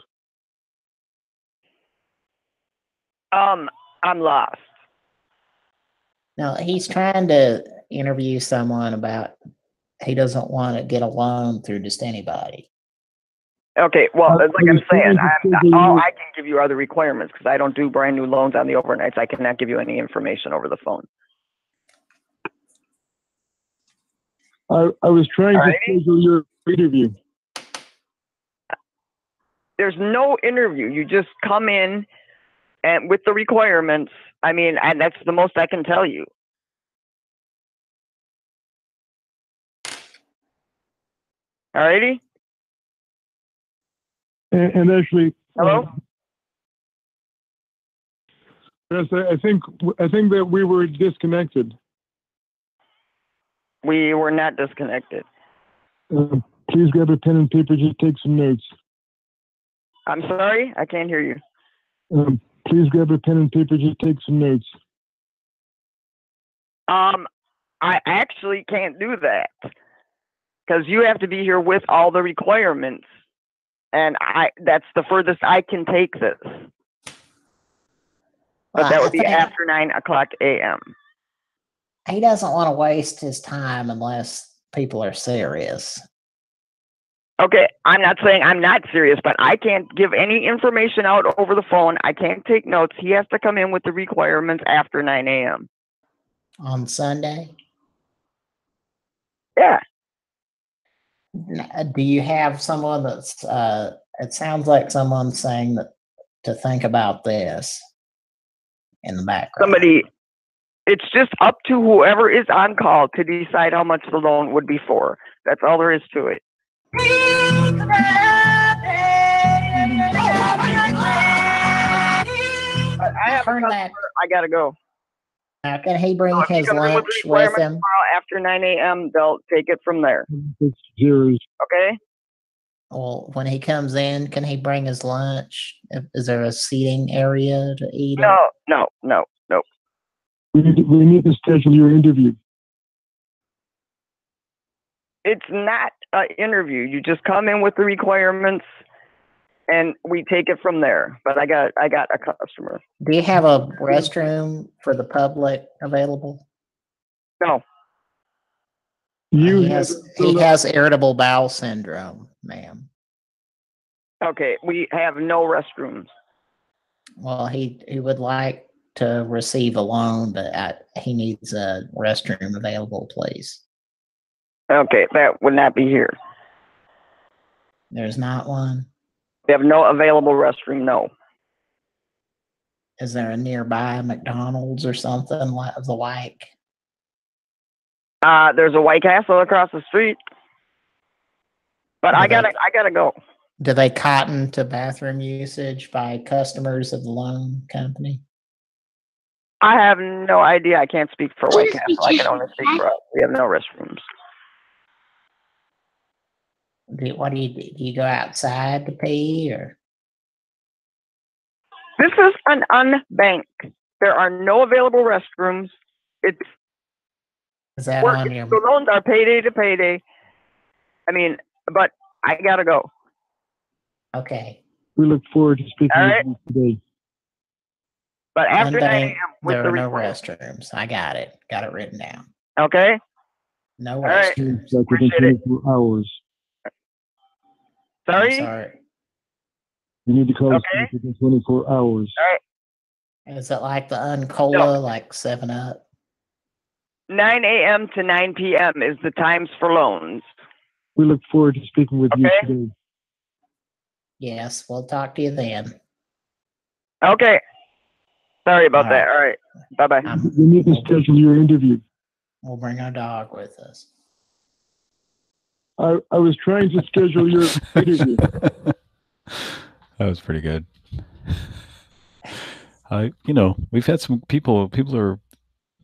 I'm lost. No, he's trying to interview someone about he doesn't want to get a loan through just anybody. Okay, well, like I'm saying, all I can give you are the requirements because I don't do brand new loans on the overnights. I cannot give you any information over the phone. I was trying to schedule your interview. There's no interview. You just come in and with the requirements. I mean, and that's the most I can tell you. Alrighty? And actually, hello? Yes, I think that we were disconnected. We were not disconnected. Please grab a pen and paper. Just take some notes. I'm sorry, I can't hear you. Please grab a pen and paper. Just take some notes. I actually can't do that because you have to be here with all the requirements, and that's the furthest I can take this. But that would be after 9 o'clock a.m. He doesn't want to waste his time unless people are serious. Okay, I'm not saying I'm not serious, but I can't give any information out over the phone. I can't take notes. He has to come in with the requirements after 9 a.m. On Sunday? Yeah. Do you have someone that's, it sounds like someone saying that to think about this in the background. It's just up to whoever is on call to decide how much the loan would be for. That's all there is to it. I have a customer. I gotta go. Can he bring his lunch with him? Tomorrow after 9 a.m., they'll take it from there. Okay? Well, when he comes in, can he bring his lunch? Is there a seating area to eat it? No. We need to schedule your interview. It's not an interview. You just come in with the requirements, and we take it from there. But I got a customer. Do you have a restroom for the public available? No. He has irritable bowel syndrome, ma'am. Okay, we have no restrooms. Well, he would like to receive a loan, but he needs a restroom available, please. Okay, that would not be here. There's not one? We have no available restroom, no. Is there a nearby McDonald's or something of the like? There's a White Castle across the street. But I gotta go. Do they cotton to bathroom usage by customers of the loan company? I have no idea. I can't speak for White Castle. I can only speak for us. We have no restrooms. What do you do? Do you go outside to pee or? This is an unbank. There are no available restrooms. Is that on your? The loans are payday to payday. I mean, but I gotta go. Okay. We look forward to speaking with you today. But after 9 Unbanked, a.m. with there the are no restrooms. I got it. Got it written down. Okay. No right. restrooms. Within 24 hours. Sorry? I'm sorry. You need to call us within 24 hours. All right. Is it like the Uncola, like 7-Up? 9 a.m. to 9 p.m. is the times for loans. We look forward to speaking with you today. Yes, we'll talk to you then. Okay. Sorry about that. All right. Bye-bye. We need to schedule your interview. We'll bring our dog with us. I was trying to schedule your interview. That was pretty good. We've had some people are,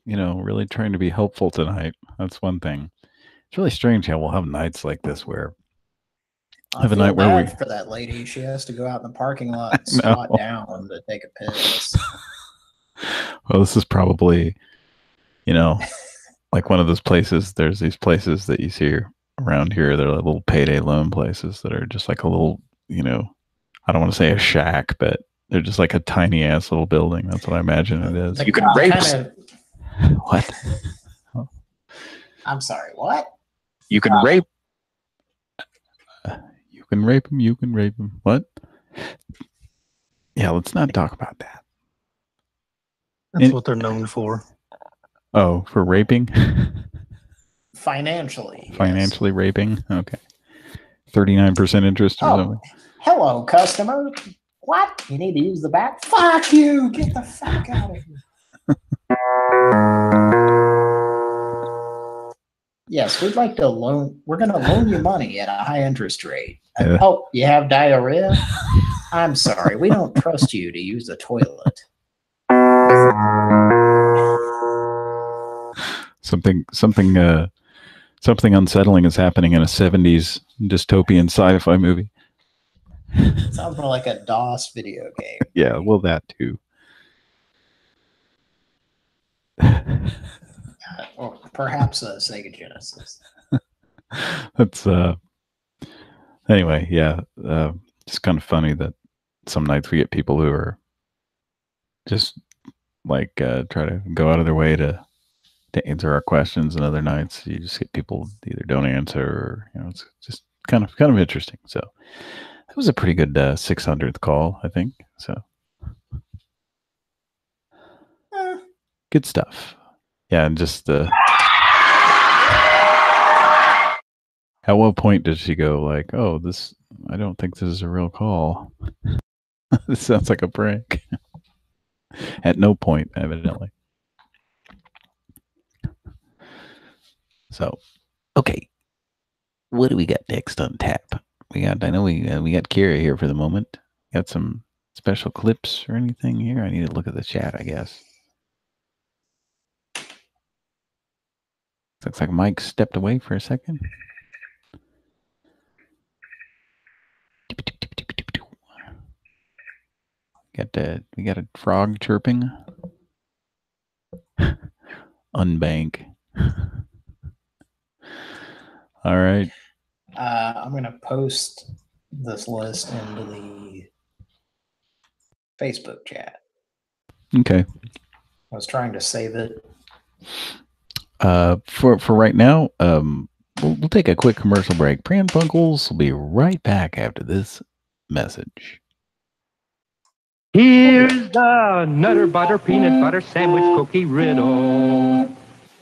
really trying to be helpful tonight. That's one thing. It's really strange how we'll have nights like this where I feel bad for that lady. She has to go out in the parking lot and squat down to take a piss. Well, this is probably, like one of those places. There's these places that you see around here. They're like little payday loan places that are just like a little, I don't want to say a shack, but they're just like a tiny ass little building. That's what I imagine it is. You could rape. What? I'm sorry. What? You can rape. You can rape him. You can rape him. What? Yeah, let's not talk about that. That's what they're known for. Oh, for raping? Financially. Financially raping? Okay. 39% interest or something. Hello, customer. What? You need to use the back? Fuck you! Get the fuck out of here. Yes, we'd like to loan. We're going to loan you money at a high interest rate. Yeah. Oh, you have diarrhea? I'm sorry. We don't trust you to use the toilet. Something unsettling is happening in a 70s dystopian sci-fi movie. Sounds more like a DOS video game. Yeah, well, that too. Or perhaps a Sega Genesis. That's anyway, yeah. It's kind of funny that some nights we get people who are just like try to go out of their way to answer our questions, and other nights you just get people either don't answer or it's just kind of interesting. So that was a pretty good 600th call, I think. So good stuff. Yeah, and just at what point did she go like, oh, this, I don't think this is a real call. This sounds like a prank. At no point, evidently. So, okay. What do we got next on tap? We got Kira here for the moment. Got some special clips or anything here? I need to look at the chat, I guess. Looks like Mike stepped away for a second. We got a frog chirping. Unbank. All right. I'm going to post this list into the Facebook chat. Okay. I was trying to save it. For right now, we'll take a quick commercial break. Pran Funkels will be right back after this message. Here's the Nutter Butter Peanut Butter Sandwich Cookie Riddle.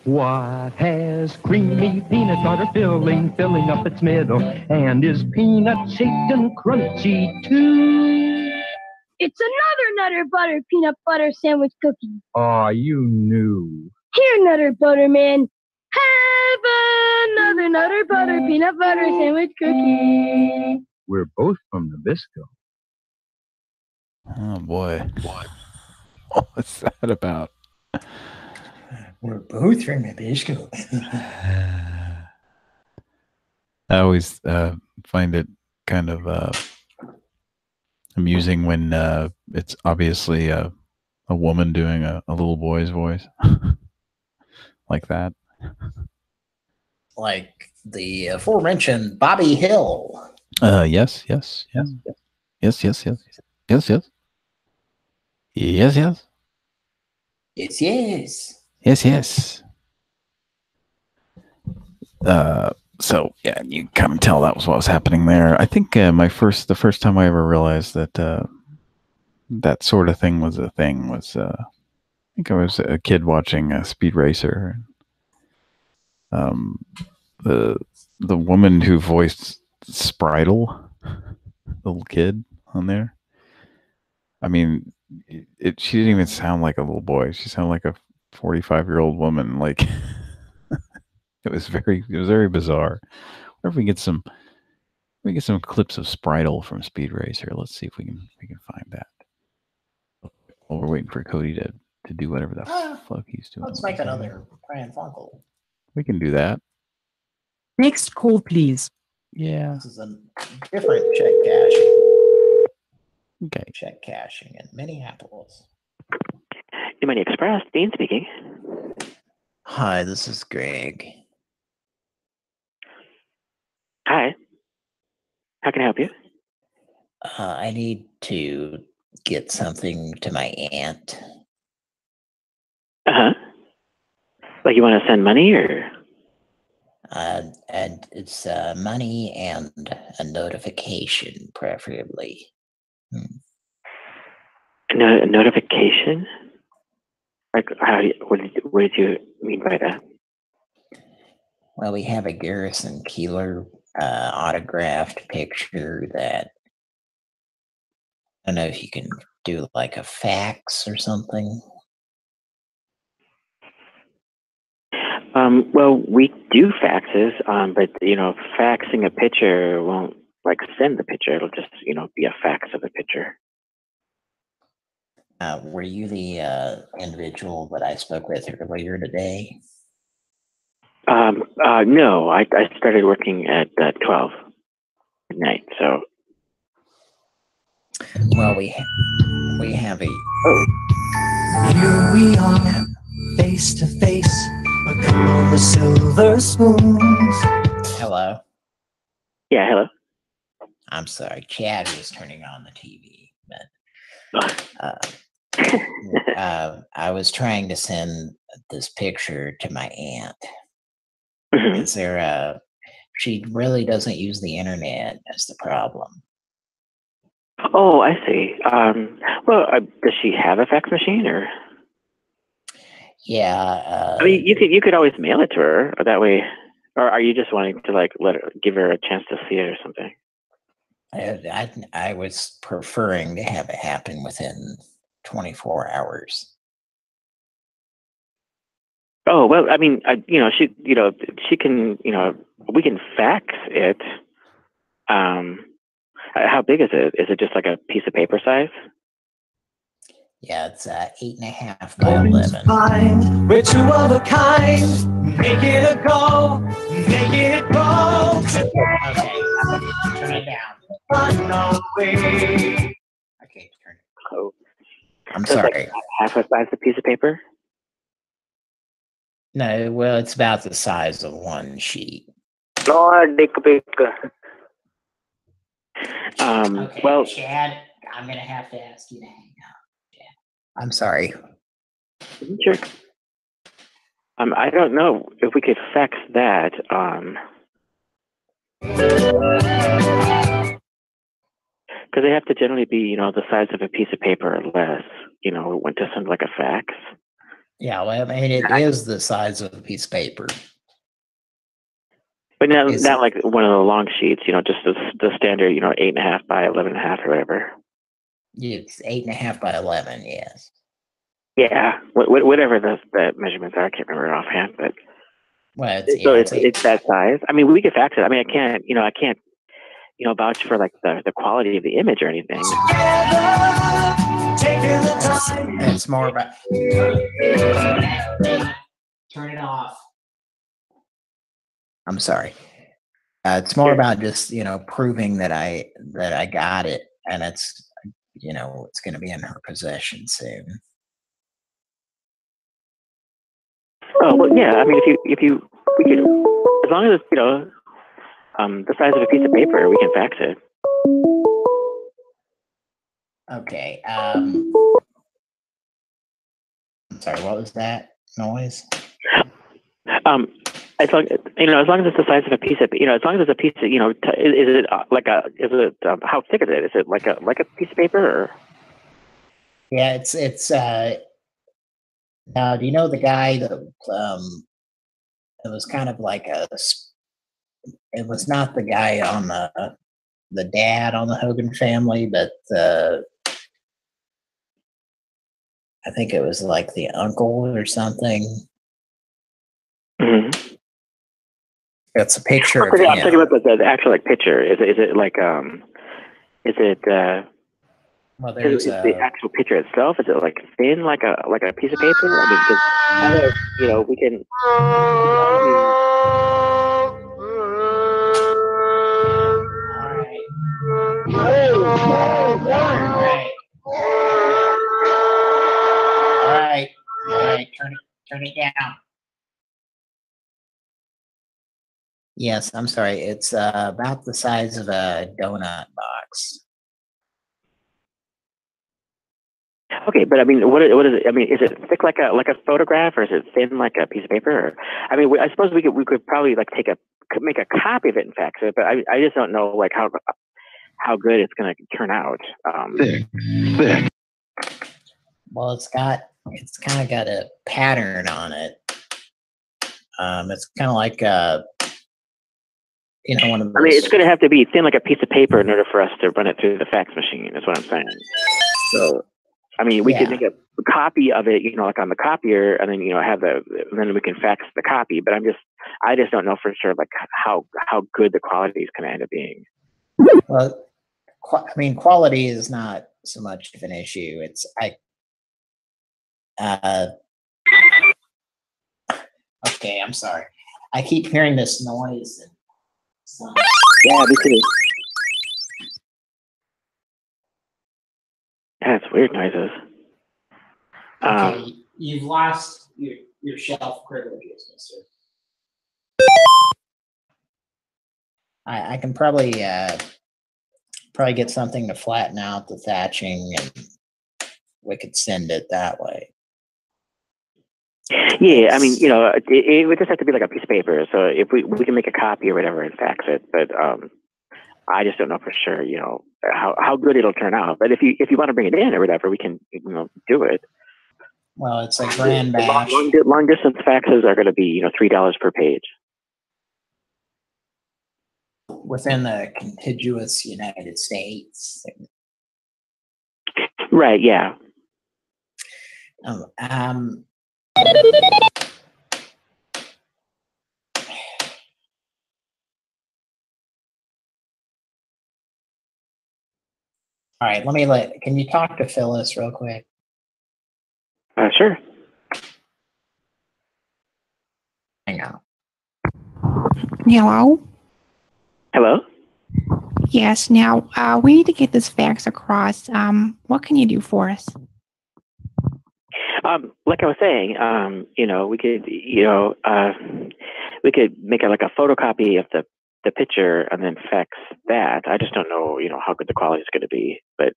What has creamy peanut butter filling up its middle? And is peanut shaped and crunchy too? It's another Nutter Butter Peanut Butter Sandwich Cookie. Aw, you knew. Here, Nutter Butter Man. Have another Nutter Butter Peanut Butter Sandwich Cookie. We're both from Nabisco. Oh, boy. What's that about? We're both from Nabisco. I always find it kind of amusing when it's obviously a woman doing a little boy's voice. Like that. Like the aforementioned Bobby Hill. Yes. Yes. So yeah, you kind of tell that was what was happening there. I think the first time I ever realized that that sort of thing was a thing was I think I was a kid watching Speed Racer. The woman who voiced Spritle, little kid on there. I mean, she didn't even sound like a little boy. She sounded like a 45-year-old woman. Like it was very bizarre. I wonder if we get some me get some clips of Spritle from Speed Racer. Let's see if we can find that. While we're waiting for Cody to do whatever the fuck he's doing. Let's make another Pran Funkel. We can do that. Next call, please. Yeah. This is a different check cashing. Okay. Check cashing in Minneapolis. Money Express, Dean speaking. Hi, this is Greg. Hi. How can I help you? I need to get something to my aunt. Uh-huh. Like you want to send money or? And it's money and a notification, preferably. A notification? Like, what did you mean by that? Well, we have a Garrison Keillor autographed picture that I don't know if you can do like a fax or something. Well, we do faxes, but faxing a picture won't like send the picture. It'll just be a fax of the picture. Were you the individual that I spoke with earlier today? No, I started working at 12 at night. So, well, we have a. Here we are, face to face, on the silver spoons. Hello. Yeah, hello. I'm sorry, Chad was turning on the TV, but I was trying to send this picture to my aunt. Is there a? She really doesn't use the internet. That's the problem. Oh, I see. Well, does she have a fax machine or? Yeah. I mean, you could always mail it to her. Or that way, or are you just wanting to like give her a chance to see it or something? I was preferring to have it happen within 24 hours. Oh well, I mean, she can, we can fax it. How big is it? Is it just like a piece of paper size? Yeah, it's 8.5 by 11. Fine, we're two of a kind. Make it a go, make it go. Okay, turn it down. Run away. Okay, turn it. Oh, I'm so sorry. It's like half a size of piece of paper. No, well, it's about the size of one sheet. Lord, dick pic. Okay, well, Chad, I'm gonna have to ask you to hang up. Chad. I'm sorry. Sure. I don't know if we could fax that. Because they have to generally be, the size of a piece of paper or less, when to send like a fax. Yeah, well, I mean, it is the size of a piece of paper. But not like one of the long sheets, just the standard, 8.5 by 11.5 or whatever. It's 8.5 by 11, yes. Yeah, whatever the measurements are, I can't remember offhand, but well, it's that size. I mean, we could fax it. I mean, I can't vouch for like the quality of the image or anything. It's more about turn it off. I'm sorry. It's more about just proving that I got it, and it's it's going to be in her possession soon. Oh well, yeah. I mean, we could, as long as it's the size of a piece of paper, we can fax it. Okay. I'm sorry. What was that noise? As long as it's the size of a piece of, as long as it's a piece of, is it how thick is it? Is it like a piece of paper or? Yeah, it's now, do you know the guy that it was kind of like it was not the guy on the dad on the Hogan Family, but I think it was like the uncle or something. Mm-hmm. It's a picture of I'm him. talking about the actual like picture. Is it like is it Well, is the actual picture itself? Is it like thin like a piece of paper? I mean, because I know we can. All right. Turn it down. Yes, I'm sorry. It's about the size of a donut box. Okay, but I mean, what is it? I mean, is it thick like a photograph, or is it thin like a piece of paper? Or, I mean, I suppose we could probably like make a copy of it and fax it, but I just don't know like how good it's going to turn out. Thick. Well, it's kind of got a pattern on it. It's kind of like one of those. I mean, it's going to have to be thin like a piece of paper in order for us to run it through the fax machine. Is what I'm saying. So, I mean, we could make a copy of it, like on the copier, and then then we can fax the copy. But I just don't know for sure like how good the quality is going to end up being. Well, I mean, quality is not so much of an issue. It's okay, I'm sorry. I keep hearing this noise. Yeah, me too. Yeah, it's weird noises. Okay, you've lost your shelf privileges, mister. I can probably get something to flatten out the thatching, and we could send it that way. Yeah, I mean, it would just have to be like a piece of paper. So if we can make a copy or whatever and fax it, but I just don't know for sure, how good it'll turn out. But if you want to bring it in or whatever, we can do it. Well, it's a grand bash. Long distance faxes are going to be $3 per page. Within the contiguous United States. Right. Yeah. All right, can you talk to Phyllis real quick? Sure. Hang on. Hello? Hello? Yes, now we need to get this fax across. What can you do for us? Like I was saying, we could, we could make a photocopy of the picture and then fax that. I just don't know, how good the quality is going to be. But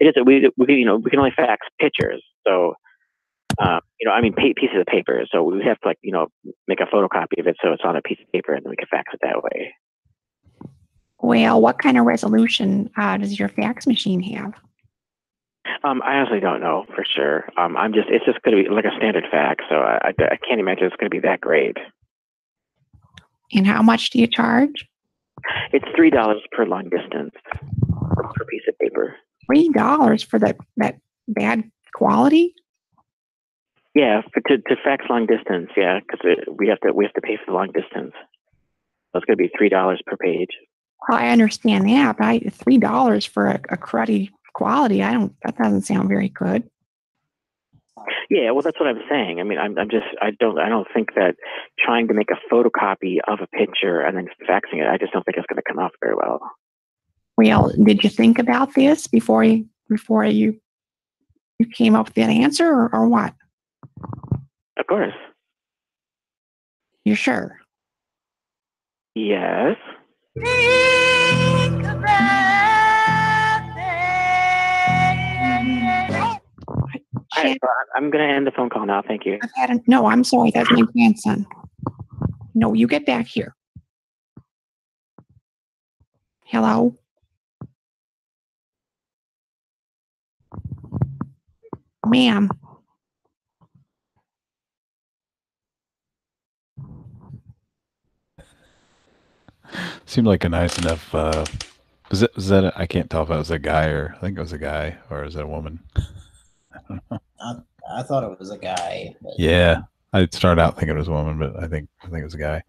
it is we can only fax pictures. So, pieces of paper. So we have to make a photocopy of it so it's on a piece of paper and then we can fax it that way. Well, what kind of resolution does your fax machine have? I honestly don't know for sure. It's just going to be like a standard fax. So I can't imagine it's going to be that great. And how much do you charge? It's $3 per long distance per piece of paper. $3 for that bad quality? Yeah, to fax long distance. Yeah, because we have to pay for the long distance. So it's going to be $3 per page. Well, I understand that, but $3 for a cruddy quality, that doesn't sound very good. Yeah, well, that's what I'm saying. I mean, I don't think that trying to make a photocopy of a picture and then faxing it, I just don't think it's going to come off very well. Well, did you think about this before you came up with that answer, or what? Of course. You're sure? Yes. I'm going to end the phone call now. Thank you. No, I'm sorry. That's my grandson. No, you get back here. Hello? Ma'am. Seemed like a nice enough. Was that? I can't tell if it was a guy or I think it was a guy, or is it a woman? I don't know. I thought it was a guy. But... Yeah, I started out thinking it was a woman, but I think it was a guy.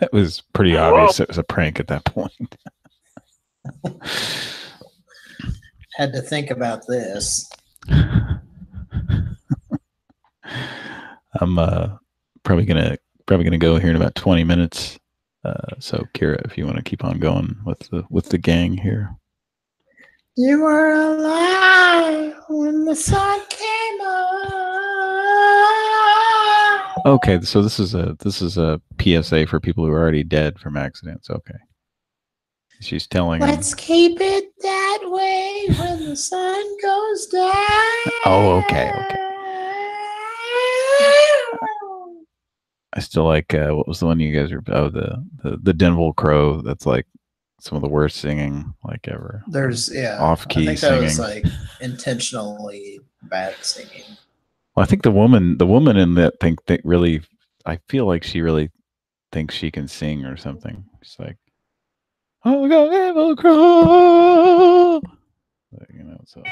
It was pretty obvious it was a prank at that point. Had to think about this. I'm probably gonna go here in about 20 minutes. So Kira, if you want to keep on going with the gang here. You were alive when the sun came up. Okay, so this is a PSA for people who are already dead from accidents. Okay. She's telling him. Let's keep it that way when the sun goes down. Oh, okay. I still like what was the one you guys were? Oh, the Denville Crow. That's like some of the worst singing like ever. There's off key I think singing. that was like intentionally bad singing. Well, I think the woman in that think that really, I feel like she really thinks she can sing or something. She's like, oh, Denville Crow. You know, so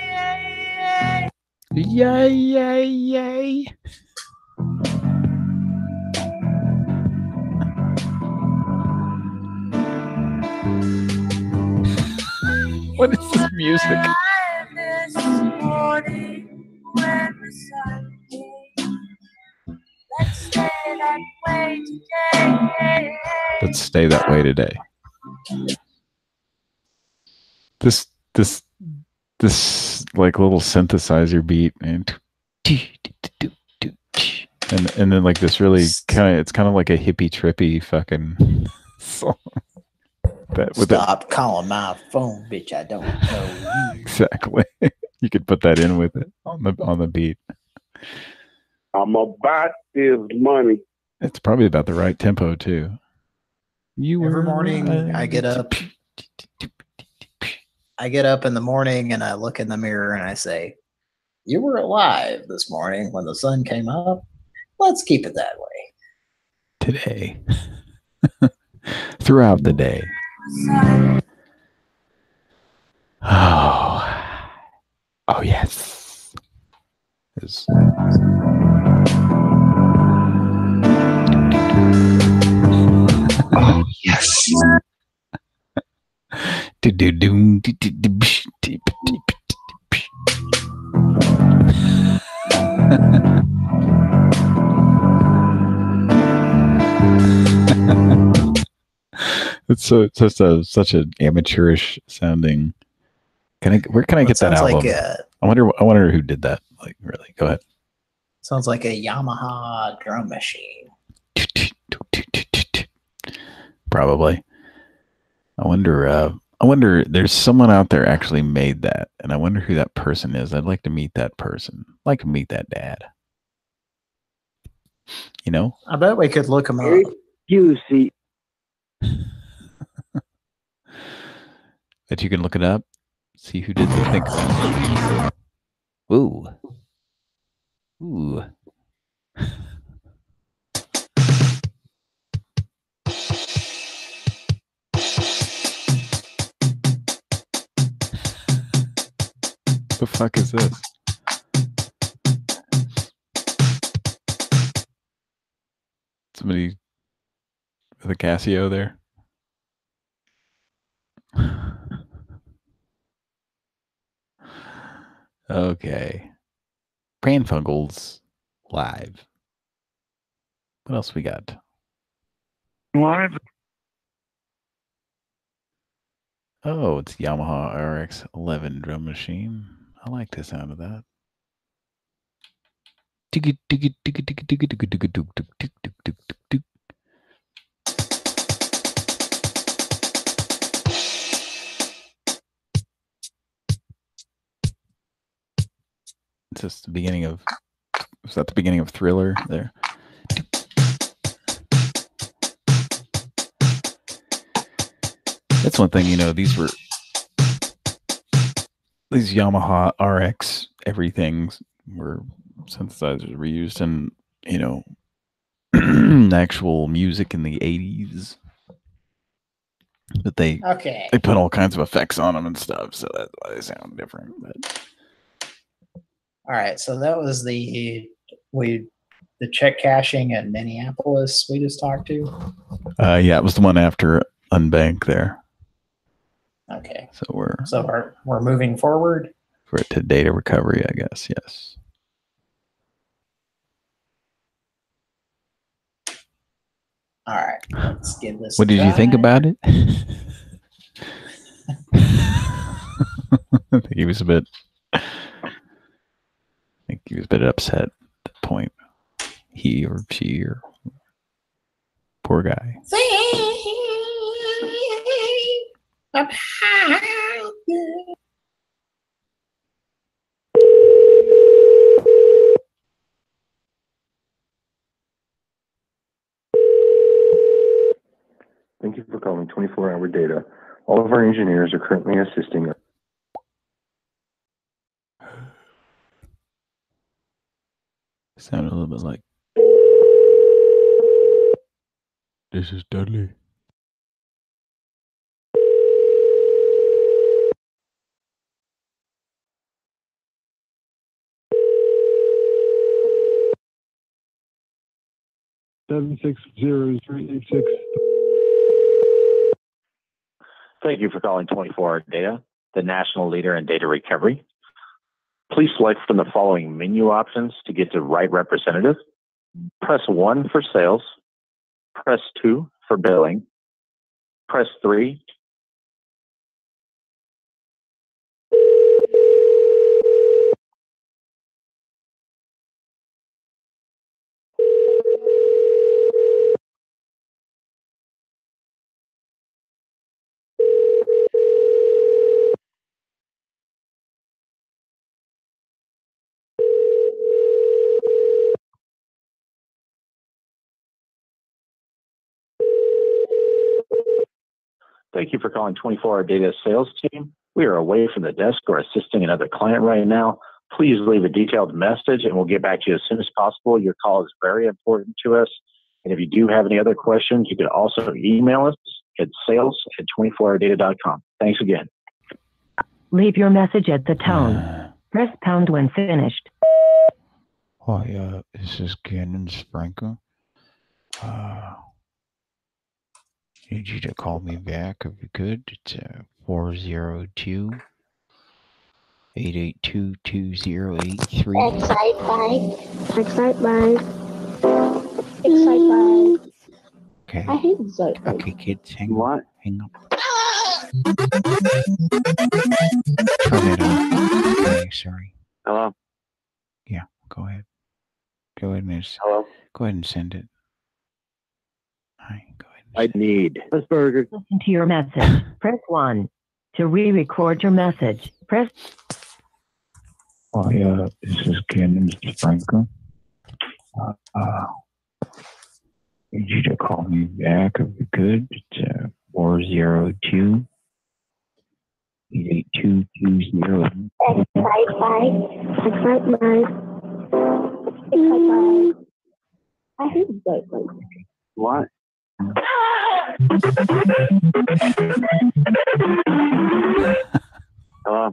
yay, yay, yay. What is this music? Let's stay that way today. This like little synthesizer beat and then like this really it's kind of like a hippie trippy fucking song. Stop calling my phone, bitch. I don't know you. Exactly. You could put that in with it on the beat. I'm about this money. It's probably about the right tempo too. Every morning I get up. I get up in the morning and I look in the mirror and I say, "You were alive this morning when the sun came up. Let's keep it that way." Today. Throughout the day. Oh yes. Oh yes. It's such an amateurish sounding. Where can I get that album? Like I wonder who did that. Like really, go ahead. Sounds like a Yamaha drum machine. Probably. I wonder. There's someone out there actually made that, and I wonder who that person is. I'd like to meet that person. I'd like to meet that dad. You know? I bet we could look him up. Juicy. That you can look it up, see who did the thing. Ooh. Ooh. The fuck is this? Somebody with a Casio there? Okay. Pran Funkels live. What else we got? Live. Oh, it's Yamaha RX-11 drum machine. I like the sound of that. Is this the beginning of? Was that the beginning of Thriller there? That's one thing, you know, these Yamaha RX everythings were synthesizers were used in, you know, actual music in the 80s. But they put all kinds of effects on them and stuff, so that's why they sound different. But all right, so that was the check cashing in Minneapolis we just talked to. Yeah, it was the one after unbank there. Okay. So we're moving forward. We're to data recovery, I guess. Yes. All right. Let's give this. What did you think about it? I think he was a bit. I think he was a bit upset at that point. He or she or poor guy. Thank you for calling 24-hour data. All of our engineers are currently assisting. Sounded a little bit like. This is Dudley. Seven 760-386. Thank you for calling 24-hour data, the national leader in data recovery. Please select from the following menu options to get to right representative. Press 1 for sales. Press 2 for billing. Press 3. Thank you for calling 24-hour data sales team. We are away from the desk or assisting another client right now. Please leave a detailed message and we'll get back to you as soon as possible. Your call is very important to us. And if you do have any other questions, you can also email us at sales@24hourdata.com. Thanks again. Leave your message at the tone. Press pound when finished. Hi, this is Cannon Sprinkle. Need you to call me back if you could. It's 402-882-2083. Excite bike. Excite bike. Excite bike. Okay. I hate excite bike. Okay, kids, hang up. Hang up. Turn it off. Okay, sorry. Hello? Yeah, go ahead. Go ahead and send it. Hi, go ahead. I need Listen to your message. Press 1. To re-record your message, press. Hi, this is Cannon Sprinkle. Need you to call me back if you could. It's 402-882-2083. Excite bike. Excite bike. Excite bike. I hate excite bike. What? Hello?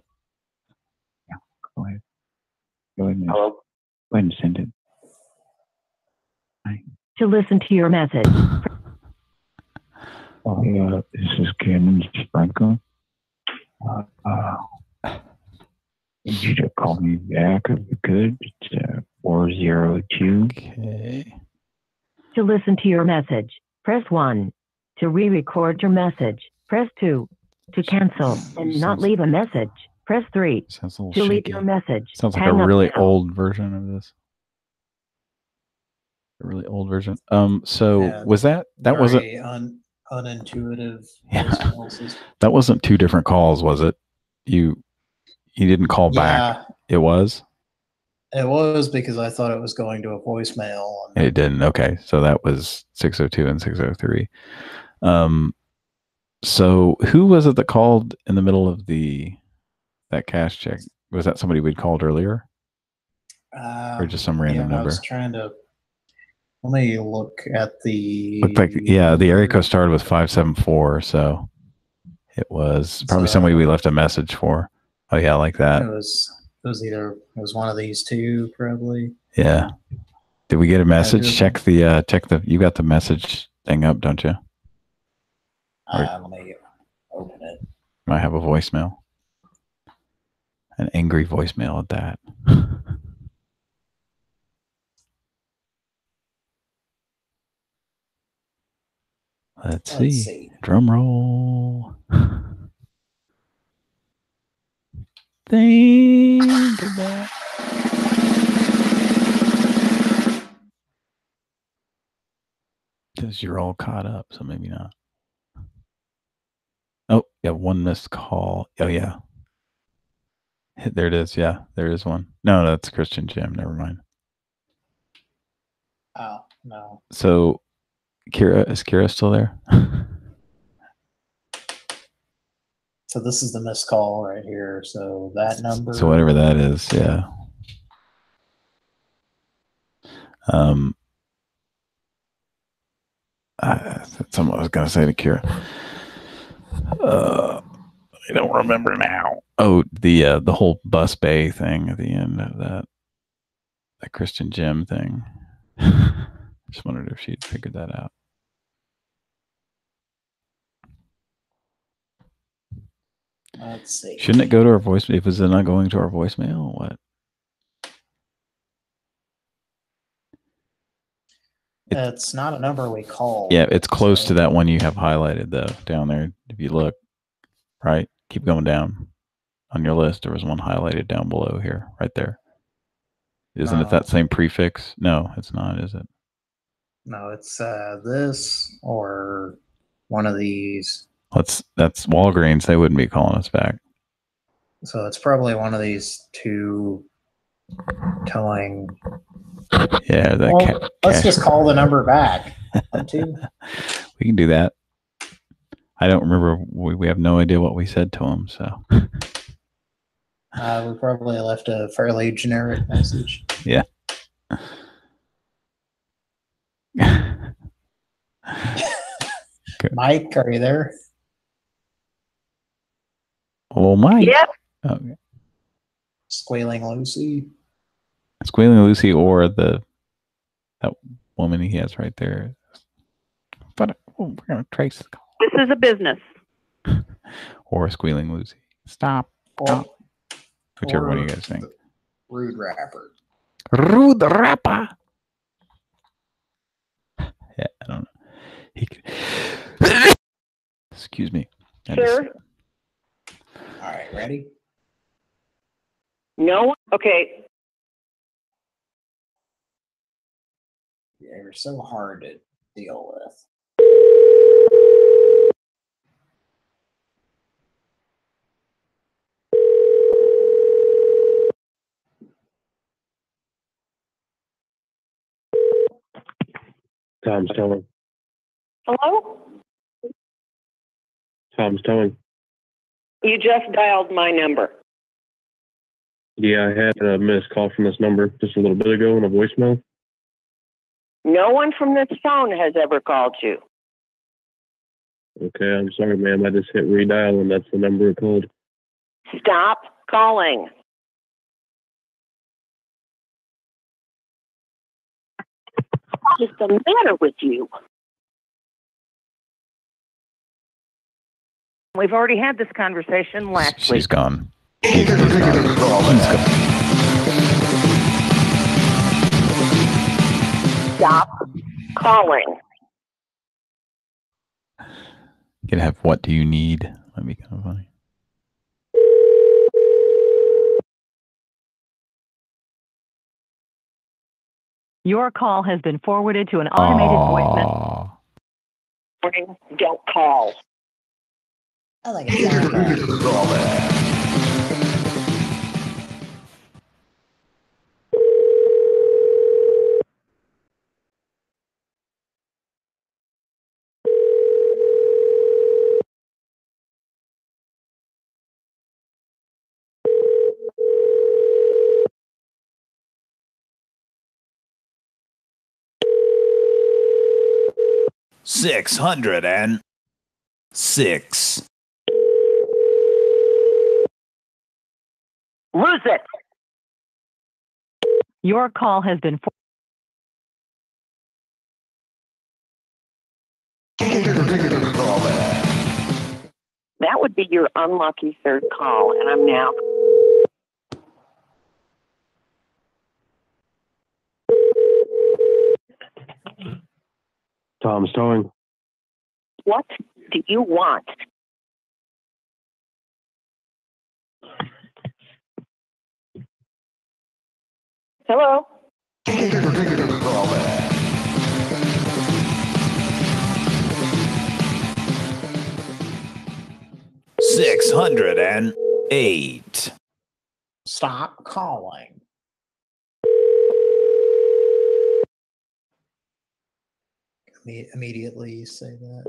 Yeah, go ahead. Go ahead and send it. To listen to your message. This is Cannon Sprinkle. Need you to call me back if you could. It's 402. Okay. To listen to your message, press 1. To re-record your message, press 2. To cancel and not leave a message, press 3. Sounds a little to leave shaky. your message, Sounds like hang a up really now. old version of this. A really old version. So Yeah, was that very wasn't unintuitive. that wasn't two different calls, was it? You didn't call back. It was? It was because I thought it was going to a voicemail. It didn't. Okay. So that was 602 and 603. So who was it that called in the middle of that cash check? Was that somebody we'd called earlier? Or just some random I number? was trying to. Let me look at the. Looked like, yeah, the area code started with 574. So it was probably somebody we left a message for. Oh yeah, like that. It was one of these two, probably. Yeah. Did we get a message? did. Check the you got the message thing up, don't you? Let me open it. Might have a voicemail. An angry voicemail at that. Let's see. Drum roll. Think about. Because you're all caught up, so maybe not. Oh, yeah, one missed call. Oh, yeah. There it is. Yeah, there is one. No, that's Christian Jim. Never mind. Oh, no. So, is Kira still there? So this is the missed call right here. So that number. So whatever that is, yeah. That's something I was going to say to Kira. I don't remember now. Oh, the whole bus bay thing at the end of that Christian Jim thing. Just wondered if she'd figured that out. Let's see. Shouldn't it go to our voicemail? If it's not going to our voicemail, what? It's not a number we call. Yeah, it's close to that one you have highlighted, though, down there. If you look, right? Keep going down on your list. There was one highlighted down below here, right there. Isn't it that same prefix? No, it's not, is it? No, it's this or one of these. That's Walgreens. They wouldn't be calling us back. So it's probably one of these two telling. Yeah, let's just call the number back. We can do that. I don't remember. We have no idea what we said to him, so. We probably left a fairly generic message. Yeah. Mike, are you there? Well, Mike. Yep. Okay. Squealing Lucy. Squealing Lucy or that woman he has right there. But we're going to trace the call. This is a business. Or Squealing Lucy. Stop. Whichever one you guys think. Rude rapper. Rude rapper. Yeah, I don't know. Excuse me. Sir? All right, ready? No? Okay. Yeah, you're so hard to deal with. Tom's towing. Hello? Tom's towing. You just dialed my number. Yeah, I had a missed call from this number just a little bit ago in a voicemail. No one from this phone has ever called you. Okay, I'm sorry, ma'am. I just hit redial and that's the number it called. Stop calling. What is the matter with you? We've already had this conversation last week. She's gone. He's gone. Stop calling. You can have what do you need? That'd be kind of funny. Your call has been forwarded to an automated voicemail. Don't call. I like it. 606. Lose it. Your call has been would be your unlucky third call, and I'm now. Tom's towing. What do you want? Hello? 608. Stop calling. Immediately say that.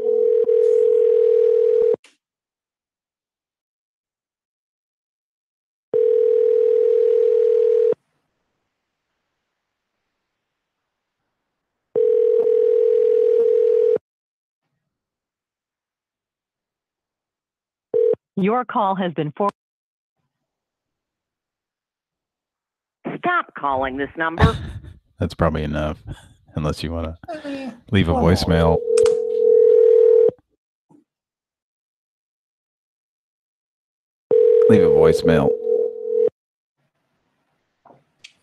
Your call has been forwarded. Stop calling this number. That's probably enough, unless you want to leave a voicemail. Leave a voicemail.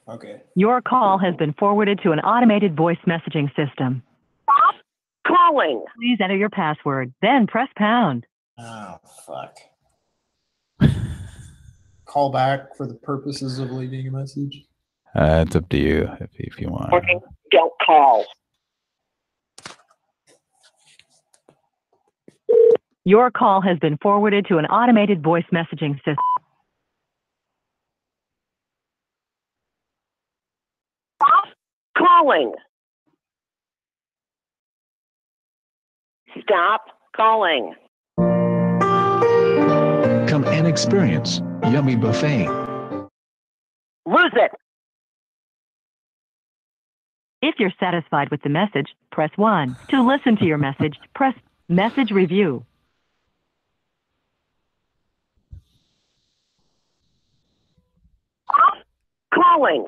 Okay. Your call has been forwarded to an automated voice messaging system. Stop calling. Please enter your password, then press pound. Oh, fuck. Call back for the purposes of leaving a message? It's up to you if you want. Don't call. Your call has been forwarded to an automated voice messaging system. Stop calling. Stop calling. Come and experience Yummy Buffet. Lose it. If you're satisfied with the message, press 1. To listen to your message, press Message Review. Stop calling.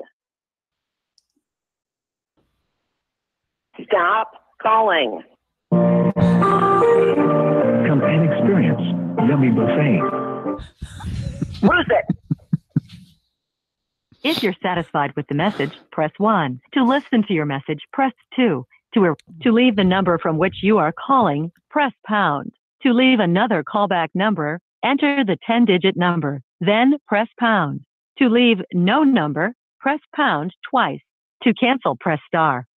Stop calling. Come and experience Yummy Buffet. Lose it. If you're satisfied with the message, press 1. To listen to your message, press 2. To leave the number from which you are calling, press pound. To leave another callback number, enter the 10-digit number, then press pound. To leave no number, press pound twice. To cancel, press star.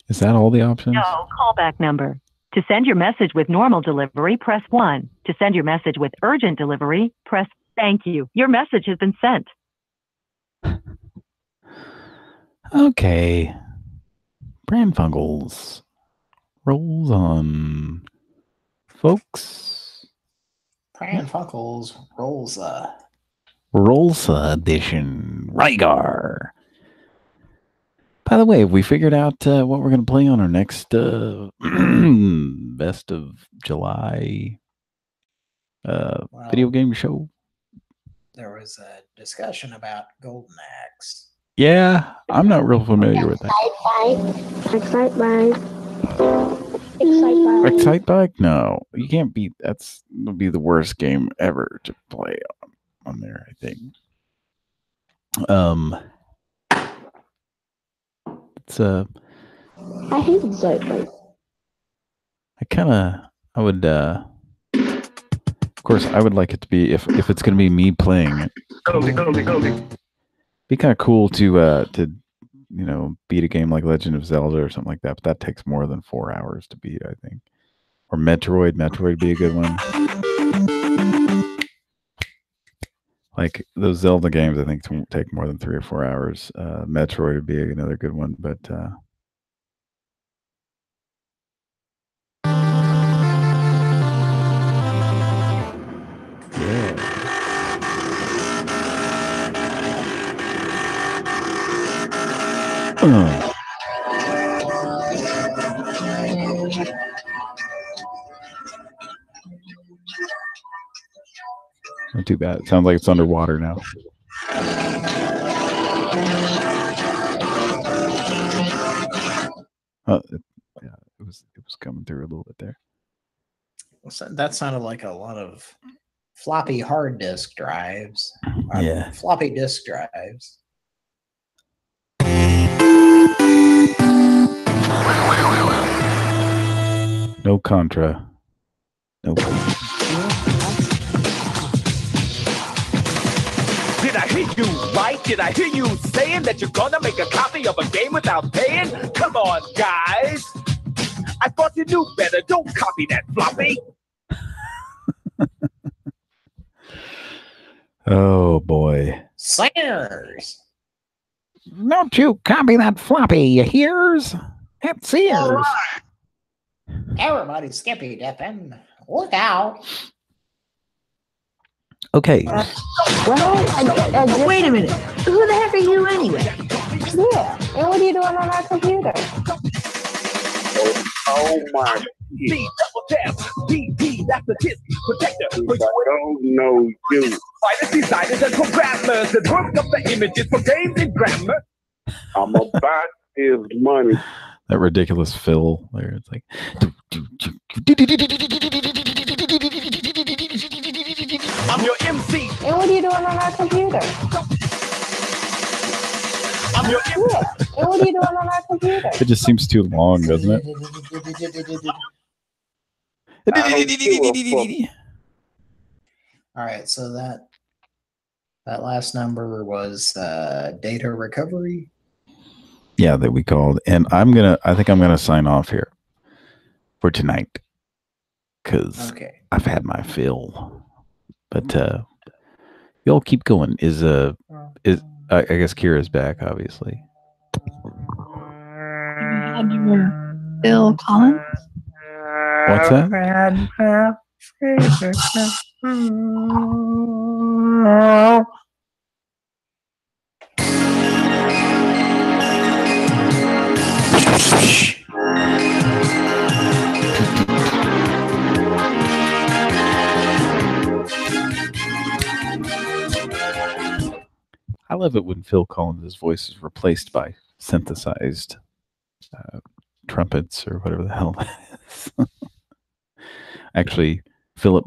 Is that all the options? No callback number. To send your message with normal delivery, press 1. To send your message with urgent delivery, press thank you. Your message has been sent. Okay. Pran Funkels rolls on, folks. Pran Funkels Rolsa edition. Rygar. By the way, have we figured out what we're going to play on our next Best of July video game show? There was a discussion about Golden Axe. Yeah, I'm not real familiar with that. Excite Bike. Excite Bike? No, you can't beat. That's would be the worst game ever to play on there, I think. It's I hate Excite Bike. I would of course I would like it to be if it's going to be me playing it. Be kind of cool to beat a game like Legend of Zelda or something like that, but that takes more than 4 hours to beat, I think. Or Metroid would be a good one. Like those Zelda games, I think won't take more than 3 or 4 hours. Metroid would be another good one, but not too bad. It sounds like it's underwater now. It was coming through a little bit there. That sounded like a lot of floppy hard disk drives. Yeah. Floppy disk drives. No Contra. No. Did I hear you right? Did I hear you saying that you're gonna make a copy of a game without paying? Come on, guys. I thought you knew better. Don't copy that floppy. Oh boy. Sears. Don't you copy that floppy, you hears? It's Sears. Everybody skippy dipping. Look out. Okay. Well, wait a minute. Who the heck are you anyway? Yeah, and what are you doing on our computer? Oh my. B double tap. BP, that's the disk protector. I don't know you. Writers, designers, and programmers that work up the images for games and grammar. I'm about his money. That ridiculous fill there. It's like. I'm your MC. And what are you doing on our computer? I'm your MC. Yeah, and what are you doing on our computer? It just seems too long, doesn't it? All right, so that last number was data recovery. Yeah, that we called, and I think I'm gonna sign off here for tonight because I've had my fill. But y'all keep going. I guess Kira's back, obviously. Had your Phil Collins? What's that? I love it when Phil Collins' voice is replaced by synthesized trumpets or whatever the hell that is. Actually, Philip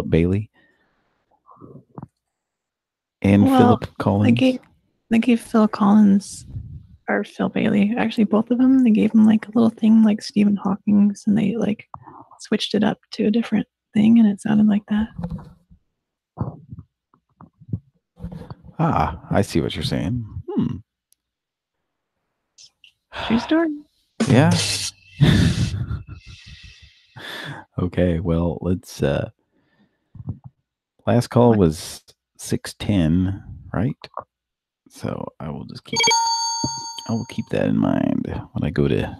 Bailey and Philip Collins. They gave Phil Collins or Phil Bailey, actually both of them, they gave him like a little thing like Stephen Hawking's, and they like switched it up to a different thing, and it sounded like that. Ah, I see what you're saying. True story. Yeah. Okay, well, let's last call was 610, right? So I will just keep that in mind when I go to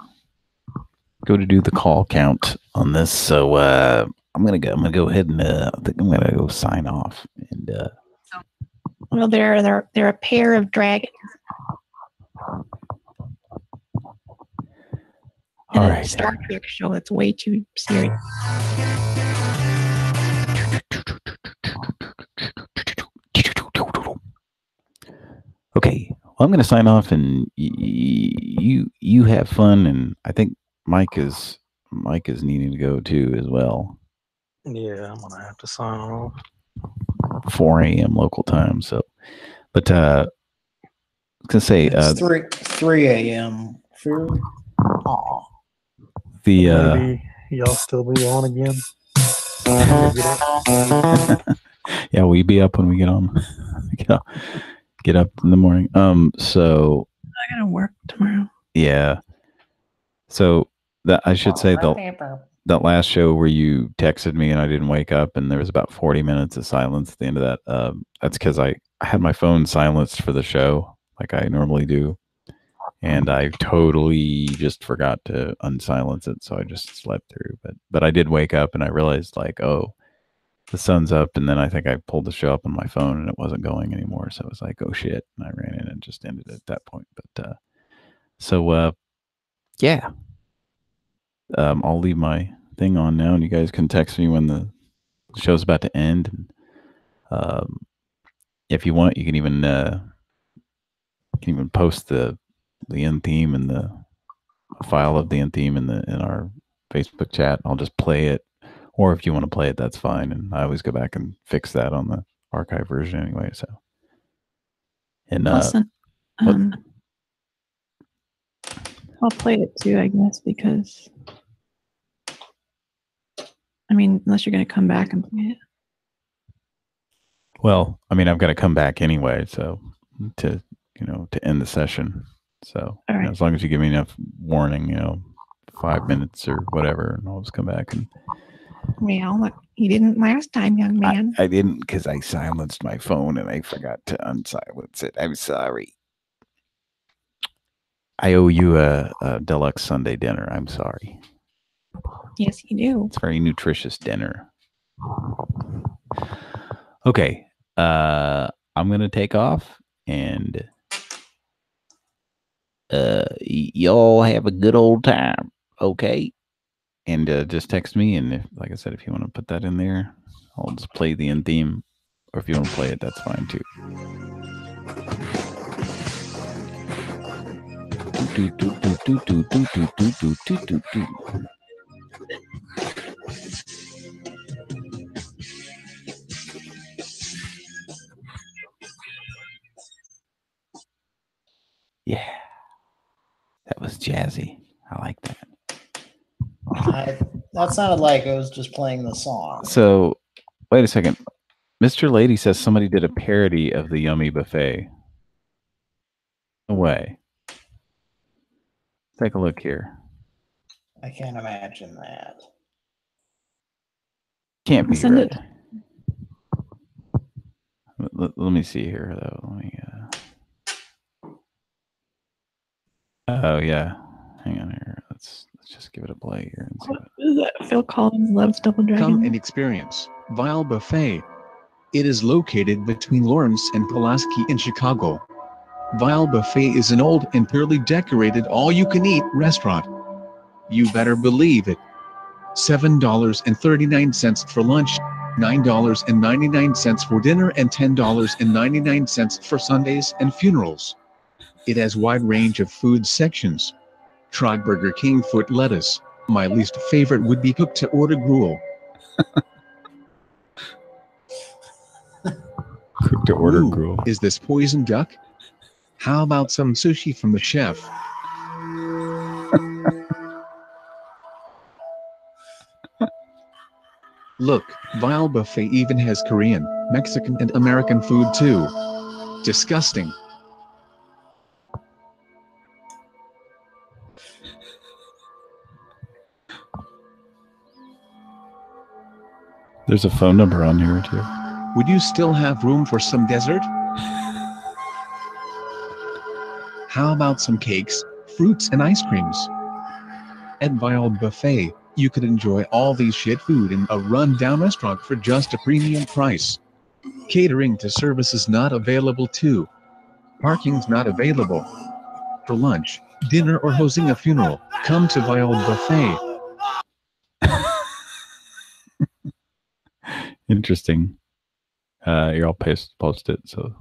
do the call count on this. So I'm gonna go ahead and I think I'm gonna go sign off. And well, they're a pair of dragons. All in right. a Star Trek show that's way too serious. Okay, well, I'm going to sign off, and you have fun, and I think Mike is needing to go too as well. Yeah, I'm gonna have to sign off. 4 a.m. local time. So, but I was gonna say It's 3 a.m. for the Maybe y'all still be on again. yeah, we be up when we get on. Get up in the morning. So I gotta work tomorrow. yeah. So that I should say that last show where you texted me and I didn't wake up, and there was about 40 minutes of silence at the end of that. That's because I had my phone silenced for the show like I normally do, and I totally just forgot to unsilence it, so I just slept through. But I did wake up and I realized, like, oh, the sun's up, and then I think I pulled the show up on my phone and it wasn't going anymore, so I was like, oh shit, and I ran in and just ended it at that point. But yeah. I'll leave my thing on now, and you guys can text me when the show's about to end. And, if you want, you can even post the end theme and the file of the end theme in our Facebook chat. I'll just play it Or if you want to play it, that's fine. And I always go back and fix that on the archive version anyway. So, and I'll send, what- I'll play it too, I guess, because I mean, unless you're going to come back and play it. well, I mean, I've got to come back anyway, so to end the session. So All right. as long as you give me enough warning, 5 minutes or whatever, and I'll just come back. And Well, you didn't last time, young man. I didn't, because I silenced my phone and I forgot to unsilence it. I'm sorry. I owe you a deluxe Sunday dinner. I'm sorry. Yes, you do. It's a very nutritious dinner. Okay. I'm going to take off, and y'all have a good old time. Okay. And just text me. And if, like I said, if you want to put that in there, I'll just play the end theme. Or if you don't play it, that's fine too. Yeah, that was jazzy. I like that. That sounded like I was just playing the song. So, wait a second. Mr. Lady says somebody did a parody of the Yummy Buffet. No way. Take a look here. I can't imagine that. Can't be Send right. it. Let me see here, though. Let me. Oh yeah. Hang on here. Let's just give it a play here and see. What is that? Phil Collins loves Double Dragon. Come and experience Vile Buffet. It is located between Lawrence and Pulaski in Chicago. Vile Buffet is an old and poorly decorated all-you-can-eat restaurant. You better believe it. $7.39 for lunch, $9.99 for dinner, and $10.99 for Sundays and funerals. It has wide range of food sections. Try Burger King foot lettuce. My least favorite would be cooked to order gruel. Cooked to order gruel. Is this poison duck? How about some sushi from the chef? Look, Vile Buffet even has Korean, Mexican, and American food too. Disgusting. There's a phone number on here too. Would you still have room for some dessert? How about some cakes, fruits, and ice creams? At Vile Buffet, you could enjoy all these shit food in a run-down restaurant for just a premium price. Catering to service is not available too. Parking's not available. For lunch, dinner, or hosting a funeral, come to Vile Buffet. Interesting. Here, I'll post it. So,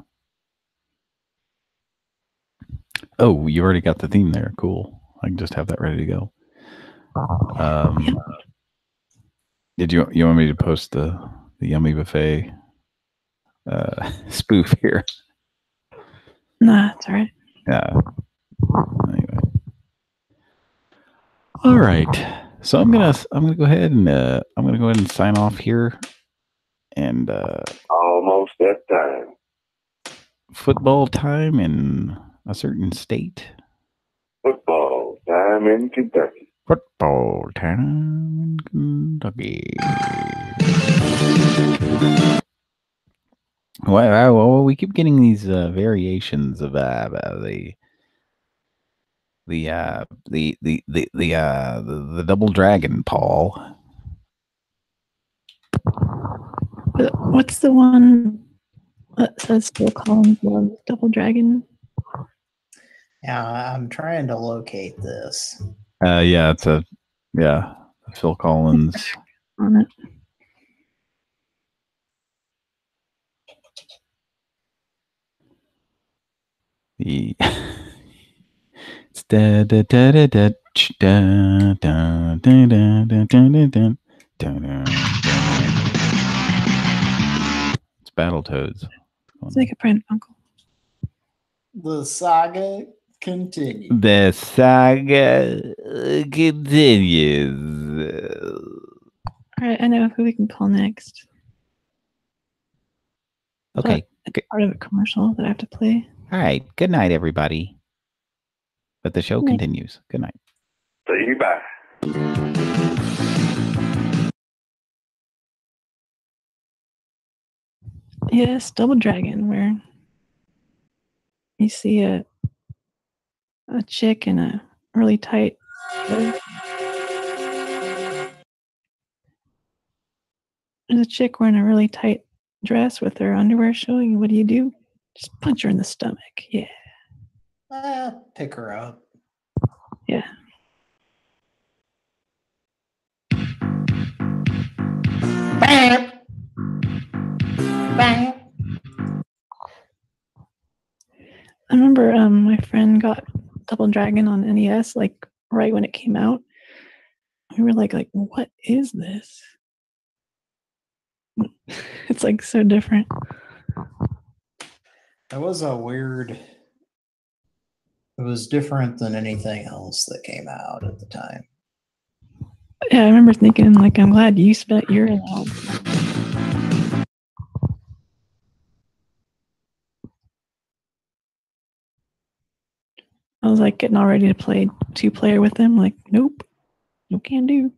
oh, you already got the theme there. Cool. I can just have that ready to go. Did you want me to post the Yummy Buffet spoof here? Nah, it's all right. Yeah. Anyway. All right. So I'm gonna go ahead and sign off here. And almost that time. Football time in a certain state. Football time in Kentucky. Football time in Kentucky. Well, we keep getting these variations of the Double Dragon, Paul. What's the one that says Phil Collins loves Double Dragon? Yeah, I'm trying to locate this. Yeah, it's Phil Collins on it. It's da da da da da da da da da da da da It's Battletoads. It's like a Pran Funkel. The saga continues. The saga continues. All right, I know who we can call next. Okay. But it's part of a commercial that I have to play. All right. Good night, everybody. But the show Good night. continues. Good night. See you bye. Yes, Double Dragon, where you see a chick in a really tight dress. There's a chick wearing a really tight dress with her underwear showing. What do? Just punch her in the stomach. Yeah. Pick her up. Yeah. Bam. Bam. I remember my friend got Double Dragon on NES like right when it came out. We were like, what is this? It's like so different. That was a weird. It was different than anything else that came out at the time. Yeah, I remember thinking like, I'm glad you spent your allowance. I was like getting all ready to play 2-player with him. Like, nope, no can do.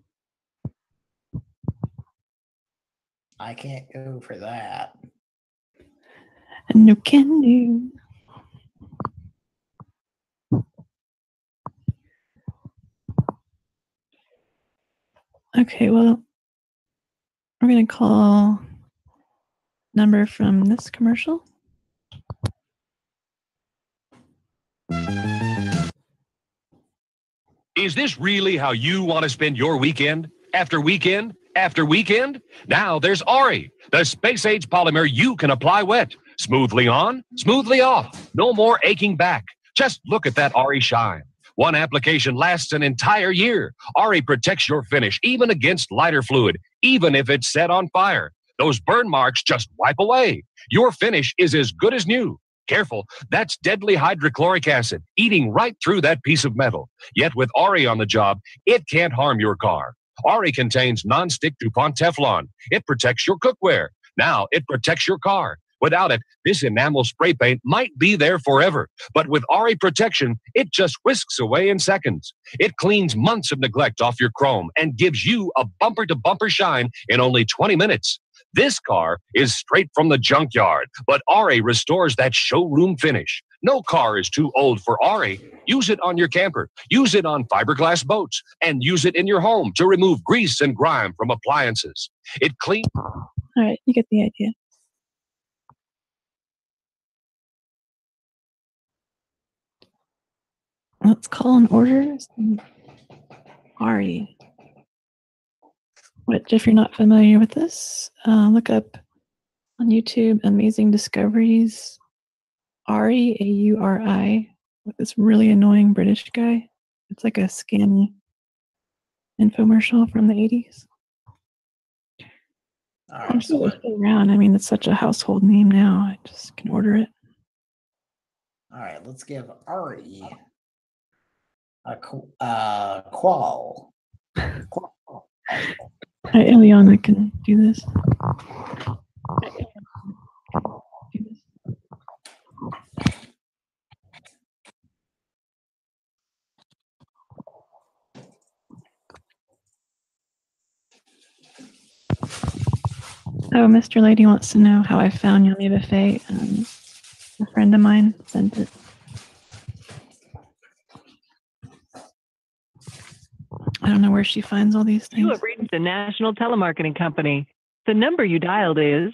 I can't go for that. And no can do. Okay, well, we're going to call number from this commercial. Is this really how you want to spend your weekend? After weekend? After weekend? Now there's Ari, the space-age polymer you can apply wet. Smoothly on, smoothly off. No more aching back. Just look at that Ari shine. One application lasts an entire year. Ari protects your finish even against lighter fluid, even if it's set on fire. Those burn marks just wipe away. Your finish is as good as new. Careful, that's deadly hydrochloric acid eating right through that piece of metal. Yet with Ari on the job, it can't harm your car. Ari contains non-stick DuPont Teflon. It protects your cookware. Now it protects your car. Without it, this enamel spray paint might be there forever. But with Ari protection, it just whisks away in seconds. It cleans months of neglect off your chrome and gives you a bumper-to-bumper shine in only 20 minutes. This car is straight from the junkyard, but Ari restores that showroom finish. No car is too old for Ari. Use it on your camper, use it on fiberglass boats, and use it in your home to remove grease and grime from appliances. It cleans. All right, you get the idea. Let's call an order. Ari. Which, if you're not familiar with this, look up on YouTube Amazing Discoveries. Ari, A-U-R-I, with this really annoying British guy. It's like a scammy infomercial from the 80s. I'm sure it's still around. I mean, it's such a household name now. I just can order it. All right, let's give Ari a qual. Eliana can do this. Oh, Mr. Lady wants to know how I found Yummy Buffet. A friend of mine sent it. I don't know where she finds all these things. You have reached the National Telemarketing Company. The number you dialed is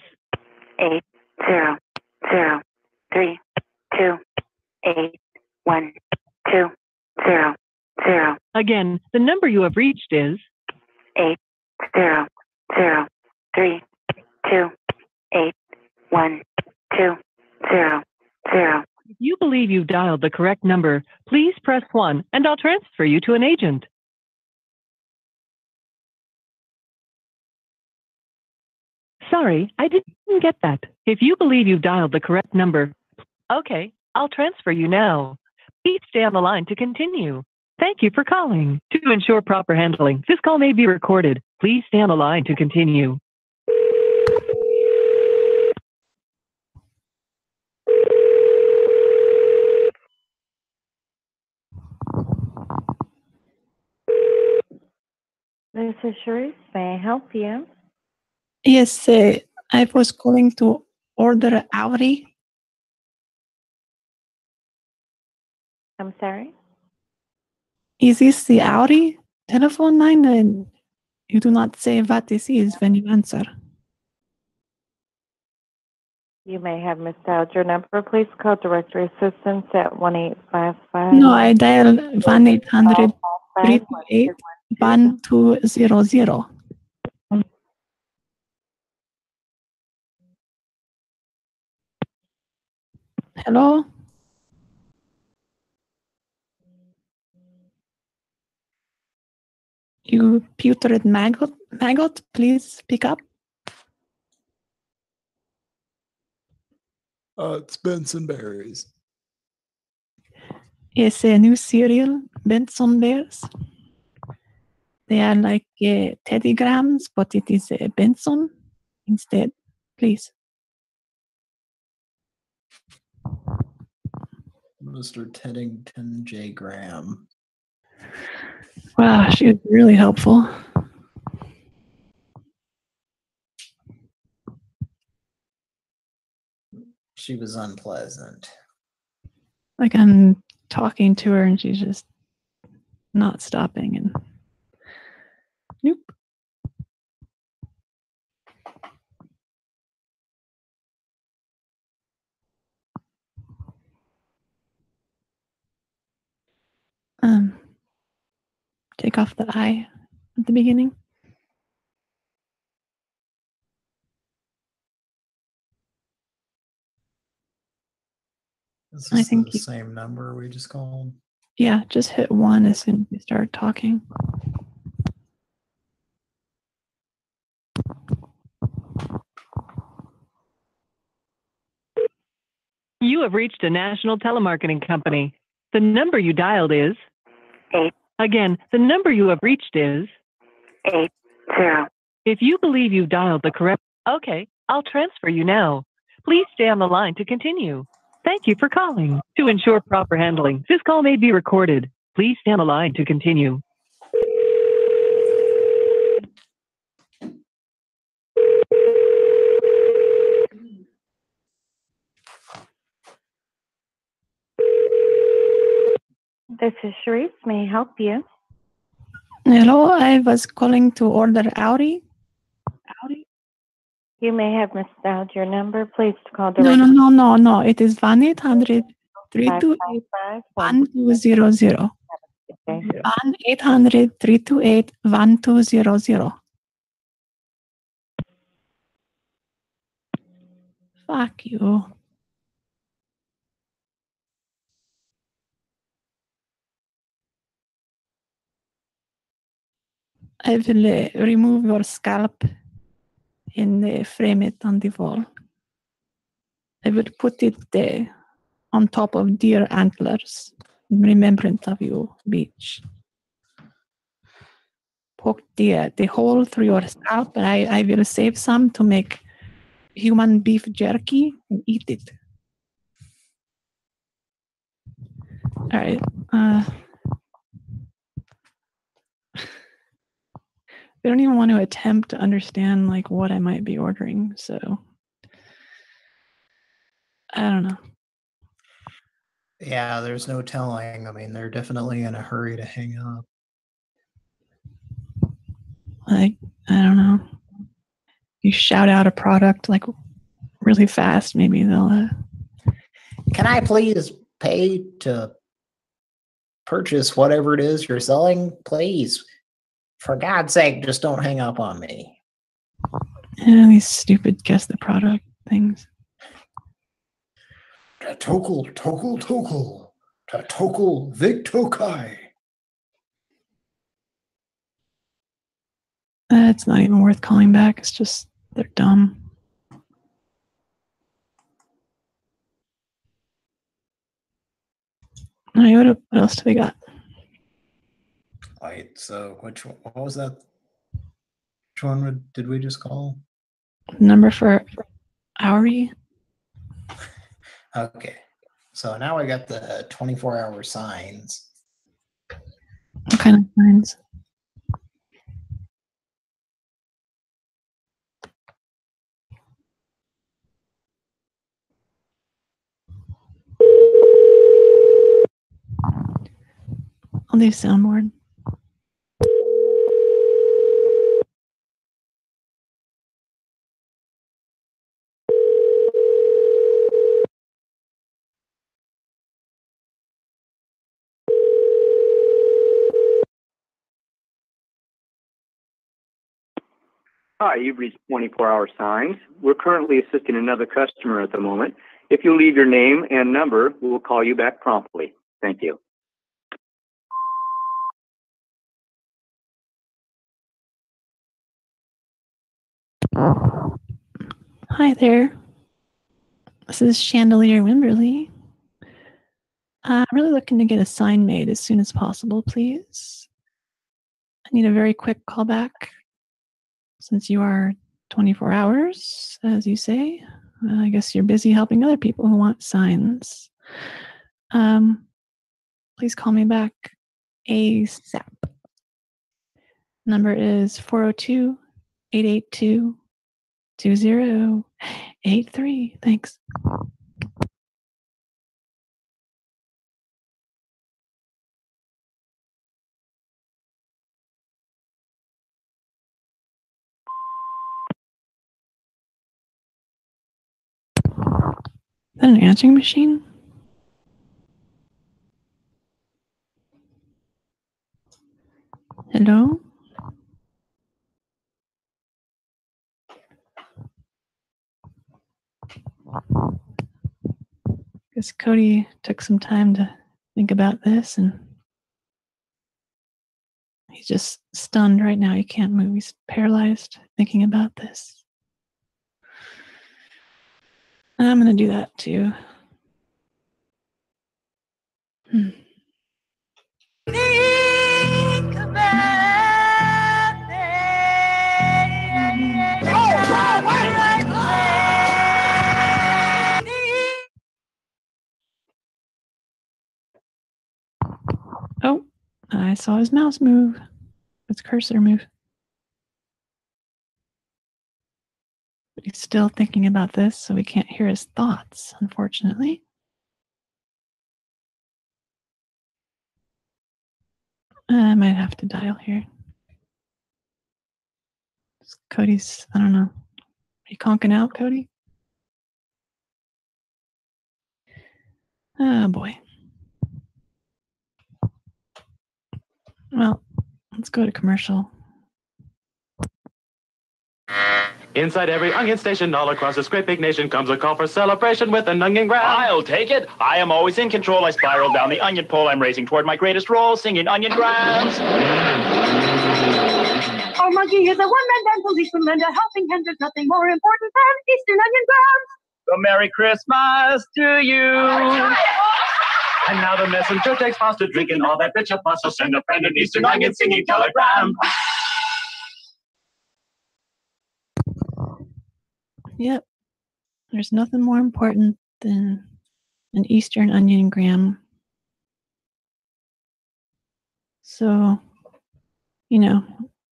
800-328-1200. Again, the number you have reached is 800-328-1200. If you believe you've dialed the correct number, please press 1 and I'll transfer you to an agent. Sorry, I didn't get that. If you believe you've dialed the correct number, okay, I'll transfer you now. Please stay on the line to continue. Thank you for calling. To ensure proper handling, this call may be recorded. Please stay on the line to continue. This is Sharice. May I help you? Yes, I was calling to order Audi. I'm sorry? Is this the Audi telephone line? And you do not say what this is when you answer. You may have missed out your number. Please call directory assistance at 1-855. No, I dialed 1-800-328-1200. Hello? You putrid maggot, please pick up. It's Benson Berries. It's a new cereal, Benson Bears. They are like Teddy Grahams, but it is a Benson instead, please. Mr. Teddington J. Graham. Wow, she was really helpful. She was unpleasant. Like I'm talking to her and she's just not stopping. And nope. Take off the I at the beginning. This I is think the same number we just called. Yeah, just hit 1 as soon as you start talking. You have reached a national telemarketing company. The number you dialed is 8. Again, the number you have reached is 80. If you believe you've dialed the correct, okay, I'll transfer you now. Please stay on the line to continue. Thank you for calling. To ensure proper handling, this call may be recorded. Please stay on the line to continue. This is Sharice. May I help you? Hello, I was calling to order Audi. You may have missed out your number. Please call No, directory. no. It is 1-800-328-1200. 1-800-328-1200. Fuck you. I will remove your scalp and frame it on the wall. I will put it on top of deer antlers in remembrance of you, bitch. Poke the hole through your scalp, and I will save some to make human beef jerky and eat it. All right. I don't even want to attempt to understand like what I might be ordering, so I don't know. Yeah, there's no telling. I mean, they're definitely in a hurry to hang up. Like, I don't know. You shout out a product like really fast, maybe they'll. Can I please pay to purchase whatever it is you're selling? Please. For God's sake, just don't hang up on me. These stupid guess the product things. Tatokul, Tokul. Tatokul, Victokai. It's not even worth calling back. It's just They're dumb. All right, what else do we got? Wait, so which one, what was that? Which one did we just call? Number for Ari. Okay. So now I got the 24-hour signs. What kind of signs? I'll do soundboard. Hi, you've reached 24-hour signs. We're currently assisting another customer at the moment. If you leave your name and number, we will call you back promptly. Thank you. Hi there. This is Chandelier Wimberly. I'm really looking to get a sign made as soon as possible, please. I need a very quick callback. Since you are 24 hours, as you say, I guess you're busy helping other people who want signs. Please call me back ASAP. Number is 402-882-2083. Thanks. Is that an answering machine? Hello? Guess Cody took some time to think about this and he's just stunned right now. He can't move. He's paralyzed thinking about this. And I'm going to do that too. Think about it. Oh, wait. Oh, I saw his mouse move. His cursor move. But he's still thinking about this, so we can't hear his thoughts, unfortunately. I might have to dial here. Cody's, I don't know. Are you conking out, Cody? Oh, boy. Well, let's go to commercial. Inside every onion station all across this great big nation comes a call for celebration with an onion ground. I'll take it. I am always in control. I spiral down the onion pole. I'm racing toward my greatest role, singing onion grounds. Our monkey is a one-man band policeman and a helping hand. There's nothing more important than Eastern onion grounds. So Merry Christmas to you. And now the messenger takes fast to drinking all that bitch up. So send a friend an Eastern onion singing telegram. Yep. There's nothing more important than an Eastern onion gram. So, you know,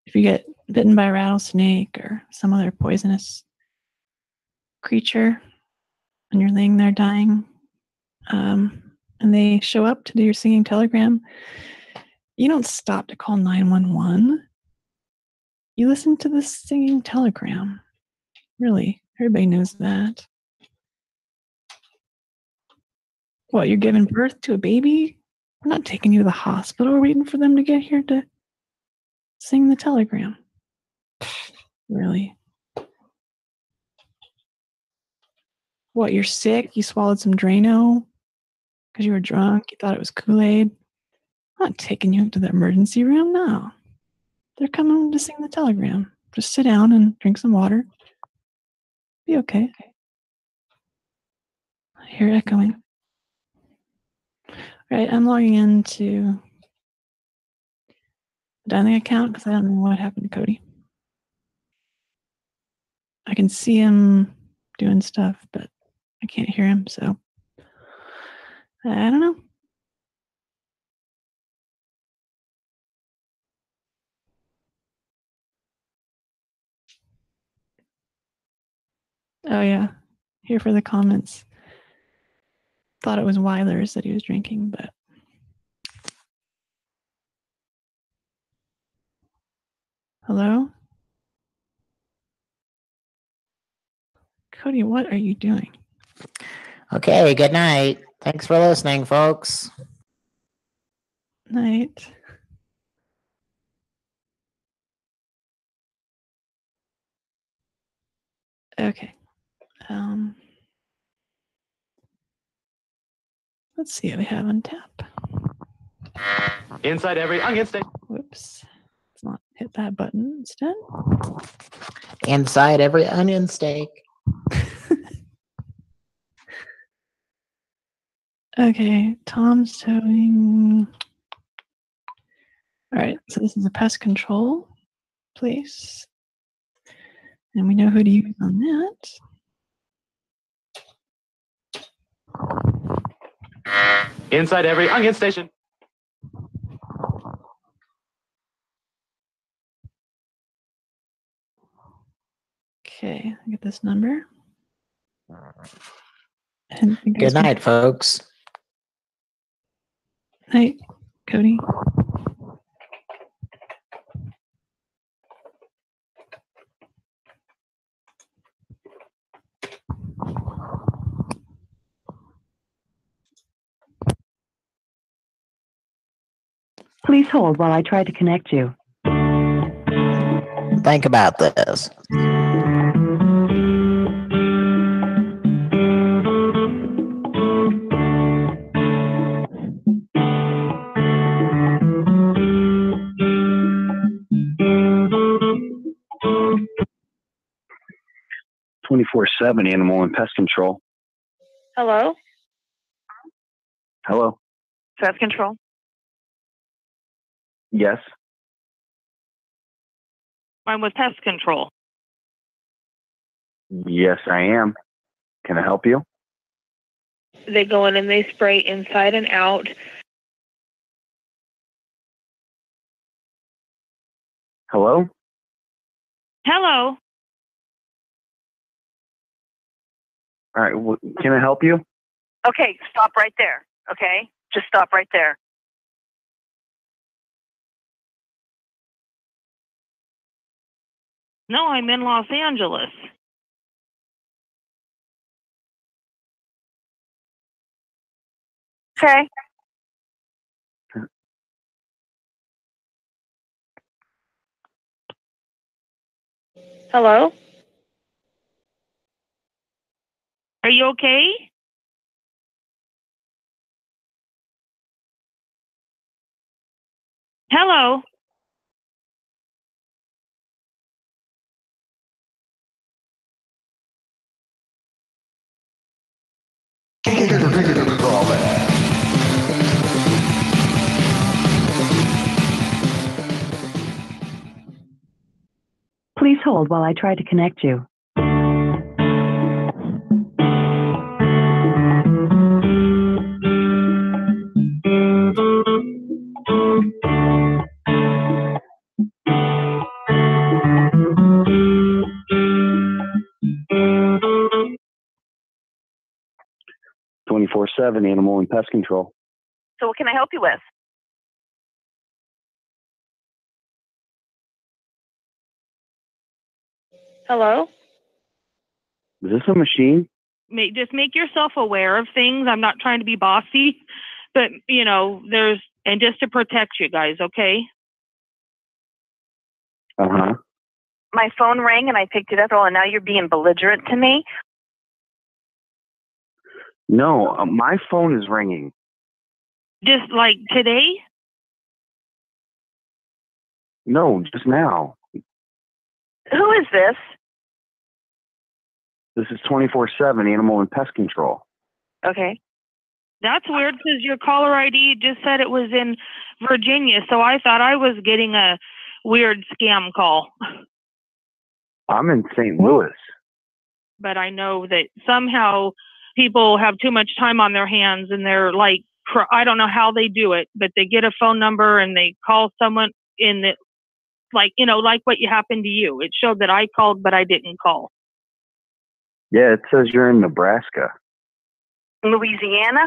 if you get bitten by a rattlesnake or some other poisonous creature and you're laying there dying, and they show up to do your singing telegram, you don't stop to call 911. You listen to the singing telegram. Really, everybody knows that. What, you're giving birth to a baby? We're not taking you to the hospital. We're waiting for them to get here to sing the telegram. Really? What, you're sick? You swallowed some Drano because you were drunk? You thought it was Kool-Aid? I'm not taking you to the emergency room. No. They're coming to sing the telegram. Just sit down and drink some water. Be okay. I hear echoing. All right, I'm logging into the dialing account because I don't know what happened to Cody. I can see him doing stuff, but I can't hear him, so I don't know. Oh yeah, here for the comments. Thought it was Weiler's that he was drinking, but hello? Cody, what are you doing? Okay, good night. Thanks for listening, folks. Night. Okay. Let's see what we have on tap. Inside every onion steak. Whoops. Let's not hit that button instead. Inside every onion steak. Okay, Tom's towing. All right, so this is a pest control place. And we know who to use on that. Inside every onion station. Okay, I get this number. Good night, folks. Night, Cody. Please hold while I try to connect you. Think about this. 24/7 Animal and Pest Control. Hello? Hello. Pest control? Yes. I'm with pest control. Yes, I am. Can I help you? They go in and they spray inside and out. Hello. Hello? All right. Can I help you? Okay, stop right there. Okay? Just stop right there. No, I'm in Los Angeles. Okay. Hello? Are you okay? Hello? Please hold while I try to connect you. "24/7 Animal and Pest Control." So what can I help you with? Hello? Is this a machine? Just make yourself aware of things. I'm not trying to be bossy, but, you know, and just to protect you guys, okay? Uh-huh. My phone rang and I picked it up, and now you're being belligerent to me. No, my phone is ringing. Just like today? No, just now. Who is this? This is 24/7 animal and pest control. Okay. That's weird because your caller ID just said it was in Virginia, so I thought I was getting a weird scam call. I'm in St. Louis. But I know that somehow people have too much time on their hands and they're like, I don't know how they do it, but they get a phone number and they call someone in the, like, you know, like what happened to you. It showed that I called, but I didn't call. Yeah, it says you're in Nebraska. Louisiana?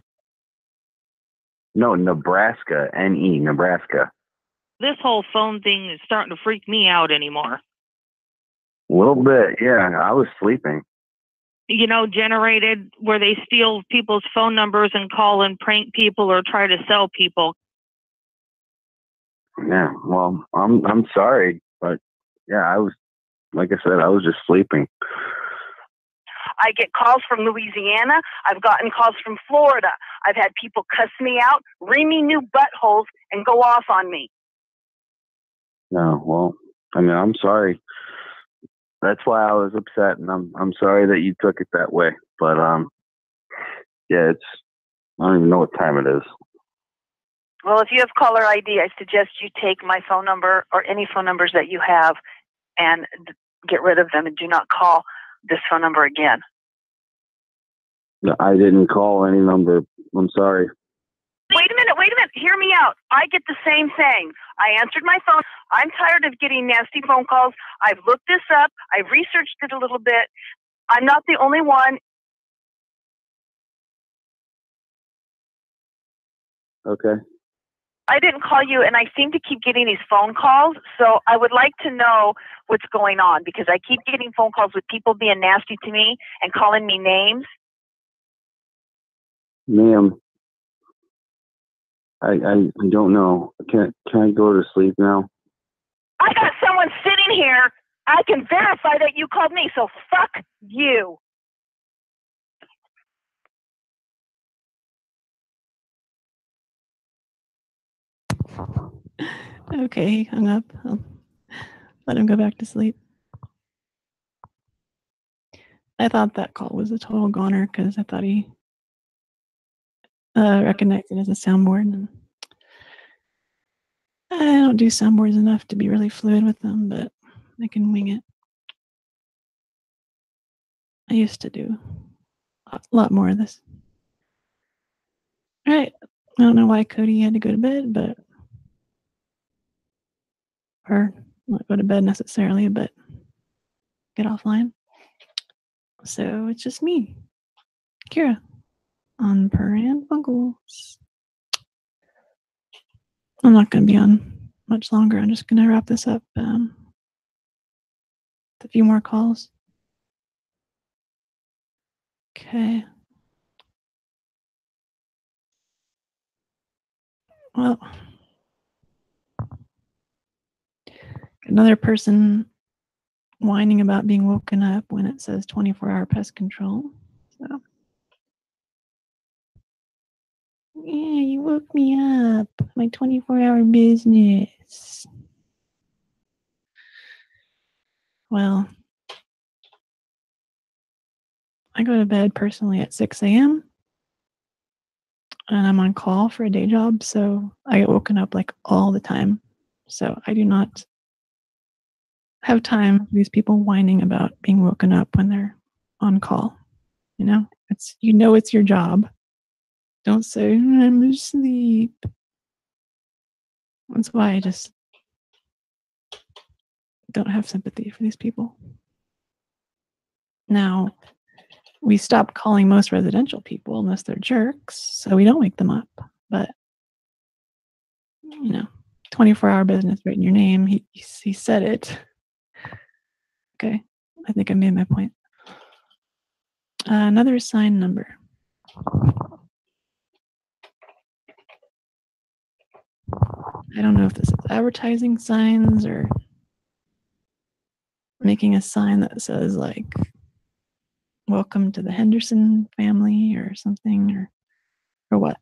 No, Nebraska. N-E, Nebraska. This whole phone thing is starting to freak me out anymore. A little bit, yeah. I was sleeping. You know, generated where they steal people's phone numbers and call and prank people or try to sell people. Yeah, well, I'm sorry, but yeah, I was, like I said, I was just sleeping. I get calls from Louisiana. I've gotten calls from Florida. I've had people cuss me out, ring me new buttholes, and go off on me. No, well, I mean, I'm sorry. That's why I was upset, and I'm sorry that you took it that way. But yeah, I don't even know what time it is. Well, if you have caller ID, I suggest you take my phone number or any phone numbers that you have and get rid of them and do not call this phone number again. No, I didn't call any number. I'm sorry. Wait a minute. Hear me out. I get the same thing. I answered my phone. I'm tired of getting nasty phone calls. I've looked this up. I've researched it a little bit. I'm not the only one. Okay. I didn't call you, and I seem to keep getting these phone calls, so I would like to know what's going on, because I keep getting phone calls with people being nasty to me and calling me names. Ma'am, I don't know. Can I go to sleep now? I got someone sitting here. I can verify that you called me, so fuck you. Okay, he hung up. I'll let him go back to sleep. I thought that call was a total goner because I thought he recognized it as a soundboard. And I don't do soundboards enough to be really fluid with them, but I can wing it. I used to do a lot more of this. All right. I don't know why Cody had to go to bed, but or not go to bed necessarily, but get offline. So it's just me, Kira, on Pran Funkels. I'm not going to be on much longer. I'm just going to wrap this up with a few more calls. Okay. Well, another person whining about being woken up when it says 24-hour pest control. So, yeah, you woke me up. My 24-hour business. Well, I go to bed personally at 6 a.m. and I'm on call for a day job, so I get woken up like all the time. So I do not have time for these people whining about being woken up when they're on call. You know, it's your job. Don't say I'm asleep. That's why I just don't have sympathy for these people. Now, we stop calling most residential people unless they're jerks, so we don't wake them up. But 24-hour business right in your name. He said it. Okay, I think I made my point. Another assigned number. I don't know if this is advertising signs or making a sign that says like, welcome to the Henderson family or something, or what.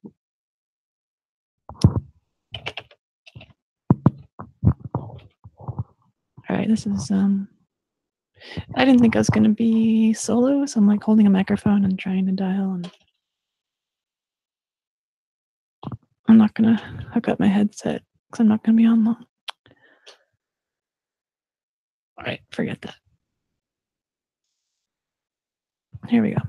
All right, this is I didn't think I was going to be solo, so I'm like holding a microphone and trying to dial. And I'm not going to hook up my headset because I'm not going to be on long. All right, forget that. Here we go.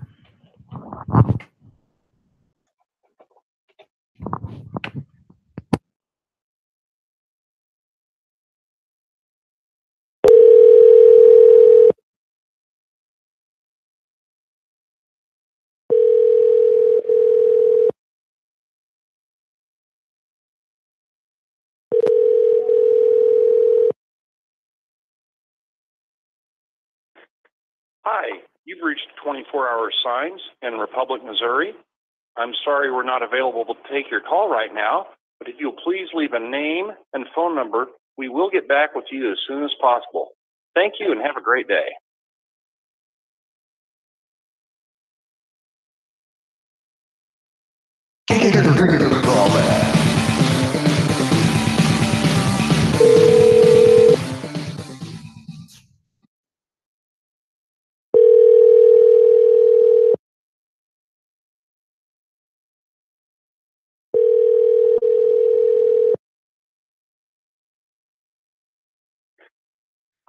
Hi, you've reached 24-hour signs in Republic, Missouri. I'm sorry we're not available to take your call right now, but if you'll please leave a name and phone number, we will get back with you as soon as possible. Thank you and have a great day.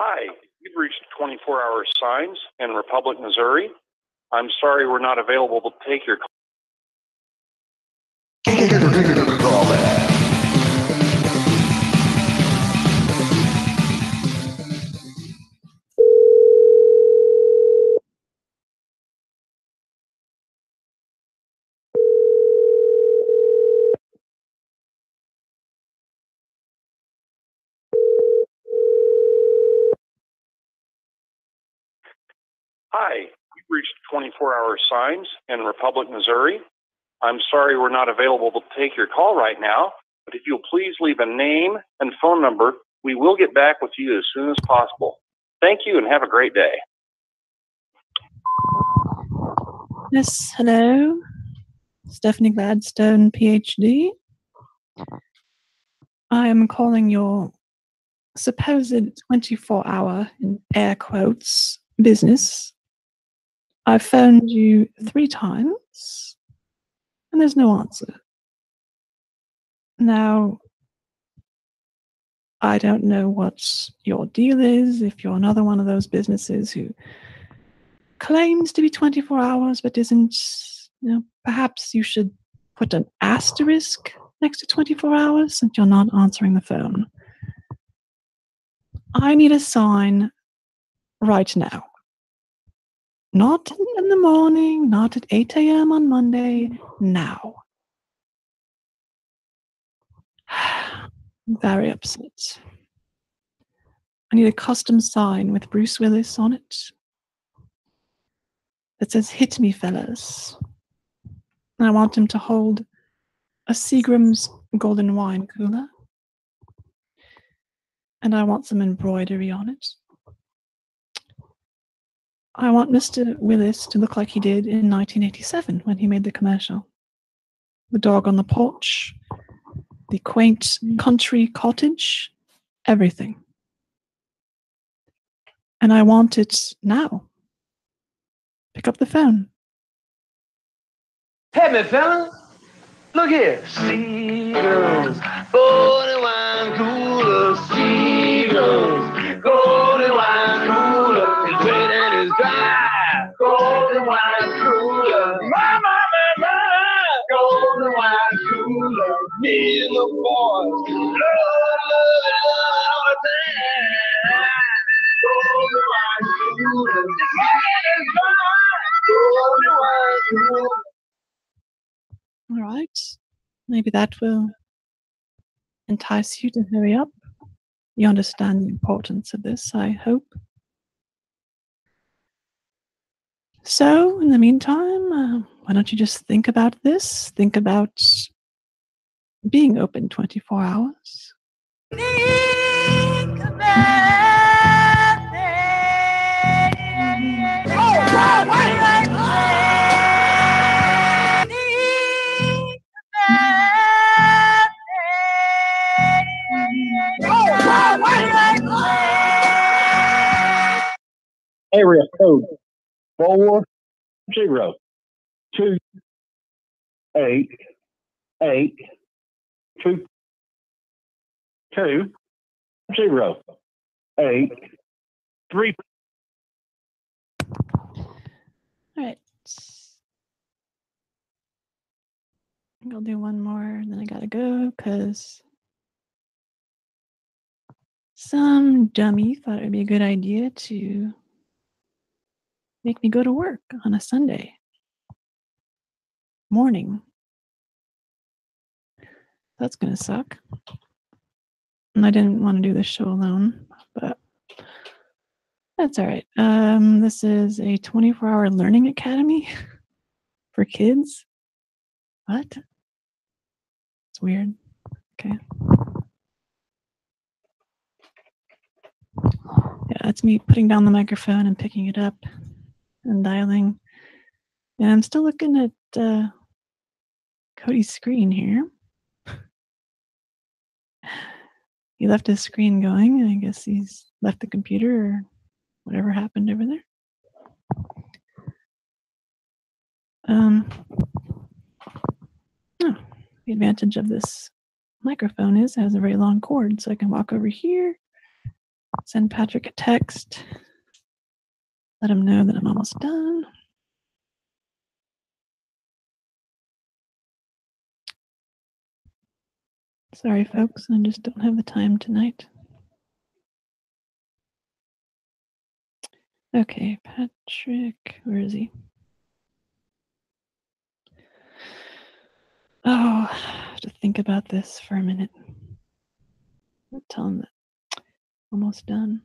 Hi, you've reached 24-hour signs in Republic, Missouri. I'm sorry we're not available to take your call. Hi, you've reached 24-hour signs in Republic, Missouri. I'm sorry we're not available to take your call right now, but if you'll please leave a name and phone number, we will get back with you as soon as possible. Thank you and have a great day. Yes, hello. Stephanie Gladstone, PhD. I am calling your supposed 24-hour, in air quotes, business. I've phoned you 3 times, and there's no answer. Now, I don't know what your deal is, if you're another one of those businesses who claims to be 24 hours but isn't. Perhaps you should put an asterisk next to 24 hours since you're not answering the phone. I need a sign right now. Not in the morning, not at 8 a.m. on Monday, now. I'm very upset. I need a custom sign with Bruce Willis on it that says, "Hit me, fellas." And I want him to hold a Seagram's golden wine cooler. And I want some embroidery on it. I want Mr. Willis to look like he did in 1987 when he made the commercial. The dog on the porch, the quaint country cottage, everything. And I want it now. Pick up the phone. Hey, me fella, look here. Seagulls, golden wine cooler. Seagulls, golden wine cooler. It's wet and it's dry. Golden wine cooler. My. Golden wine cooler. Me and the boys. Love all the time. Golden wine cooler. It's wet and it's dry. Golden wine cooler. All right. Maybe that will entice you to hurry up. You understand the importance of this, I hope. So, in the meantime, why don't you just think about this? Think about being open 24 hours. Oh, area code 4028822083. All right. I think I'll do one more, and then I gotta go because some dummy thought it would be a good idea to make me go to work on a Sunday morning. That's gonna suck. And I didn't want to do this show alone, but that's all right. This is a 24-hour learning academy for kids. What? It's weird. Okay. Yeah, that's me putting down the microphone and picking it up and dialing. And I'm still looking at Cody's screen here. He left his screen going. I guess he's left the computer or whatever happened over there. The advantage of this microphone is it has a very long cord, so I can walk over here, send Patrick a text, let him know that I'm almost done. Sorry, folks, I just don't have the time tonight. Okay, Patrick, where is he? Oh, I have to think about this for a minute. I'll tell him that I'm almost done.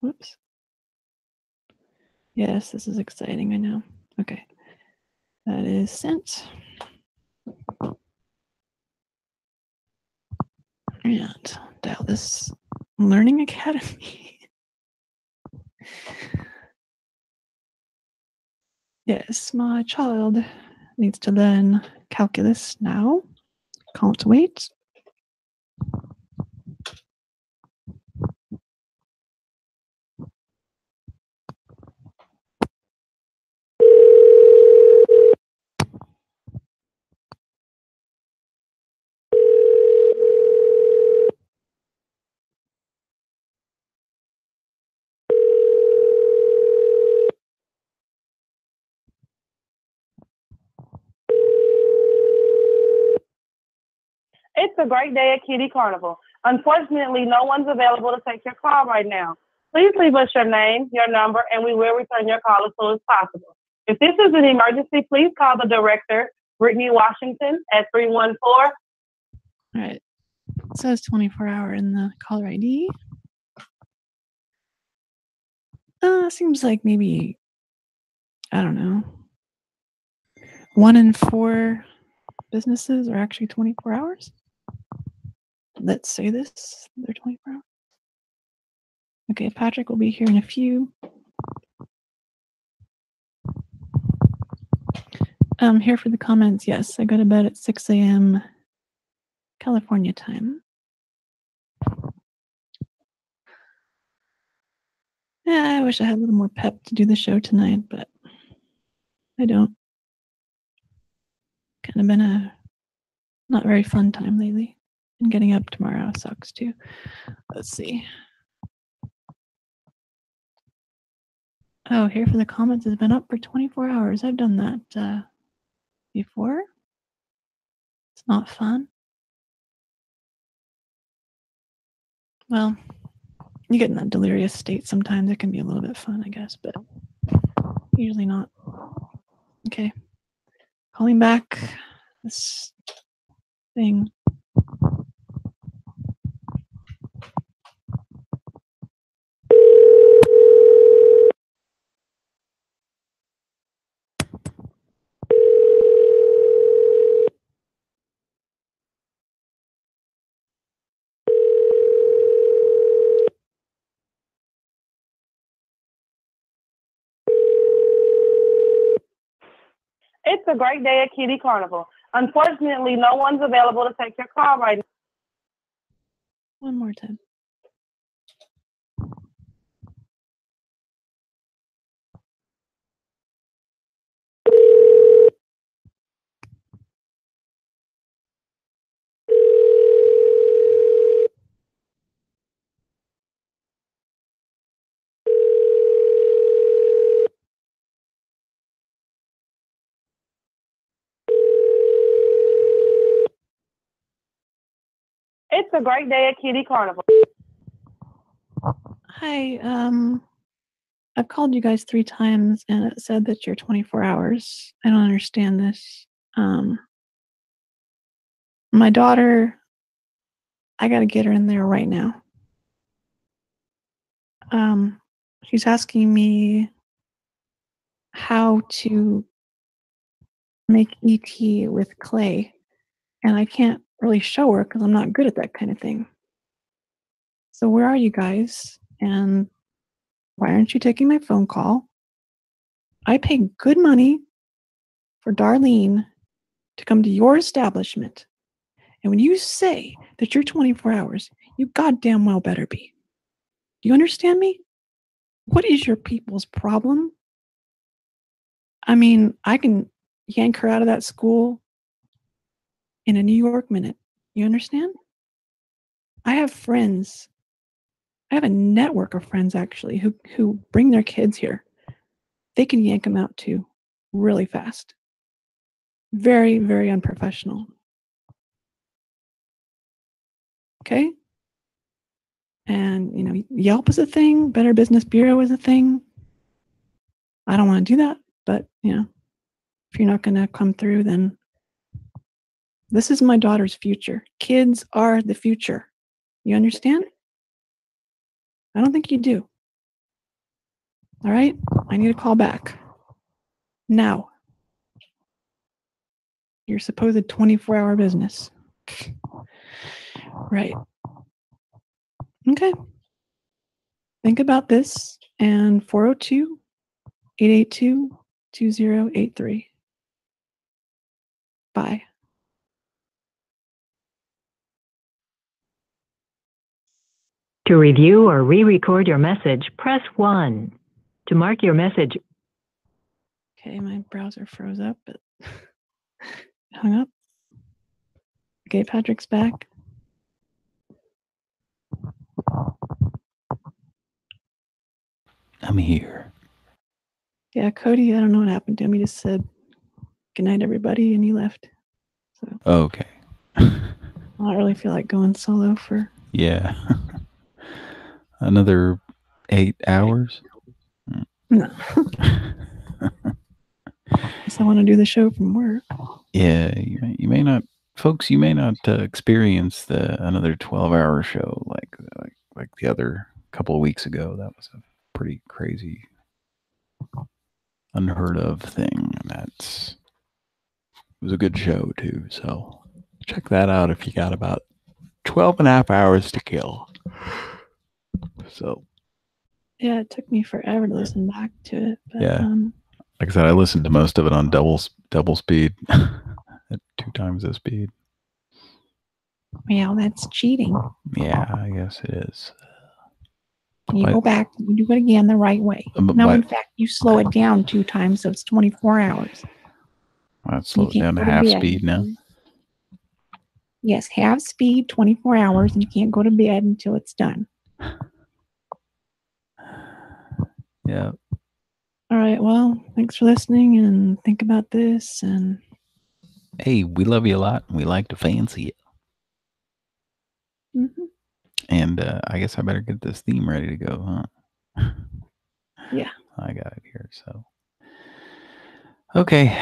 Whoops. Yes, this is exciting, I know. Okay. That is sent. And dial this learning academy. Yes, my child needs to learn calculus now. Can't wait. It's a great day at Kitty Carnival. Unfortunately, no one's available to take your call right now. Please leave us your name, your number, and we will return your call as soon as possible. If this is an emergency, please call the director, Brittany Washington, at 314. All right. It says 24-hour in the caller ID. Seems like maybe, I don't know, 1 in 4 businesses are actually 24 hours. Let's say this, they're 24 hours. Okay, Patrick will be here in a few. Here for the comments. Yes, I go to bed at 6 a.m. California time. Yeah, I wish I had a little more pep to do the show tonight, but I don't. Kind of been a not very fun time lately. And getting up tomorrow sucks too. Let's see. Oh, here for the comments has been up for 24 hours. I've done that before. It's not fun. Well, you get in that delirious state sometimes. It can be a little bit fun, I guess, but usually not. Okay. Calling back this thing. It's a great day at Kitty Carnival. Unfortunately, no one's available to take your call right now. One more time. It's a great day at Kitty Carnival. Hi, I've called you guys 3 times and it said that you're 24 hours. I don't understand this. My daughter, I gotta get her in there right now. She's asking me how to make ET with clay, and I can't really show her because I'm not good at that kind of thing. So where are you guys? And why aren't you taking my phone call? I pay good money for Darlene to come to your establishment. And when you say that you're 24 hours, you goddamn well better be. Do you understand me? What is your people's problem? I mean, I can yank her out of that school in a New York minute. You understand? I have friends. I have a network of friends actually who bring their kids here. They can yank them out too really fast. Very, very unprofessional. Okay? And, you know, Yelp is a thing. Better Business Bureau is a thing. I don't want to do that, but, you know, if you're not going to come through, then this is my daughter's future. Kids are the future. You understand? I don't think you do. All right? I need a call back. Now. Your supposed 24-hour business. Right. Okay. Think about this and 402-882-2083. Bye. To review or re-record your message, press 1. To mark your message. Okay, my browser froze up, but hung up. Okay, Patrick's back. I'm here. Yeah, Cody, I don't know what happened to him. He just said, good night, everybody, and he left. So Okay. I don't really feel like going solo for... Yeah. Another 8 hours? No. Guess I want to do the show from work. Yeah, you may not, folks, you may not experience another 12-hour show like the other couple of weeks ago. That was a pretty crazy, unheard of thing. It was a good show too. So check that out if you got about 12 and a half hours to kill. So yeah, it took me forever to listen back to it. But, yeah, like I said, I listened to most of it on double speed, at 2 times the speed. Well, that's cheating. Yeah, I guess it is. You go back, you do it again the right way. No, in fact, you slow it down 2 times, so it's 24 hours. I'd slow it down to half speed now. Yes, half speed, 24 hours, and you can't go to bed until it's done. Yeah. All right, well, thanks for listening, and think about this, and... Hey, we love you a lot, and we like to fancy you. Mm-hmm. And I guess I better get this theme ready to go, huh? Yeah. I got it here, so. Okay.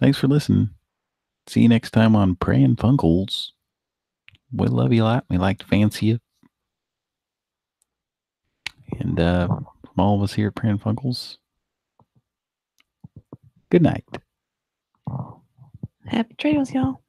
Thanks for listening. See you next time on Pran Funkels. We love you a lot. We like to fancy you. And from all of us here at Pran Funkels, good night. Happy trails, y'all.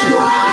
Christmas.